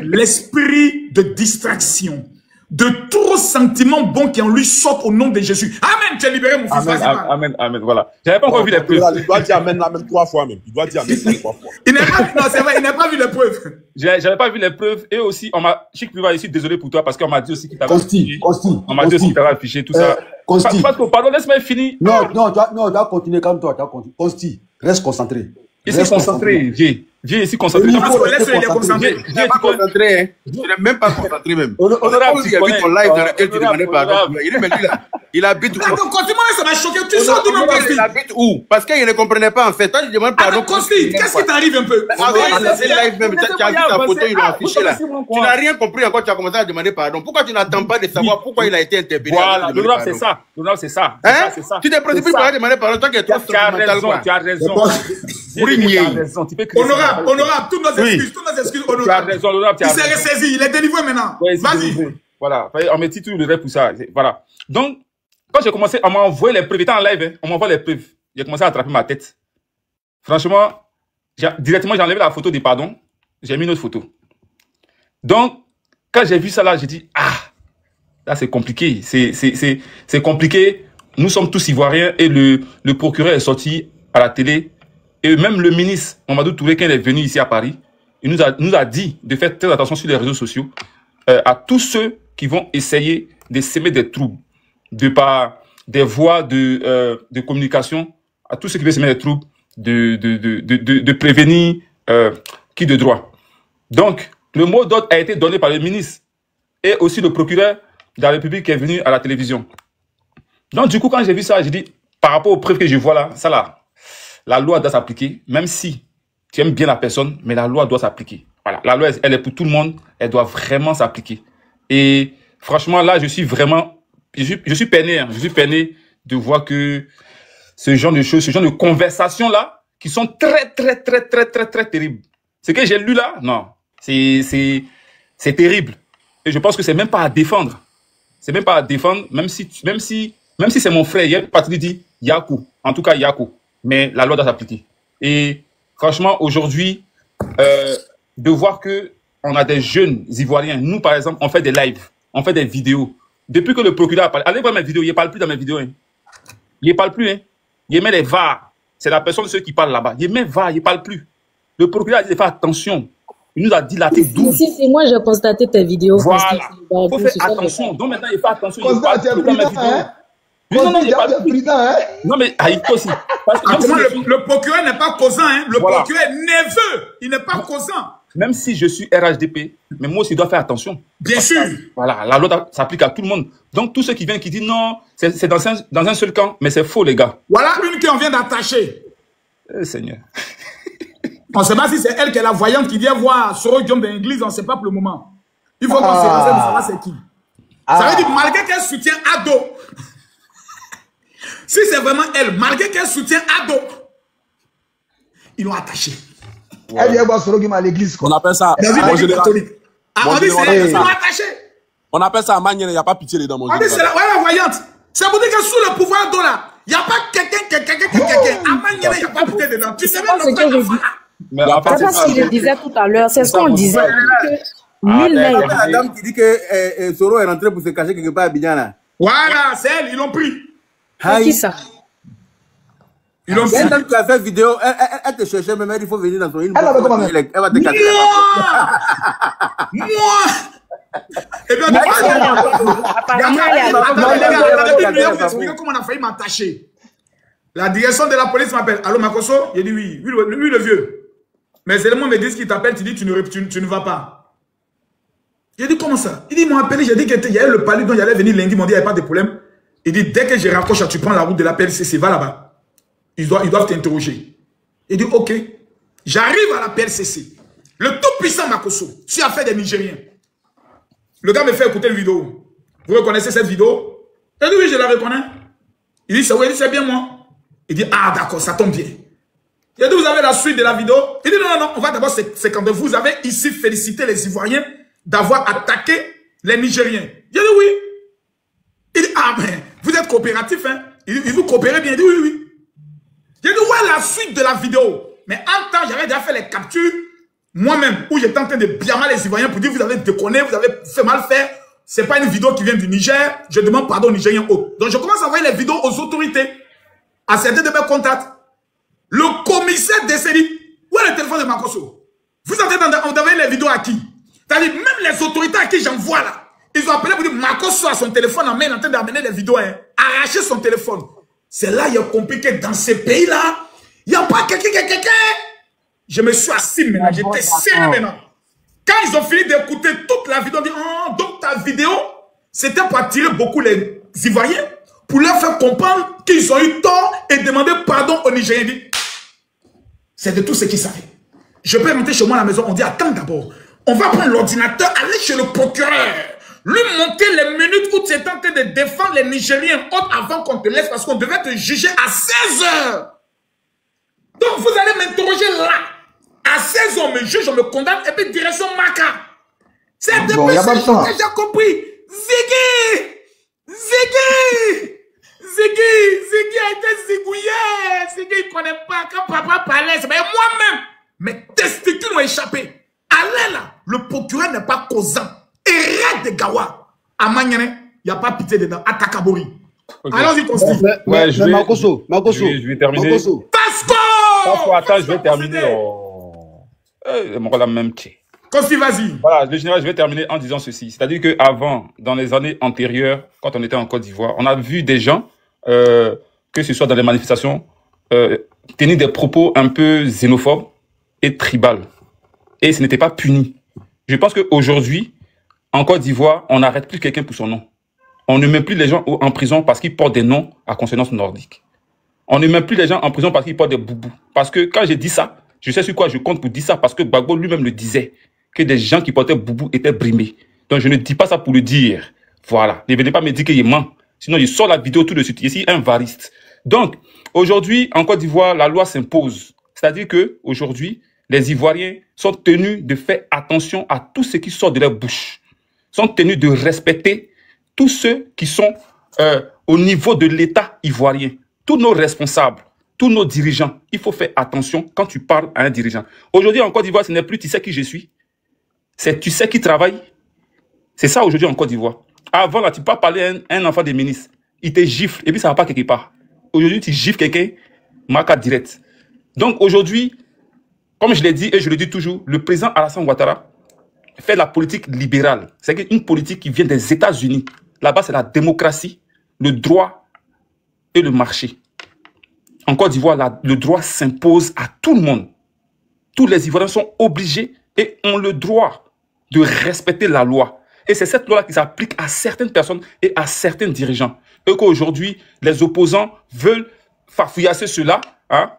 l'esprit de distraction, de tout sentiment bon qui en lui sortent au nom de Jésus. Amen, tu es libéré, mon fils. Amen, voilà. Je n'avais pas encore vu les preuves. Il doit dire Amen là même 3 fois même. Il doit dire Amen 3 fois. Non, c'est vrai, il n'a pas vu les preuves. J'avais pas vu les preuves. Et aussi, Chic Priva ici, désolé pour toi, parce qu'on m'a dit aussi qu'il t'avait affiché. On m'a dit aussi qu'il t'avait affiché tout ça. Pardon, laisse-moi finir. Non, tu dois continuer comme toi. Consti, reste concentré. Ici concentré, viens ici concentré. Laisse-le, il est concentré. Tu n'es pas concentré, hein. Tu n'es même pas concentré même. Honorable, il a vu ton live dans lequel tu demandais pardon. Il habite où? Attends, continue, ça m'a choqué. Tu sors d'où même Consti? Il habite où? Parce qu'il ne comprenait pas en fait. Toi, tu demandes pardon. Attends, Consti, qu'est-ce qui t'arrive un peu? C'est live même. Tu as vu ta photo, il l'a affiché là. Tu n'as rien compris encore, tu as commencé à demander pardon. Pourquoi tu n'attends pas de savoir pourquoi il a été interpellé? Voilà, l'honorable, c'est ça. L'honorable, c'est ça. Tu t'es précipité pour aller demander pardon. Toi qui es trop sentimental, quoi. Tu as raison. Honorable, toutes nos excuses, honorable. Tu as raison, honorable. Il s'est ressaisi, il est délivré maintenant. Vas-y. Voilà, on me dit tout le reste pour ça. Voilà. Donc, quand j'ai commencé, on m'a envoyé les preuves, il était en live, hein, on m'envoie les preuves. J'ai commencé à attraper ma tête. Franchement, directement, j'ai enlevé la photo des pardons. J'ai mis une autre photo. Donc, quand j'ai vu ça là, j'ai dit, là c'est compliqué. C'est compliqué. Nous sommes tous ivoiriens et le procureur est sorti à la télé. Et même le ministre, Mamadou Touré, quand il est venu ici à Paris, il nous a dit de faire très attention sur les réseaux sociaux à tous ceux qui vont essayer de s'aimer des troubles, de par des voies de communication, à tous ceux qui veulent s'aimer des troubles, de prévenir qui de droit. Donc, le mot d'ordre a été donné par le ministre et aussi le procureur de la République qui est venu à la télévision. Donc, du coup, quand j'ai vu ça, j'ai dit, par rapport aux preuves que je vois là, ça là, la loi doit s'appliquer, même si tu aimes bien la personne, mais la loi doit s'appliquer. Voilà, la loi, elle est pour tout le monde, elle doit vraiment s'appliquer. Et franchement, là, je suis peiné, hein, je suis peiné de voir que ce genre de choses, ce genre de conversations-là, qui sont très terribles. Ce que j'ai lu là, non, c'est terrible. Et je pense que c'est même pas à défendre. C'est même pas à défendre, même si c'est mon frère, il y a une partie qui dit Yakou, en tout cas Yakou. Mais la loi doit s'appliquer. Et franchement, aujourd'hui, de voir que on a des jeunes Ivoiriens, nous par exemple, on fait des lives, on fait des vidéos. Depuis que le procureur a parlé, allez voir mes vidéos, il ne parle plus dans mes vidéos. Hein. Il ne parle plus. Hein. Il met les VAR. C'est la personne de ceux qui parlent là-bas. Il met VAR, il ne parle plus. Le procureur a dit de faire attention. Il nous a dilaté 12. Si, moi j'ai constaté tes vidéos. Voilà. Il faut faire attention. Donc maintenant, il fait attention. Non, mais Haïto aussi. Le procureur n'est pas causant. Hein. Le procureur est neveu. Il n'est pas causant. Même si je suis RHDP, mais moi aussi, je dois faire attention. Bien sûr. Voilà, la loi s'applique à tout le monde. Donc, tous ceux qui viennent, qui disent non, c'est dans un seul camp, mais c'est faux, les gars. Voilà une qu'on vient d'attacher. Seigneur. On ne sait pas si c'est elle qui est la voyante qui vient voir Soro Diom de l'église, on ne sait pas pour le moment. Il faut qu'on se renseigne de savoir c'est qui. Ça veut dire, malgré qu'elle soutient Ado, si c'est vraiment elle, malgré qu'elle soutient Ado, ils l'ont attaché. Elle vient voir Soro Diom à l'église. On appelle ça. On dit c'est elle, ils l'ont attaché. On appelle ça à Magnène, il n'y a pas pitié dedans. On dit c'est la voyante. C'est pour dire que sous le pouvoir d'Ado là, il n'y a pas quelqu'un. À Magnène, il n'y a pas pitié dedans. Tu sais même ce que je dis. C'est pas ce que je disais tout à l'heure, c'est ce qu'on disait. La dame qui dit que Soro est rentré pour se cacher quelque part à Bignana. Voilà, c'est elle, ils l'ont pris. C'est qui ça? Ils l'ont pris. Elle qui a fait vidéo, elle te cherchait même, il faut venir dans son île. Elle va te cacher. Moi Eh bien, regardez comment on a failli m'attacher. La direction de la police m'appelle. Allô, Makosso? J'ai dit oui. Oui, le vieux. Mais les éléments me disent qu'il t'appelle, tu dis tu ne vas pas. J'ai dit comment ça? Il dit, ils m'ont appelé, j'ai dit qu'il y avait le palais dont j'allais venir lundi, ils m'ont dit il n'y avait pas de problème. Il dit, dès que je raccroche, tu prends la route de la PLCC, va là-bas. Ils doivent t'interroger. Il dit, ok. J'arrive à la PLCC. Le tout-puissant Makosso, tu as fait des Nigériens. Le gars me fait écouter la vidéo. Vous reconnaissez cette vidéo? Il dit, oui, je la reconnais. Il dit, c'est bien moi. Il dit, ah d'accord, ça tombe bien. Il dit, vous avez la suite de la vidéo? Il dit, non, on va d'abord, c'est quand vous avez ici félicité les Ivoiriens d'avoir attaqué les Nigériens. Il dit, oui. Il dit, ah mais, vous êtes coopératif, hein? Il dit, vous coopérez bien? Il dit, oui. Il dit, ouais, la suite de la vidéo. Mais en temps, j'avais déjà fait les captures, moi-même, où j'étais en train de biamer les Ivoiriens pour dire, vous avez déconné, vous avez fait mal faire. C'est pas une vidéo qui vient du Niger. Je demande pardon aux Nigériens autres. Donc, je commence à envoyer les vidéos aux autorités, à certains de mes contacts. Le commissaire décédé, où est le téléphone de Makosso? Vous envoyez les vidéos à qui? C'est-à-dire, même les autorités à qui j'envoie là, ils ont appelé pour dire Makosso a son téléphone en main, il est en train d'amener les vidéos, hein, arracher son téléphone. C'est là il y a compris que dans ces pays-là, il n'y a pas quelqu'un. Je me suis assis maintenant, j'étais sérieux maintenant. Quand ils ont fini d'écouter toute la vidéo, ils ont dit, oh, donc ta vidéo, c'était pour attirer beaucoup les Ivoiriens, pour leur faire comprendre qu'ils ont eu tort et demander pardon aux Nigériens. C'est de tout ce qu'ils savaient. Je peux rentrer chez moi à la maison, on dit, attends d'abord, on va prendre l'ordinateur, aller chez le procureur, lui montrer les minutes où tu étais en train de défendre les Nigériens avant qu'on te laisse, parce qu'on devait te juger à 16 h. Donc vous allez m'interroger là. À 16 ans, on me juge, on me condamne, et puis direction Maka. C'est bon, depuis ça que j'ai compris. Ziggy a été zigouillé. Ziggy, il ne connaît pas. Quand papa parlait, c'est moi-même. Mes testicules ont échappé. Allez là, le procureur n'est pas causant. Et de Gawa. À Magnane, il n'y a pas pitié dedans. À Takabori. Okay. Allons-y, Consti. Ouais, je vais terminer. Tasco! Attends, je vais terminer. Même Consti, vas-y. Voilà, le général, je vais terminer en disant ceci. C'est-à-dire qu'avant, dans les années antérieures, quand on était en Côte d'Ivoire, on a vu des gens, que ce soit dans les manifestations, tenir des propos un peu xénophobes et tribales. Et ce n'était pas puni. Je pense qu'aujourd'hui, en Côte d'Ivoire, on n'arrête plus quelqu'un pour son nom. On ne met plus les gens en prison parce qu'ils portent des noms à consonance nordique. On ne met plus les gens en prison parce qu'ils portent des boubous. Parce que quand j'ai dit ça, je sais sur quoi je compte pour dire ça, parce que Gbagbo lui-même le disait, que des gens qui portaient boubou étaient brimés. Donc je ne dis pas ça pour le dire. Voilà. Ne venez pas me dire qu'il ment. Sinon, il sort la vidéo tout de suite. Ici, un variste. Donc, aujourd'hui, en Côte d'Ivoire, la loi s'impose. C'est-à-dire que aujourd'hui, les Ivoiriens sont tenus de faire attention à tout ce qui sort de leur bouche. Sont tenus de respecter tous ceux qui sont au niveau de l'État ivoirien. Tous nos responsables, tous nos dirigeants. Il faut faire attention quand tu parles à un dirigeant. Aujourd'hui, en Côte d'Ivoire, ce n'est plus tu sais qui je suis. C'est tu sais qui travaille. C'est ça aujourd'hui en Côte d'Ivoire. Avant, là, tu peux pas parler à un enfant des ministres. Il te gifle et puis ça va pas quelque part. Aujourd'hui, tu gifles quelqu'un, marque direct. Donc aujourd'hui, comme je l'ai dit et je le dis toujours, le président Alassane Ouattara fait la politique libérale. C'est une politique qui vient des États-Unis. Là-bas, c'est la démocratie, le droit et le marché. En Côte d'Ivoire, le droit s'impose à tout le monde. Tous les Ivoiriens sont obligés et ont le droit de respecter la loi. Et c'est cette loi-là qui s'applique à certaines personnes et à certains dirigeants. Et qu'aujourd'hui, les opposants veulent farfouillasser cela. Hein?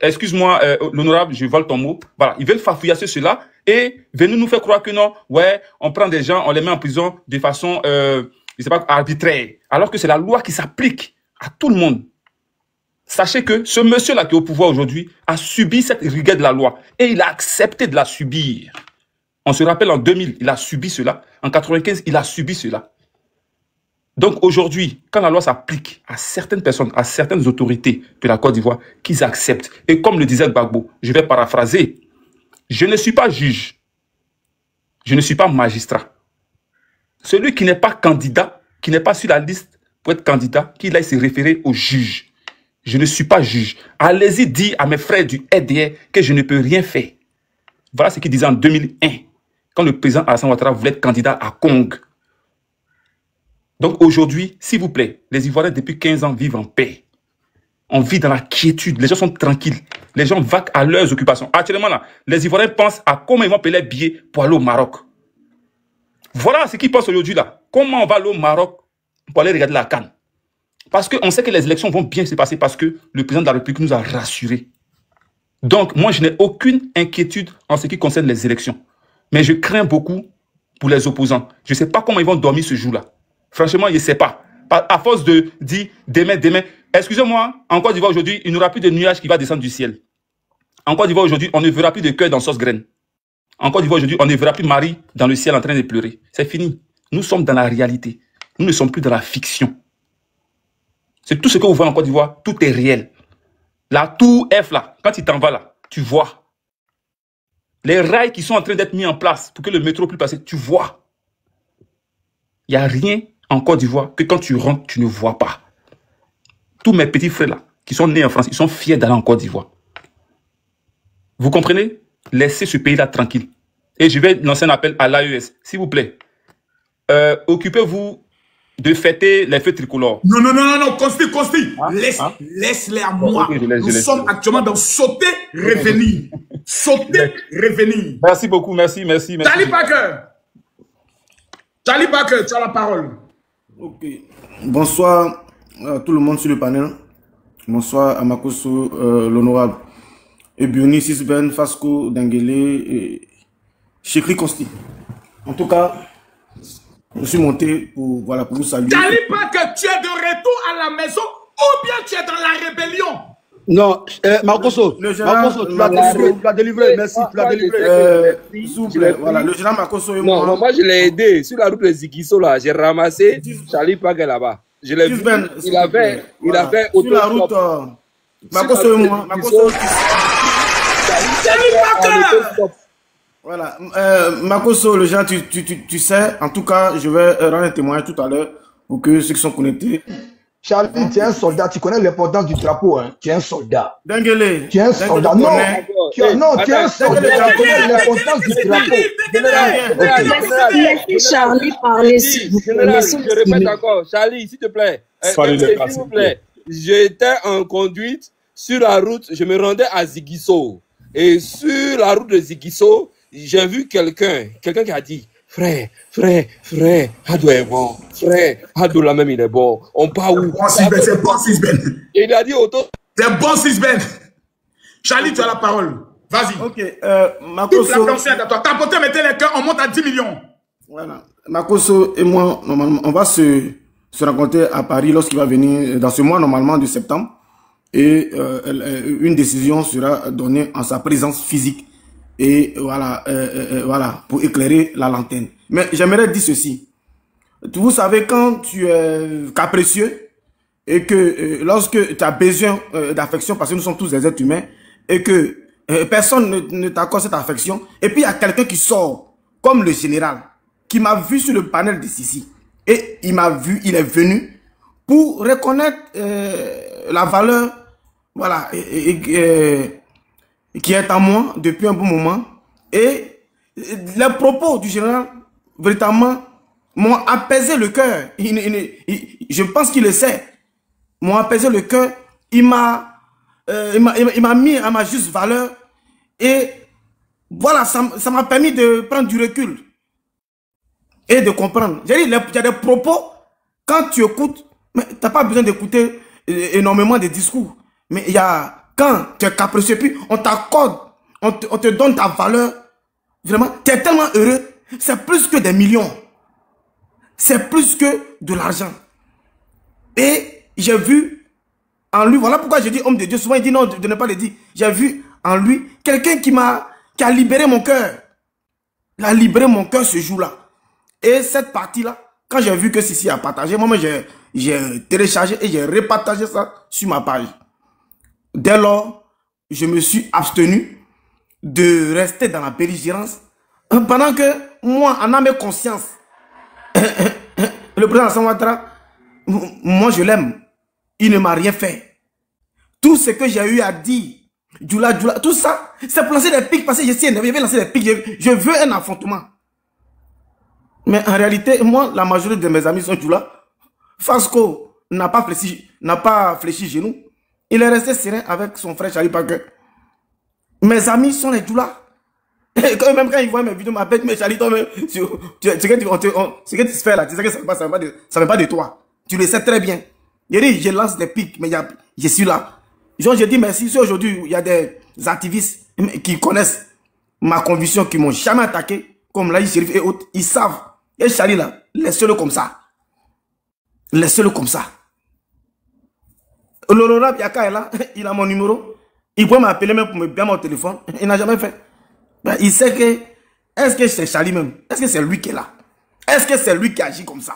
Excuse-moi, l'honorable, je vole ton mot. Voilà, ils veulent farfouillasser cela et venir nous faire croire que non, ouais, on prend des gens, on les met en prison de façon, je sais pas, arbitraire. Alors que c'est la loi qui s'applique à tout le monde. Sachez que ce monsieur-là qui est au pouvoir aujourd'hui a subi cette rigueur de la loi et il a accepté de la subir. On se rappelle en 2000, il a subi cela. En 95, il a subi cela. Donc aujourd'hui, quand la loi s'applique à certaines personnes, à certaines autorités de la Côte d'Ivoire, qu'ils acceptent. Et comme le disait Gbagbo, je vais paraphraser, je ne suis pas juge, je ne suis pas magistrat. Celui qui n'est pas candidat, qui n'est pas sur la liste pour être candidat, qu'il aille se référer au juge. Je ne suis pas juge. Allez-y dire à mes frères du RDR que je ne peux rien faire. Voilà ce qu'il disait en 2001, quand le président Alassane Ouattara voulait être candidat à Kong. Donc aujourd'hui, s'il vous plaît, les Ivoiriens depuis 15 ans vivent en paix. On vit dans la quiétude, les gens sont tranquilles. Les gens vaquent à leurs occupations. Actuellement, là, les Ivoiriens pensent à comment ils vont payer les billets pour aller au Maroc. Voilà ce qu'ils pensent aujourd'hui là. Comment on va aller au Maroc pour aller regarder la CAN. Parce qu'on sait que les élections vont bien se passer parce que le président de la République nous a rassurés. Donc, moi, je n'ai aucune inquiétude en ce qui concerne les élections. Mais je crains beaucoup pour les opposants. Je ne sais pas comment ils vont dormir ce jour-là. Franchement, je ne sais pas. À force de dire demain. Excusez-moi, en Côte d'Ivoire aujourd'hui, il n'y aura plus de nuages qui va descendre du ciel. En Côte d'Ivoire aujourd'hui, on ne verra plus de cœur dans sauce graine. En Côte d'Ivoire aujourd'hui, on ne verra plus Marie dans le ciel en train de pleurer. C'est fini. Nous sommes dans la réalité. Nous ne sommes plus dans la fiction. C'est tout ce que vous voyez en Côte d'Ivoire, tout est réel. La tour F là, quand il t'en va là, tu vois. Les rails qui sont en train d'être mis en place pour que le métro puisse passer, tu vois. Il n'y a rien en Côte d'Ivoire que quand tu rentres, tu ne vois pas. Tous mes petits frères là, qui sont nés en France, ils sont fiers d'aller en Côte d'Ivoire. Vous comprenez? Laissez ce pays là tranquille. Et je vais lancer un appel à l'AES, s'il vous plaît. Occupez-vous de fêter les feux tricolores. Non, Consti. Laisse-les à moi. Okay, Nous sommes actuellement dans sauter, revenir. Sauter, revenir. Merci beaucoup, merci. Charlie Parker, tu as la parole. Ok. Bonsoir à tout le monde sur le panel. Bonsoir à Makosso, l'honorable. Et Bioni, Sisben, Fasco, Dengele et Chekri Consti. En tout cas, je suis monté pour vous saluer. Charlie Parker, tu es de retour à la maison ou bien tu es dans la rébellion? Non, Makosso, tu l'as délivré, merci, tu l'as délivré. S'il vous plaît, voilà, le général Makosso et moi. Non, moi je l'ai aidé sur la route de Zigiso là, j'ai ramassé Charlie Parker là-bas. Je l'ai vu, il avait sur la route, Makosso et moi, Charlie Parker. Voilà, Makosso, le genre, tu sais, en tout cas, je vais rendre un témoignage tout à l'heure pour que ceux qui sont connectés. Charlie, tu es un soldat, tu connais l'importance du drapeau, hein. Tu es un soldat. Dengele. Tu es un soldat. Non, tu es un soldat, tu connais l'importance du drapeau. Laissez Charlie parler, s'il vous plaît. Je répète encore, Charlie, s'il te plaît. S'il vous plaît. J'étais en conduite sur la route, je me rendais à Zigiso. Et sur la route de Zigiso, j'ai vu quelqu'un qui a dit, frère, Hado est bon, frère, Hado là même il est bon, on part où? C'est bon Sisben. Et il a dit auto. C'est bon Sisben. Charlie, tu as la parole. Vas-y. Ok, Toute l'attention est à toi. T'as porté, mettez les cœurs, on monte à 10 millions. Voilà. Makosso et moi, normalement, on va se rencontrer à Paris lorsqu'il va venir dans ce mois normalement de septembre. Et une décision sera donnée en sa présence physique. Et voilà, pour éclairer la lanterne. Mais j'aimerais dire ceci. Vous savez, quand tu es capricieux et que lorsque tu as besoin d'affection, parce que nous sommes tous des êtres humains, et que personne ne t'accorde cette affection, et puis il y a quelqu'un qui sort, comme le général, qui m'a vu sur le panel de Sissi, et il est venu pour reconnaître la valeur, voilà, qui est en moi depuis un bon moment. Et les propos du général, véritablement, m'ont apaisé le cœur. Je pense qu'il le sait. M'ont apaisé le cœur. Il m'a mis à ma juste valeur. Et voilà, ça m'a permis de prendre du recul. Et de comprendre. J'ai dit, il y a des propos, quand tu écoutes, mais tu n'as pas besoin d'écouter énormément de discours. Mais il y a, quand tu es capricieux, puis on t'accorde, on te donne ta valeur. Vraiment, tu es tellement heureux. C'est plus que des millions. C'est plus que de l'argent. Et j'ai vu en lui, voilà pourquoi j'ai dit homme de Dieu. Souvent il dit non, de ne pas le dire. J'ai vu en lui quelqu'un qui a libéré mon cœur. Il a libéré mon cœur ce jour-là. Et cette partie-là, quand j'ai vu que Sissi a partagé, moi j'ai téléchargé et j'ai repartagé ça sur ma page. Dès lors, je me suis abstenu de rester dans la belligérance pendant que moi, en âme et conscience, le président Alassane Ouattara, moi je l'aime. Il ne m'a rien fait. Tout ce que j'ai eu à dire, Djoula, tout ça, c'est pour lancer des pics parce que je suis énervé, je vais lancer des pics, je veux un affrontement. Mais en réalité, moi, la majorité de mes amis sont Djoula. Fasco n'a pas fléchi genou. Il est resté serein avec son frère Charlie Parker. Mes amis sont les Djoula. Même quand ils voient mes vidéos, ils m'appellent, mais Charlie, toi, ce que tu fais là, tu sais que ça ne vient pas de toi. Tu le sais très bien. Je lance des pics, mais je suis là. Je dis merci. Si aujourd'hui, il y a des activistes qui connaissent ma conviction, qui m'ont jamais attaqué, comme Laïc Chérif et autres, ils savent. Et Charlie là, laissez-le comme ça. Laissez-le comme ça. L'honorable Yaka est là, il a mon numéro. Il peut m'appeler même pour me bien mon téléphone. Il n'a jamais fait. Ben, il sait que, est-ce que c'est Charlie même? Est-ce que c'est lui qui est là? Est-ce que c'est lui qui agit comme ça?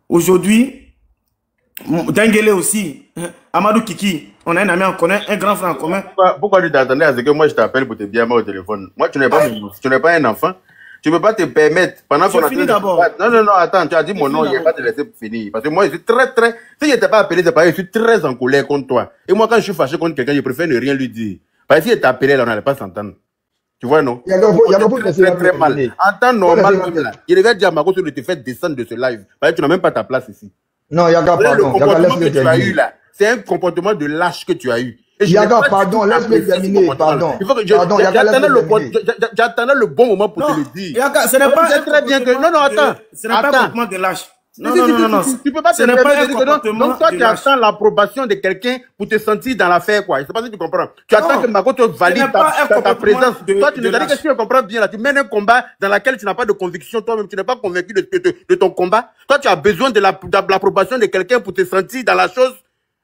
Aujourd'hui, Dengele aussi, Amadou Kiki, on a un ami en commun, un grand frère en commun. Pourquoi tu t'attendais à ce que moi je t'appelle pour te bien au téléphone? Moi, tu n'es pas un enfant. Tu ne peux pas te permettre, pendant qu'on a fini d'abord. Non, attends, tu as dit mon nom, il n'y a pas de laisser finir. Parce que moi, je suis très, si je ne t'ai pas appelé, c'est pareil, je suis très en colère contre toi. Et moi, quand je suis fâché contre quelqu'un, je préfère ne rien lui dire. Parce que si je t'appelais, là, on n'allait pas s'entendre. Tu vois, non? Il y a très mal. En temps normal, même là, il regarde dire à Mako de te faire descendre de ce live. Parce que tu n'as même pas ta place ici. Non, Yaga, pardon. Le comportement que tu as eu là, c'est un comportement de lâche que tu as eu. Yaga, pardon, laisse-moi terminer, pardon. J'attendais le bon moment pour te le dire. Yaga, ce n'est pas très bien que... Non, attends. Ce n'est pas un comportement de lâche. Non. Tu peux pas te permettre. Donc toi, tu attends l'approbation de quelqu'un pour te sentir dans l'affaire, quoi. C'est pas ça que tu comprends. Tu attends que Mako te valide ta présence. Toi, tu nous as dit que si tu comprends bien, là, tu mènes un combat dans lequel tu n'as pas de conviction toi-même, tu n'es pas convaincu de ton combat. Toi, tu as besoin de l'approbation de quelqu'un pour te sentir dans la chose.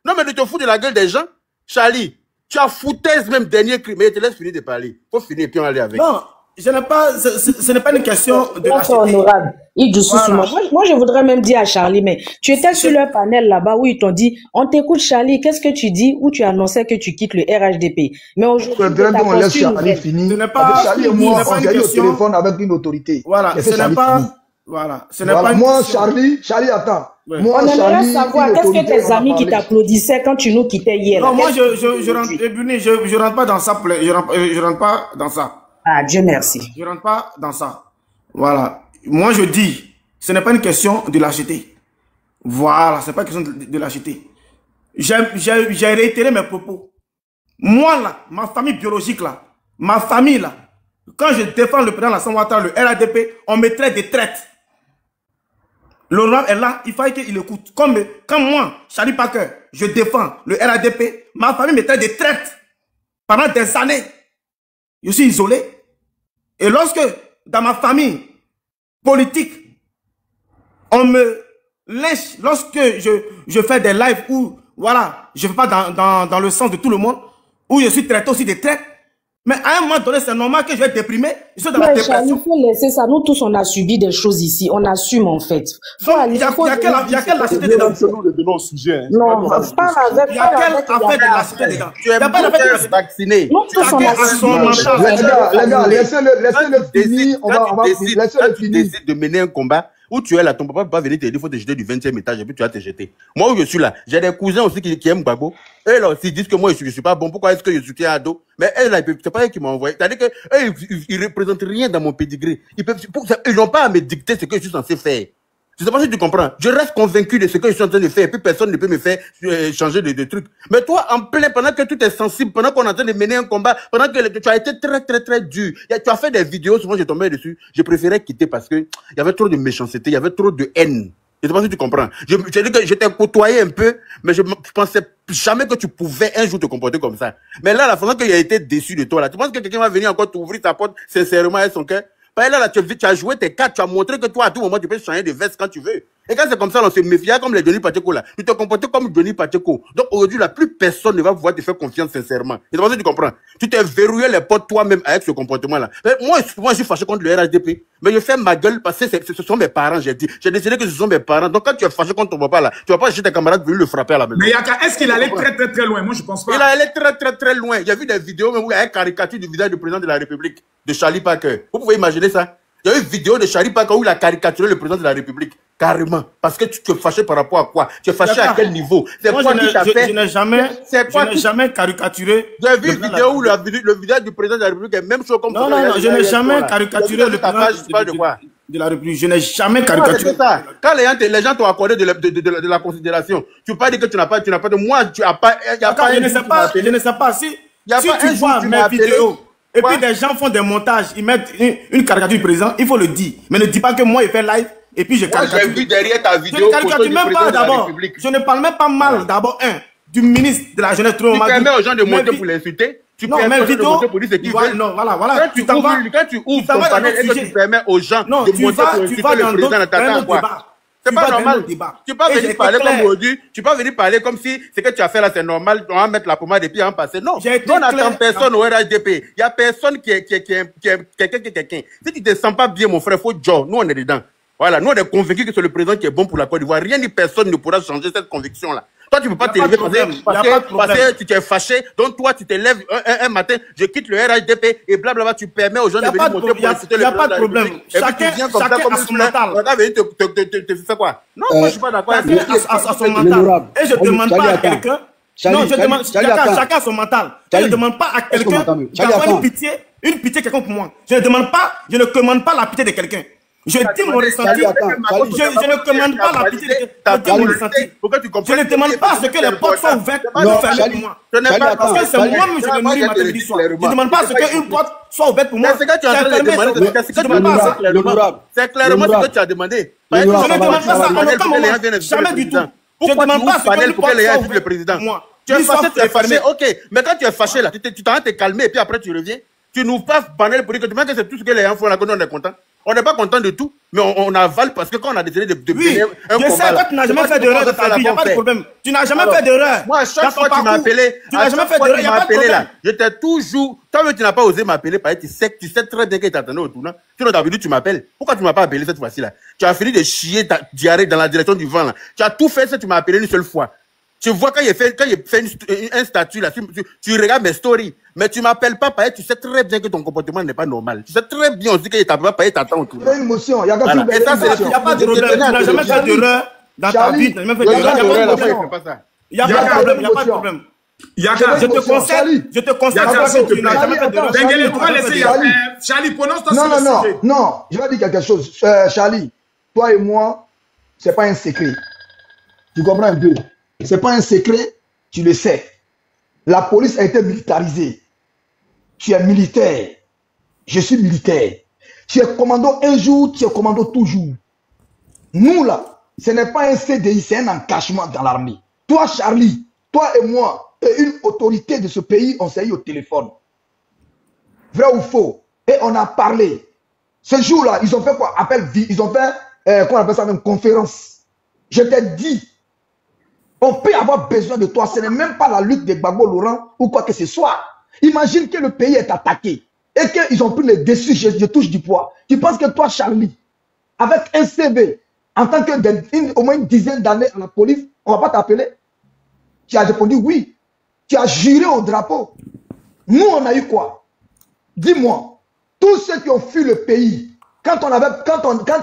Non, mais de te foutre de la gueule des gens. Charlie, tu as foutaise même dernier cri. Mais je te laisse finir de parler. Faut finir, puis on va aller avec. Non. Ce n'est pas une question de honorable. Moi, je voudrais même dire à Charlie, mais tu étais sur leur panel là-bas où ils t'ont dit, on t'écoute Charlie, qu'est-ce que tu dis, où tu annonçais que tu quittes le RHDP. Mais aujourd'hui, on laisse Charlie finir. Ce n'est pas Charlie et moi, on s'est eu au téléphone avec une autorité. Voilà, ce n'est pas... Voilà, ce n'est pas... Moi, Charlie, attends. Ouais. Moi, on aimerait savoir, qu'est-ce que tes amis qui t'applaudissaient quand tu nous quittais hier? Non, moi, je rentre pas dans ça. Je rentre pas dans ça. Ah, Dieu merci. Je rentre pas dans ça. Voilà. Moi, je dis, ce n'est pas une question de l'acheter. Voilà, ce n'est pas une question de l'acheter. J'ai réitéré mes propos. Moi, là, ma famille biologique, là, ma famille, là, quand je défends le président Alassane Ouattara, le RADP, on me traite de traite. L'honorable est là, il fallait qu'il écoute. Comme moi, Charlie Parker, je défends le RADP, ma famille me traite de traite. Pendant des années, je suis isolé. Et lorsque, dans ma famille politique, on me lynche, lorsque je fais des lives où, voilà, je ne fais pas dans le sens de tout le monde, où je suis traité aussi de traite, mais à un moment donné, c'est normal que je vais être déprimé. Je suis dans la dépression. Il faut laisser ça. Nous tous, on a subi des choses ici. On assume, en fait. Il y a quelle lâcheté dedans? Non, pas avec. Il y a quelle affaire de lâcheté dedans? Tu es pas vacciné. Nous tous, on a Les gars, laissez-le finir. On va laisser le finir. Tu décides de mener un combat Où tu es là, ton papa ne peut pas venir te dire, il faut te jeter du 20e étage et puis tu vas te jeter. Moi, où je suis là, j'ai des cousins aussi qui aiment Gbagbo. Eux, là aussi, ils disent que moi, je suis pas bon. Pourquoi est-ce que je soutiens Ado? Mais eux, là, c'est pas eux qui m'ont envoyé. C'est-à-dire que eux, ils représentent rien dans mon pedigree. Ils n'ont pas à me dicter ce que je suis censé faire. Je sais pas si tu comprends. Je reste convaincu de ce que je suis en train de faire et puis personne ne peut me faire changer de truc. Mais toi, en plein, pendant que tout est sensible, pendant qu'on est en train de mener un combat, pendant que tu as été très dur, tu as fait des vidéos, souvent j'ai tombé dessus, je préférais quitter parce que il y avait trop de méchanceté, il y avait trop de haine. Je sais pas si tu comprends. Je dis que je t'ai côtoyé un peu, mais je pensais jamais que tu pouvais un jour te comporter comme ça. Mais là, la façon qu'il a été déçu de toi, là, tu penses que quelqu'un va venir encore t'ouvrir ta porte sincèrement avec son cœur? Là, tu as joué tes cartes, tu as montré que toi, à tout moment, tu peux changer de veste quand tu veux. Et quand c'est comme ça, on se méfie, comme les Johnny Pacheco, là. Tu te comportes comme Johnny Pacheco. Donc, aujourd'hui, là, plus personne ne va pouvoir te faire confiance sincèrement. Et c'est pour ça que tu comprends. Tu t'es verrouillé les portes toi-même avec ce comportement-là. Moi, je suis fâché contre le RHDP. Mais je fais ma gueule parce que ce sont mes parents, j'ai dit. J'ai décidé que ce sont mes parents. Donc, quand tu es fâché contre ton papa, là, tu vas pas chercher tes camarades venir le frapper à la maison. Mais Yaka, est-ce qu'il allait très loin? Moi, je pense pas. Il allait très loin. J'ai vu des vidéos, même où il y a une caricature du visage du président de la République, de Charlie Parker. Vous pouvez imaginer ça? Il y a eu une vidéo de Charlie Parker où il a caricaturé le président de la République. Carrément. Parce que tu te fâché par rapport à quoi? Tu es fâché à quel niveau? C'est quoi qui t'a fait? Je n'ai jamais caricaturé. J'ai vu une vidéo où le visage du président de la République est même chose comme ça. Non, je n'ai jamais caricaturé le président de la République. Je n'ai jamais caricaturé. C'est ça. Quand les gens t'ont accordé de la considération, tu peux dire que tu n'as pas de moi, tu n'as pas. Je ne sais pas si tu vois mes vidéos. Et puis des gens font des montages, ils mettent une caricature du président, il faut le dire. Mais ne dis pas que moi, il fait live et puis je caricature. J'ai vu derrière ta vidéo. Je ne caricature même pas d'abord. Je ne parle même pas mal d'abord, du ministre de la jeunesse. Tu permets aux gens de monter pour l'insulter? Tu permets aux gens de monter pour dire ce qu'ils veulent? Non, voilà. Quand tu ouvres ton panel et que tu permets aux gens de monter pour insulter le président de ta quoi? C'est pas normal. Tu peux venir parler comme aujourd'hui. Tu peux venir parler comme si ce que tu as fait là, c'est normal. On va mettre la pommade et puis on va passer. Non. On n'attend personne au RHDP. Il n'y a personne qui est quelqu'un. Si tu ne te sens pas bien, mon frère, faut Joe. Nous, on est dedans. Voilà. Nous, on est convaincus que c'est le président qui est bon pour la Côte d'Ivoire. Rien ni personne ne pourra changer cette conviction-là. Toi, tu ne peux pas t'élever parce que tu t'es fâché. Donc, toi, tu te lèves un matin, je quitte le RHDP et blablabla, tu permets aux gens de venir monter pour insulter le président. Il n'y a pas de problème. Chacun a son mental. On va venir te faire quoi? Non, moi, je ne suis pas d'accord avec ça. À son mental. Et je ne demande pas à quelqu'un. Non, je demande. Chacun a son mental. Je ne demande pas à quelqu'un d'avoir une pitié quelqu'un pour moi. Je ne commande pas la pitié de quelqu'un. Je dis mon ressenti. Je ne commande pas la pitié de quelqu'un. Je dis mon ressenti. Je ne demande pas ce que les portes soient ouvertes ou fermées pour moi. Parce que c'est moi-même je me nourris ma télévision. Je ne demande pas ce qu'une porte soit ouverte pour moi. C'est ce que tu as demandé. C'est clairement ce que tu as demandé. Je ne demande pas ça en aucun moment. Jamais du tout. Je ne demande pas ce qu'une porte soit ouverte pour président. Tu es fâché, ok. Mais quand tu es fâché là, tu t'en vas te calmer et puis après tu reviens. Tu n'ouvres pas panel pour dire que tu vois que c'est tout ce que les gens font là, que nous on est content. On n'est pas content de tout, mais on avale parce que quand on a décidé de oui, un combat. Je sais que tu n'as jamais fait d'erreur de ta vie, il n'y a pas de problème. Tu n'as jamais fait d'erreur. Moi, à chaque fois que tu m'as appelé, tu n'as jamais fait d'erreur, il n'y a pas de problème. J'étais toujours. Toi, tu n'as pas osé m'appeler parce que tu sais très bien qu'il t'attendait au tournant. Sinon, d'habitude, tu m'appelles. Pourquoi tu ne m'as pas appelé cette fois-ci là? Tu as fini de chier ta diarrhée dans la direction du vent là. Tu as tout fait, tu m'as appelé une seule fois. Tu vois, quand il fait un statut là, tu regardes mes stories, mais tu m'appelles pas parce que tu sais très bien que ton comportement n'est pas normal. Tu sais très bien aussi qu'il t'a pas payé ta tante. Il y a une émotion, il y a pas de problème. Tu n'as jamais fait d'erreur dans ta vie. Tu n'as jamais fait d'erreur. Il n'y a pas de problème. Je te conseille que tu n'as jamais fait d'erreur. Charlie, prononce-toi sur le sujet. Non, je vais dire quelque chose. Charlie, toi et moi, ce n'est pas un secret. Tu comprends un peu? Ce n'est pas un secret, tu le sais. La police a été militarisée. Tu es militaire. Je suis militaire. Tu es commando un jour, tu es commando toujours. Nous là, ce n'est pas un CDI, c'est un encachement dans l'armée. Toi, Charlie, toi et moi, et une autorité de ce pays, on s'est eu au téléphone. Vrai ou faux? Et on a parlé. Ce jour-là, ils ont fait quoi? Ils ont fait, comment on appelle ça, une conférence. Je t'ai dit, on peut avoir besoin de toi. Ce n'est même pas la lutte de Gbagbo Laurent ou quoi que ce soit. Imagine que le pays est attaqué et qu'ils ont pris le dessus, je touche du poids. Tu penses que toi, Charlie, avec un CV, en tant au moins une dizaine d'années à la police, on ne va pas t'appeler? Tu as répondu oui. Tu as juré au drapeau. Nous, on a eu quoi? Dis-moi, tous ceux qui ont fui le pays, quand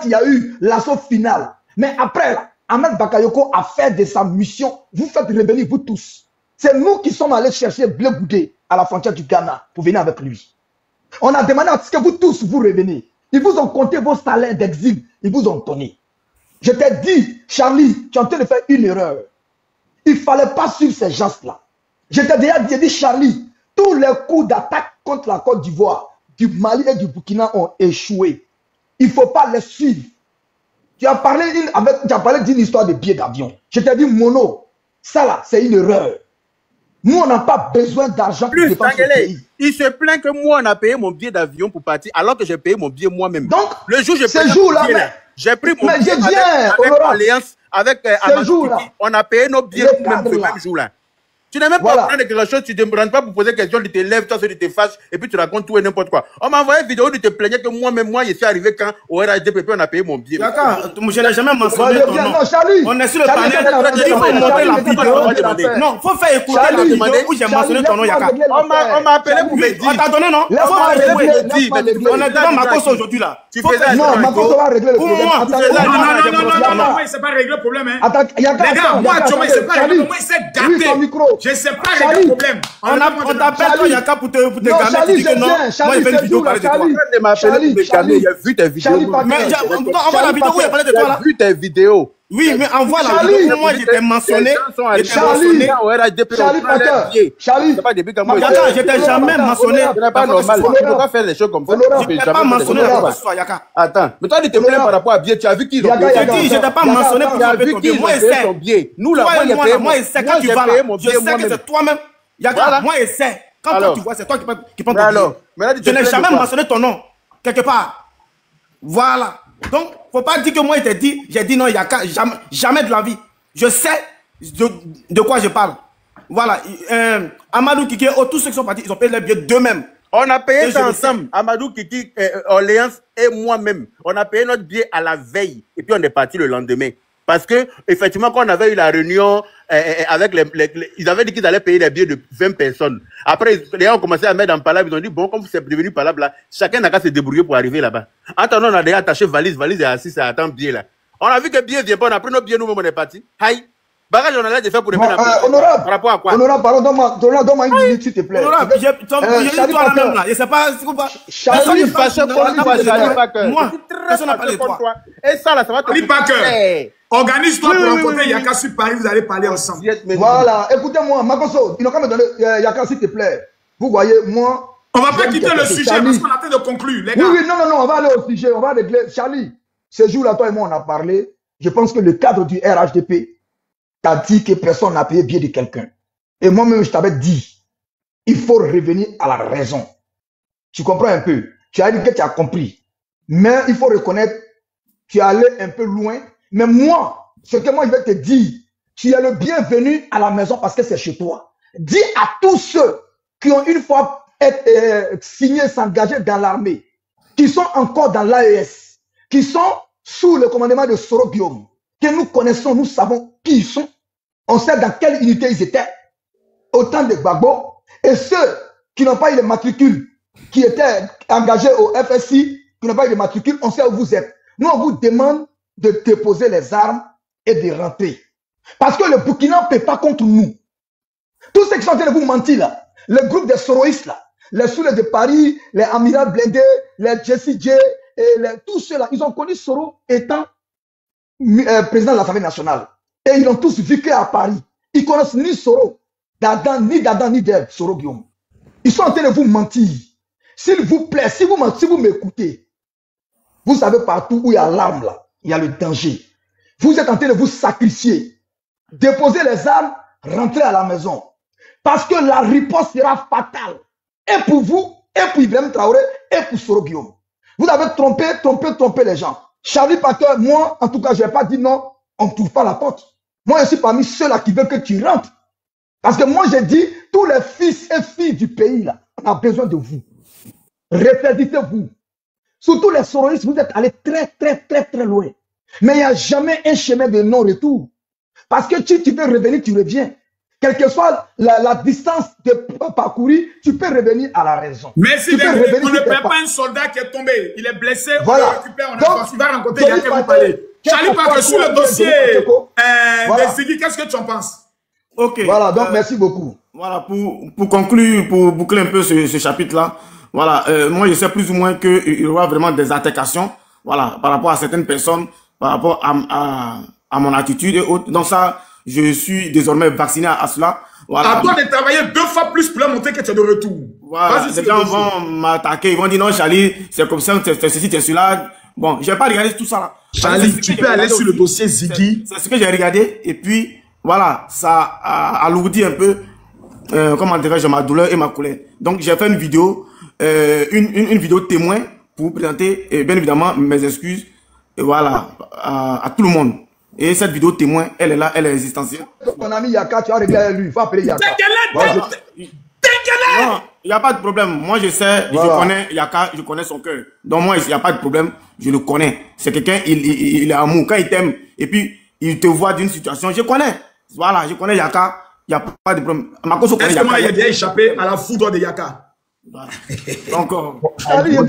il y a eu l'assaut final, mais après, là, Ahmed Bakayoko a fait de sa mission, vous faites revenir vous tous. C'est nous qui sommes allés chercher Blé Goudé à la frontière du Ghana pour venir avec lui. On a demandé à ce que vous tous vous revenez. Ils vous ont compté vos salaires d'exil, ils vous ont donné. Je t'ai dit, Charlie, tu es en train de faire une erreur. Il ne fallait pas suivre ces gens-là. Je t'ai déjà dit, Charlie, tous les coups d'attaque contre la Côte d'Ivoire, du Mali et du Burkina ont échoué. Il ne faut pas les suivre. Tu as parlé d'une histoire de billets d'avion. Je t'ai dit, Mono, ça là, c'est une erreur. Nous, on n'a pas besoin d'argent pour défendre ce pays. Il se plaint que moi, on a payé mon billet d'avion pour partir, alors que j'ai payé mon billet moi-même. Donc, le jour où j'ai payé mon billet, j'ai pris mon billet avec Alliance, avec Amadou Kiki. On a payé nos billets nous-mêmes ce même jour-là. Tu n'es même pas au courant de quelque chose, tu ne te rends pas pour poser question, tu te lèves, tu te fâches, et puis tu racontes tout et n'importe quoi. On m'a envoyé une vidéo où tu te plaignais que moi-même, je suis arrivé quand au RHDP, on a payé mon billet. D'accord, je n'ai jamais mentionné ton nom. On est sur le panel, il faut monter la vidéo. Non, il faut faire écouter la vidéo où j'ai mentionné ton nom, Yaka. On m'a appelé pour me dire. On t'a donné, non? On est devant Makoso aujourd'hui, là. Non, Makoso va régler le problème. Non, il ne s'est pas réglé le problème. Les gars, moi, il ne s'est pas réglé le problème. Moi, il s'est gâté. Je ne sais pas régler le problème. On t'appelle toi, Yaka, pour te gamer. Tu dis que non. Moi, il fait une vidéo parler de toi. Il a vu tes vidéos. Envoie la vidéo où il a parlé de toi, là. Il a vu tes vidéos. Oui, mais envoie la vidéo. Moi, j'étais mentionné. Charlie, je t'ai jamais mentionné. C'est pas normal. Tu ne peux pas faire des choses comme ça. Je t'ai pas mentionné la fois, Yaka. Attends, mais toi, tu te plains par rapport à billet. Tu as vu qui? J'ai dit, je t'ai pas mentionné pour faire ton billet. Moi, essaie. Nous, là, moi, essaie quand tu vas là. Je sais que c'est toi-même. Yaka, moi, essaie. Quand toi, tu vois, c'est toi qui prends ton billet. Je n'ai jamais mentionné ton nom. Quelque part. Voilà. Donc, faut pas dire que moi, il t'a dit, j'ai dit non, Yaka, jamais de la vie. Je sais de quoi je parle. Voilà. Amadou Kiki, tous ceux qui sont partis, ils ont payé les billets d'eux-mêmes. On a payé ça ensemble. Amadou Kiki, Orléans et moi-même. On a payé notre billet à la veille. Et puis, on est parti le lendemain. Parce que, effectivement, quand on avait eu la réunion avec ils avaient dit qu'ils allaient payer des billets de 20 personnes. Après, les gens ont commencé à mettre en palabre. Ils ont dit, bon, comme c'est devenu palabre là, chacun n'a qu'à se débrouiller pour arriver là-bas. En attendant, on a déjà attaché valise est assise, ça attend billet là. On a vu que billet vient pas, on a pris nos billets, nous-mêmes, on est parti. Aïe. Bagage, on a l'air de faire pour les mettre honorable, par rapport à quoi? Honorable, pardon, donne-moi une minute, s'il te plaît. Honorable, j'ai toi la même là. Je sais pas si vous pas. Charlie Packer, moi, personne n'a parlé de toi. Et ça là, ça va te Charlie Packer. Organise-toi pour rencontrer Yaka sur Paris, vous allez parler ensemble. Voilà, écoutez-moi, Makoso, il n'a qu'à me donner Yaka, s'il te plaît. Vous voyez, moi. On va pas quitter le sujet parce qu'on a train de conclure, les gars. Oui, non, on va aller au sujet, on va régler. Charlie, ce jour-là, toi et moi, on a parlé. Je pense que le cadre du RHDP t'a dit que personne n'a payé billet de quelqu'un. Et moi-même, je t'avais dit, il faut revenir à la raison. Tu comprends un peu? Tu as dit que tu as compris. Mais il faut reconnaître, tu es allé un peu loin. Mais moi, ce que moi je vais te dire, tu es le bienvenu à la maison parce que c'est chez toi. Dis à tous ceux qui ont une fois signé, s'engager dans l'armée, qui sont encore dans l'AES, qui sont sous le commandement de Soro Guillaume, que nous connaissons, nous savons qui ils sont, on sait dans quelle unité ils étaient, autant de Gbagbo, et ceux qui n'ont pas eu de matricule, qui étaient engagés au FSI, qui n'ont pas eu de matricule, on sait où vous êtes. Nous, on vous demande de déposer les armes et de rentrer. Parce que le Burkina ne peut pas contre nous. Tous ceux qui sont en train de vous mentir là, le groupe des soroïstes là, les Soulés de Paris, les Amiral Blindé, les Jesse J, et tous ceux là, ils ont connu Soro étant président de l'Assemblée nationale. Et ils l'ont tous vécu à Paris. Ils connaissent ni Soro, ni d'Adam, ni d'Ève, Soro Guillaume. Ils sont en train de vous mentir. S'il vous plaît, si vous m'écoutez, vous savez partout où il y a l'arme là, il y a le danger. Vous êtes en train de vous sacrifier. Déposez les armes, rentrez à la maison. Parce que la riposte sera fatale. Et pour vous, et pour Ibrahim Traoré, et pour Soro Guillaume. Vous avez trompé les gens. Charlie Packer, moi, en tout cas, je n'ai pas dit non, on ne trouve pas la porte. Moi, je suis parmi ceux-là qui veulent que tu rentres. Parce que moi, j'ai dit, tous les fils et filles du pays, là, on a besoin de vous. Réfléchissez-vous. Surtout les soroïstes, vous êtes allés très loin. Mais il n'y a jamais un chemin de non-retour. Parce que si tu veux revenir, tu reviens. quelle que soit la distance de parcourir, tu peux revenir à la raison. Mais si on ne perd pas un soldat qui est tombé, il est blessé, voilà. On le récupère, il va rencontrer Yaka vous parler. Charlie Parker, sur le dossier de Ziggy, qu'est-ce que tu en penses? Ok. Voilà, donc merci beaucoup. Voilà, pour conclure, pour boucler un peu ce chapitre-là, voilà, moi je sais plus ou moins qu'il y aura vraiment des altercations, voilà, par rapport à certaines personnes, par rapport à mon attitude et autres. Donc ça, je suis désormais vacciné à cela. Voilà. À toi de travailler 2 fois plus pour leur montrer que tu es de retour. Voilà, les gens vont m'attaquer, ils vont dire non Charlie, c'est comme ça, c'est ceci, c'est cela. Bon, j'ai pas regardé tout ça là. Charlie, tu peux aller sur le dossier Ziggy. C'est ce que j'ai regardé et puis voilà, ça a alourdi un peu, comment dirais-je, ma douleur et ma colère. Donc j'ai fait une vidéo, une vidéo témoin pour vous présenter, et bien évidemment mes excuses, et voilà, à tout le monde. Et cette vidéo témoin, elle est là, elle est existentielle. Ton ami Yaka, tu as regardé lui, il va appeler Yaka. Non, il n'y a pas de problème. Moi, je sais, voilà. Je connais Yaka, je connais son cœur. Donc moi, il n'y a pas de problème, je le connais. C'est quelqu'un, il est amour. Quand il t'aime, et puis il te voit d'une situation, je connais. Voilà, je connais Yaka, il n'y a pas de problème. Est-ce que moi, il a déjà échappé à la foudre de Yaka? Voilà. Donc, le jour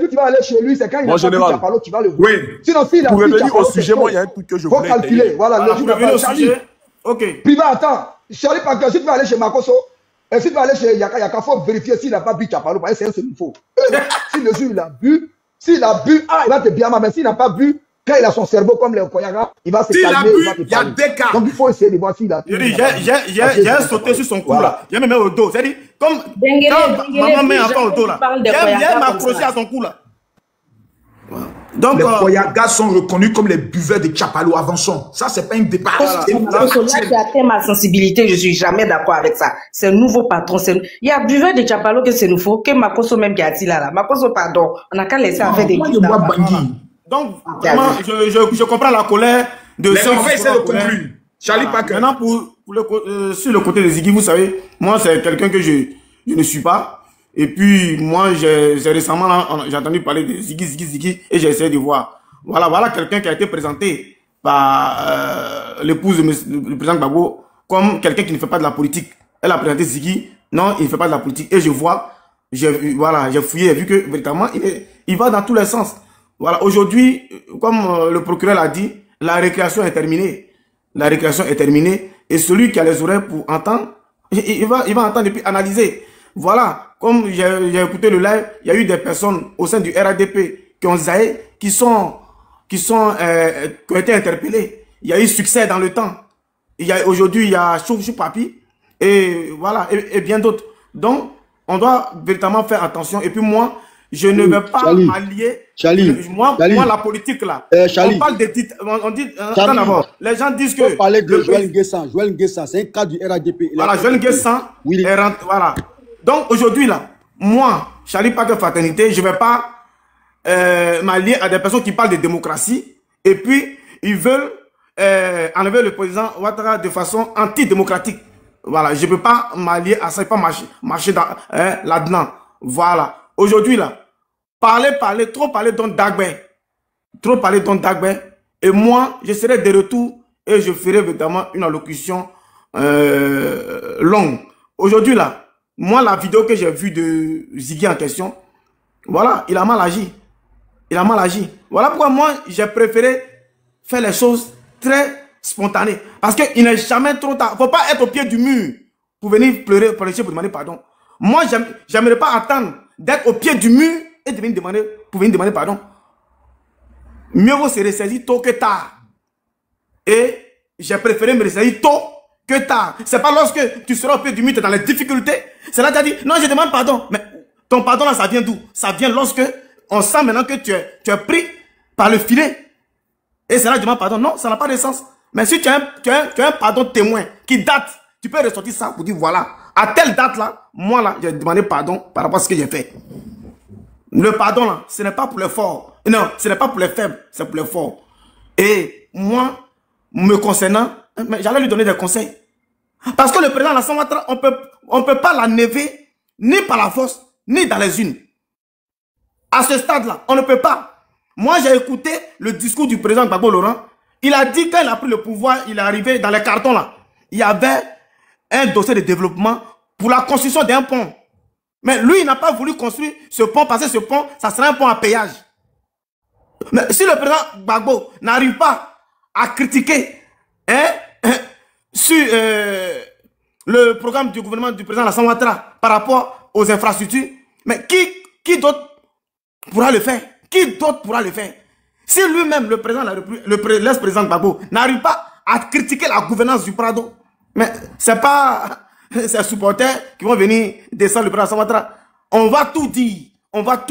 tu vas aller chez lui, c'est quand il a pas Chapalo qui va le voir. Sinon, s'il a pour revenir au sujet, moi, il y a un truc que je voulais calculer. Voilà, le jour au sujet. Ok. Privé, attends. Charlie Parker, si tu vas aller chez Makoso, et si tu vas aller chez Yaka, il faut vérifier s'il n'a pas bu Chapalo. Parce que c'est un faux. Si le jour il a bu, il va te bien, mais s'il n'a pas bu, quand il a son cerveau comme le Koyaga, il va se calmer. Il y a des cas. Donc il faut essayer de voir s'il a bu. J'ai sauté sur son cou là. J'ai même mis au dos. C'est-à-dire, comme quand maman met encore au dos là. J'ai m'accroché à son cou là. Donc, les Koyagas sont reconnus comme les buveurs de Chapalo. Avançons. Ça, c'est pas une dépasse. Là, tu atteins ma sensibilité. Je suis jamais d'accord avec ça. C'est un nouveau patron. Il y a buveur de Chapalo que c'est nouveau. Que Makoso même qui a dit là. Makoso, pardon. On n'a qu'à laisser faire des guides. Donc, vraiment, je comprends la colère de ceux qui on va essayer de conclure. Charlie Parker. Maintenant, sur le côté de Ziggy, vous savez, moi, c'est quelqu'un que je ne suis pas. Et puis, moi, j'ai récemment, j'ai entendu parler de Ziggy, et j'ai essayé de voir. Voilà quelqu'un qui a été présenté par l'épouse du président Gbagbo comme quelqu'un qui ne fait pas de la politique. Elle a présenté Ziggy, non, il ne fait pas de la politique. Et je vois, j'ai fouillé, j'ai vu que, véritablement, il va dans tous les sens. Voilà, aujourd'hui, comme le procureur l'a dit, la récréation est terminée. La récréation est terminée. Et celui qui a les oreilles pour entendre, il va entendre et puis analyser. Voilà, comme j'ai écouté le live, il y a eu des personnes au sein du RADP qui ont zaï, qui ont été interpellées. Il y a eu succès dans le temps. Aujourd'hui, il y a Chou Papi et voilà, et bien d'autres. Donc, on doit véritablement faire attention. Et puis moi, je ne vais pas m'allier. Moi, la politique là. On parle des titres. On dit. D'abord, les gens disent que. On parlait de Joël Nguessan. Joël Nguessan, c'est un cas du RADP. Voilà, Joël Nguessan. Oui. Voilà. Donc aujourd'hui là, moi, Charlie Parker Fraternité, je ne vais pas m'allier à des personnes qui parlent de démocratie et puis ils veulent enlever le président Ouattara de façon antidémocratique. Voilà, je ne peux pas m'allier à ça, je ne peux pas marcher là-dedans. Voilà. Aujourd'hui là, trop parler Don Dagbe. Trop parler Don Dagbe. Et moi, je serai de retour et je ferai évidemment une allocution longue. Aujourd'hui là, moi, la vidéo que j'ai vue de Ziggy en question, voilà, il a mal agi. Il a mal agi. Voilà pourquoi moi, j'ai préféré faire les choses très spontanées. Parce qu'il n'est jamais trop tard. Il ne faut pas être au pied du mur pour venir pleurer, pour demander pardon. Moi, j'aimerais pas attendre d'être au pied du mur et de venir demander pardon. Mieux vaut se ressaisir tôt que tard. Et j'ai préféré me ressaisir tôt que tard. C'est pas lorsque tu seras au pied du mur, tu es dans les difficultés. C'est là que tu as dit, non, je demande pardon. Mais ton pardon là, ça vient d'où? Ça vient lorsque on sent maintenant que tu es pris par le filet. Et c'est là que je demande pardon. Non, ça n'a pas de sens. Mais si tu as un pardon témoin qui date, tu peux ressortir ça pour dire, voilà, à telle date là, moi là, j'ai demandé pardon par rapport à ce que j'ai fait. Le pardon là, ce n'est pas pour les forts. Non, ce n'est pas pour les faibles, c'est pour les forts. Et moi, me concernant, j'allais lui donner des conseils. Parce que le président Alassane Ouattara, on ne peut pas l'enlever ni par la force, ni dans les unes. À ce stade-là, on ne peut pas. Moi, j'ai écouté le discours du président Gbagbo Laurent. Il a dit, quand il a pris le pouvoir, il est arrivé dans les cartons là. Il y avait un dossier de développement pour la construction d'un pont. Mais lui, il n'a pas voulu construire ce pont parce que ce pont, ça sera un pont à péage. Mais si le président Gbagbo n'arrive pas à critiquer sur le programme du gouvernement du président Alassane Ouattara par rapport aux infrastructures, mais qui d'autre pourra le faire? Qui d'autre pourra le faire? Si lui-même, le président de la République, l'ex-président Gbagbo, n'arrive pas à critiquer la gouvernance du Prado, mais c'est pas ces supporters qui vont venir descendre le président Alassane Ouattara. On va tout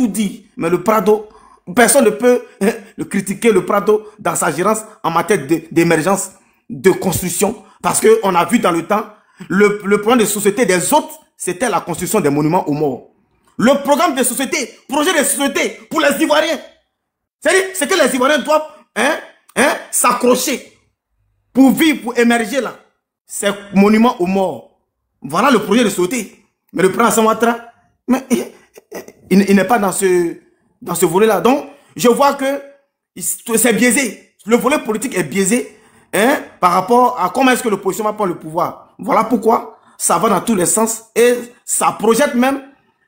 dire, mais le Prado, personne ne peut le critiquer, le Prado, dans sa gérance en matière d'émergence, de construction, parce qu'on a vu dans le temps, le programme de société des autres, c'était la construction des monuments aux morts. Le programme de société, projet de société pour les Ivoiriens, c'est que les Ivoiriens doivent s'accrocher pour vivre, pour émerger là. C'est monument aux morts. Voilà le projet de société. Mais le président Alassane Ouattara, mais il n'est pas dans ce volet-là. Donc, je vois que c'est biaisé. Le volet politique est biaisé par rapport à comment est-ce que l'opposition va prendre le pouvoir. Voilà pourquoi ça va dans tous les sens et ça projette même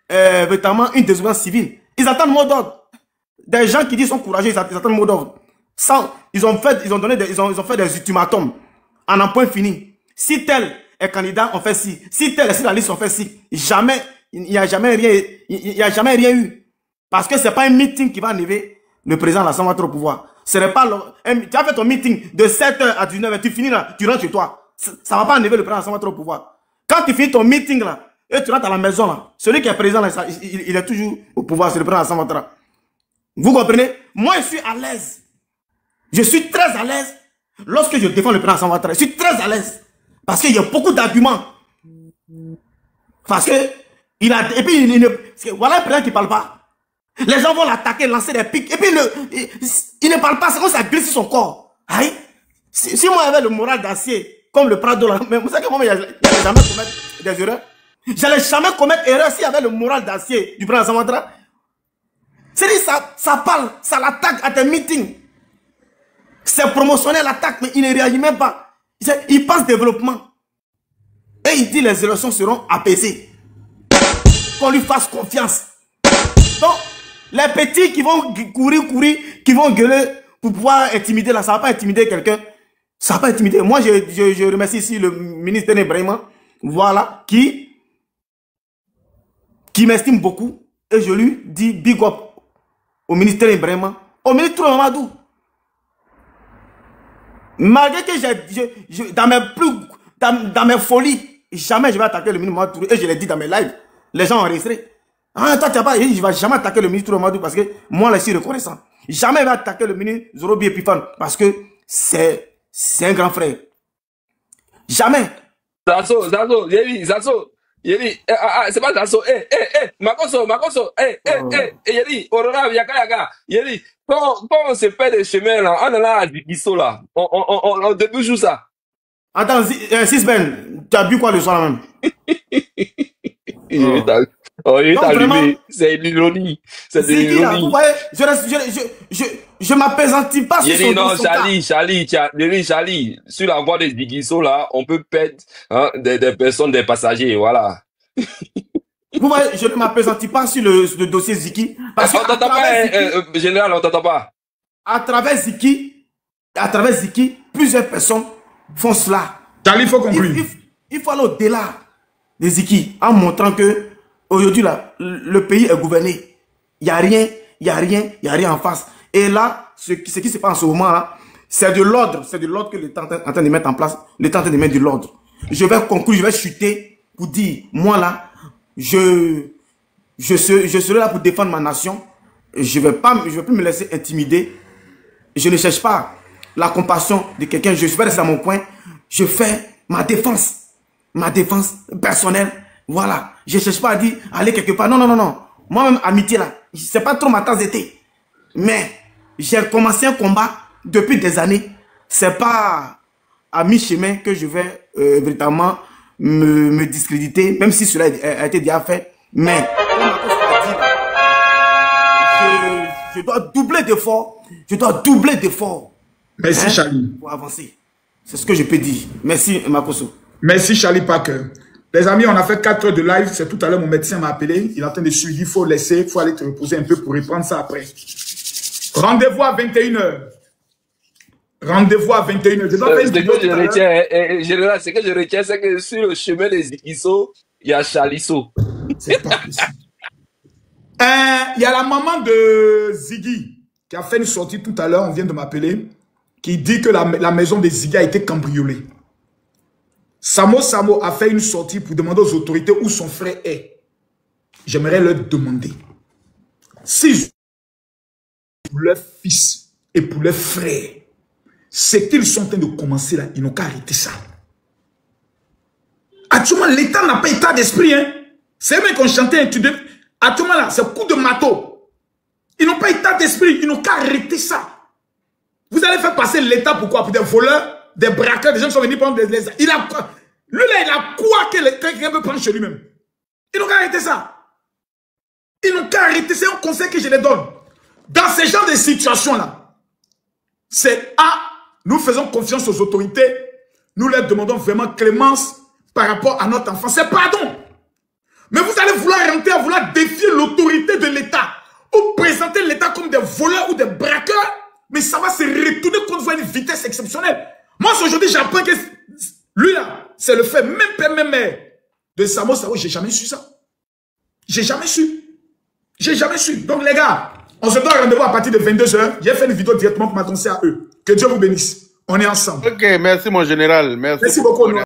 véritablement une désobéissance civile. Ils attendent mot d'ordre. Des gens qui disent sont courageux, ils attendent mot d'ordre. Ils ont fait des ultimatums en un point fini. Si tel est candidat, on fait ci. Si tel est sur la liste, on fait ci. Jamais, il n'y a jamais rien eu. Parce que c'est pas un meeting qui va enlever le président Alassane Ouattara au pouvoir. Ce n'est pas tu as fait ton meeting de 7h à 19h, tu finis là, tu rentres chez toi. Ça va pas enlever le président Alassane Ouattara au pouvoir. Quand tu finis ton meeting là, et tu rentres à la maison là, celui qui est président là, il est toujours au pouvoir, c'est le président Alassane Ouattara. Vous comprenez? Moi, je suis à l'aise. Je suis très à l'aise lorsque je défends le président Alassane Ouattara. Je suis très à l'aise. Parce qu'il y a beaucoup d'arguments. Parce que, et puis, voilà un président qui ne parle pas. Les gens vont l'attaquer, lancer des pics. Et puis, il ne parle pas, c'est comme ça glisse sur son corps. Aïe. Si moi j'avais le moral d'acier, comme le Prado là, mais vous savez que moi, je n'allais jamais commettre des erreurs. J'allais jamais commettre erreur s'il y avait le moral d'acier du président Alassane Ouattara. C'est-à-dire, ça parle, ça l'attaque à des meetings. C'est promotionnel, l'attaque, mais il ne réagit même pas. Il pense développement. Et il dit les élections seront apaisées. Qu'on lui fasse confiance. Donc, les petits qui vont courir, qui vont gueuler pour pouvoir intimider là, ça ne va pas intimider quelqu'un. Ça ne va pas intimider. Moi, je remercie ici le ministre Denis Brahima, voilà, qui m'estime beaucoup. Et je lui dis big up au ministre Denis Brahima, au ministre Mamadou. Malgré que dans mes folies, jamais je vais attaquer le ministre Mamadou. Et je l'ai dit dans mes lives. Les gens ont enregistré. Ah, toi, tu n'as pas. Je ne vais jamais attaquer le ministre Mamadou parce que moi, là, je suis reconnaissant. Jamais je vais attaquer le ministre Zorobi Epifan parce que c'est un grand frère. Jamais. Zazo, Yeri, c'est pas Zazo, Makoso, Yeri, Aurora, Yaka, Yeri, quand on se fait des chemins là, on est là à Digiso là, on débouche où ça? Attends, Sisben, tu as bu quoi le soir même? Il est allumé, c'est l'ironie, c'est de l'ironie. Vous voyez, je m'apaisantis pas sur son non, Charlie, sur la voie de Digiso là, on peut perdre des personnes, des passagers, voilà. Vous voyez, je ne m'apaisantis pas sur le dossier Ziki. Parce qu'on t'entend pas, général, on t'entend pas. À travers Ziki, plusieurs personnes font cela. Charlie, il faut conclure. Il faut aller au-delà de Ziki en montrant que aujourd'hui là, le pays est gouverné. Il n'y a rien en face. Et là, ce qui se passe en ce moment là, c'est de l'ordre que l'État est en train de mettre en place. L'État est en train de mettre de l'ordre. Je vais conclure, je vais chuter pour dire, moi là, je serai là pour défendre ma nation. Je vais plus me laisser intimider. Je ne cherche pas la compassion de quelqu'un. Je vais rester dans mon coin. Je fais ma défense personnelle. Voilà. Je ne cherche pas à dire, aller quelque part. Non. Moi-même, amitié là, c'est pas trop ma tasse d'été. Mais j'ai commencé un combat depuis des années. C'est pas à mi-chemin que je vais véritablement me discréditer, même si cela a été déjà fait. Mais je dois doubler d'efforts. Merci, Charlie. Pour avancer. C'est ce que je peux dire. Merci, Makoso. Merci, Charlie Parker. Les amis, on a fait 4 heures de live. C'est tout à l'heure, mon médecin m'a appelé. Il est en train de suivre. Il faut laisser, il faut aller te reposer un peu pour reprendre ça après. Rendez-vous à 21h. Rendez-vous à 21h. Je dois faire une vidéo tout à l'heure. Général, ce que je retiens, c'est que sur le chemin des Zigiso, il y a Chalisso. C'est pas possible. Il y a la maman de Ziggy qui a fait une sortie tout à l'heure. On vient de m'appeler. Qui dit que la maison de Ziggy a été cambriolée. Samo a fait une sortie pour demander aux autorités où son frère est. J'aimerais leur demander si pour leur fils et pour leur frère, ce qu'ils sont en train de commencer là, ils n'ont qu'à arrêter ça. Actuellement, l'État n'a pas état d'esprit. Hein? C'est même qu'on chantait. Actuellement là, c'est coup de marteau. Ils n'ont pas état d'esprit. Ils n'ont qu'à arrêter ça. Vous allez faire passer l'État pourquoi? Pour des voleurs, des braqueurs, des gens qui sont venus prendre des... Lui là, il a quoi que quelqu'un peut prendre chez lui-même? Ils n'ont qu'à arrêter ça. Ils n'ont qu'à arrêter. C'est un conseil que je les donne. Dans ce genre de situation-là, c'est nous faisons confiance aux autorités. Nous leur demandons vraiment clémence par rapport à notre enfant. C'est pardon. Mais vous allez vouloir rentrer à vouloir défier l'autorité de l'État ou présenter l'État comme des voleurs ou des braqueurs. Mais ça va se retourner contre vous à une vitesse exceptionnelle. Moi, aujourd'hui, j'apprends que lui, là, c'est le fait. Même père, même mère de Samo Sao, j'ai jamais su ça. J'ai jamais su. J'ai jamais su. Donc, les gars, on se donne rendez-vous à partir de 22h. J'ai fait une vidéo directement pour m'annoncer à eux. Que Dieu vous bénisse. On est ensemble. Ok, merci mon général. Merci beaucoup.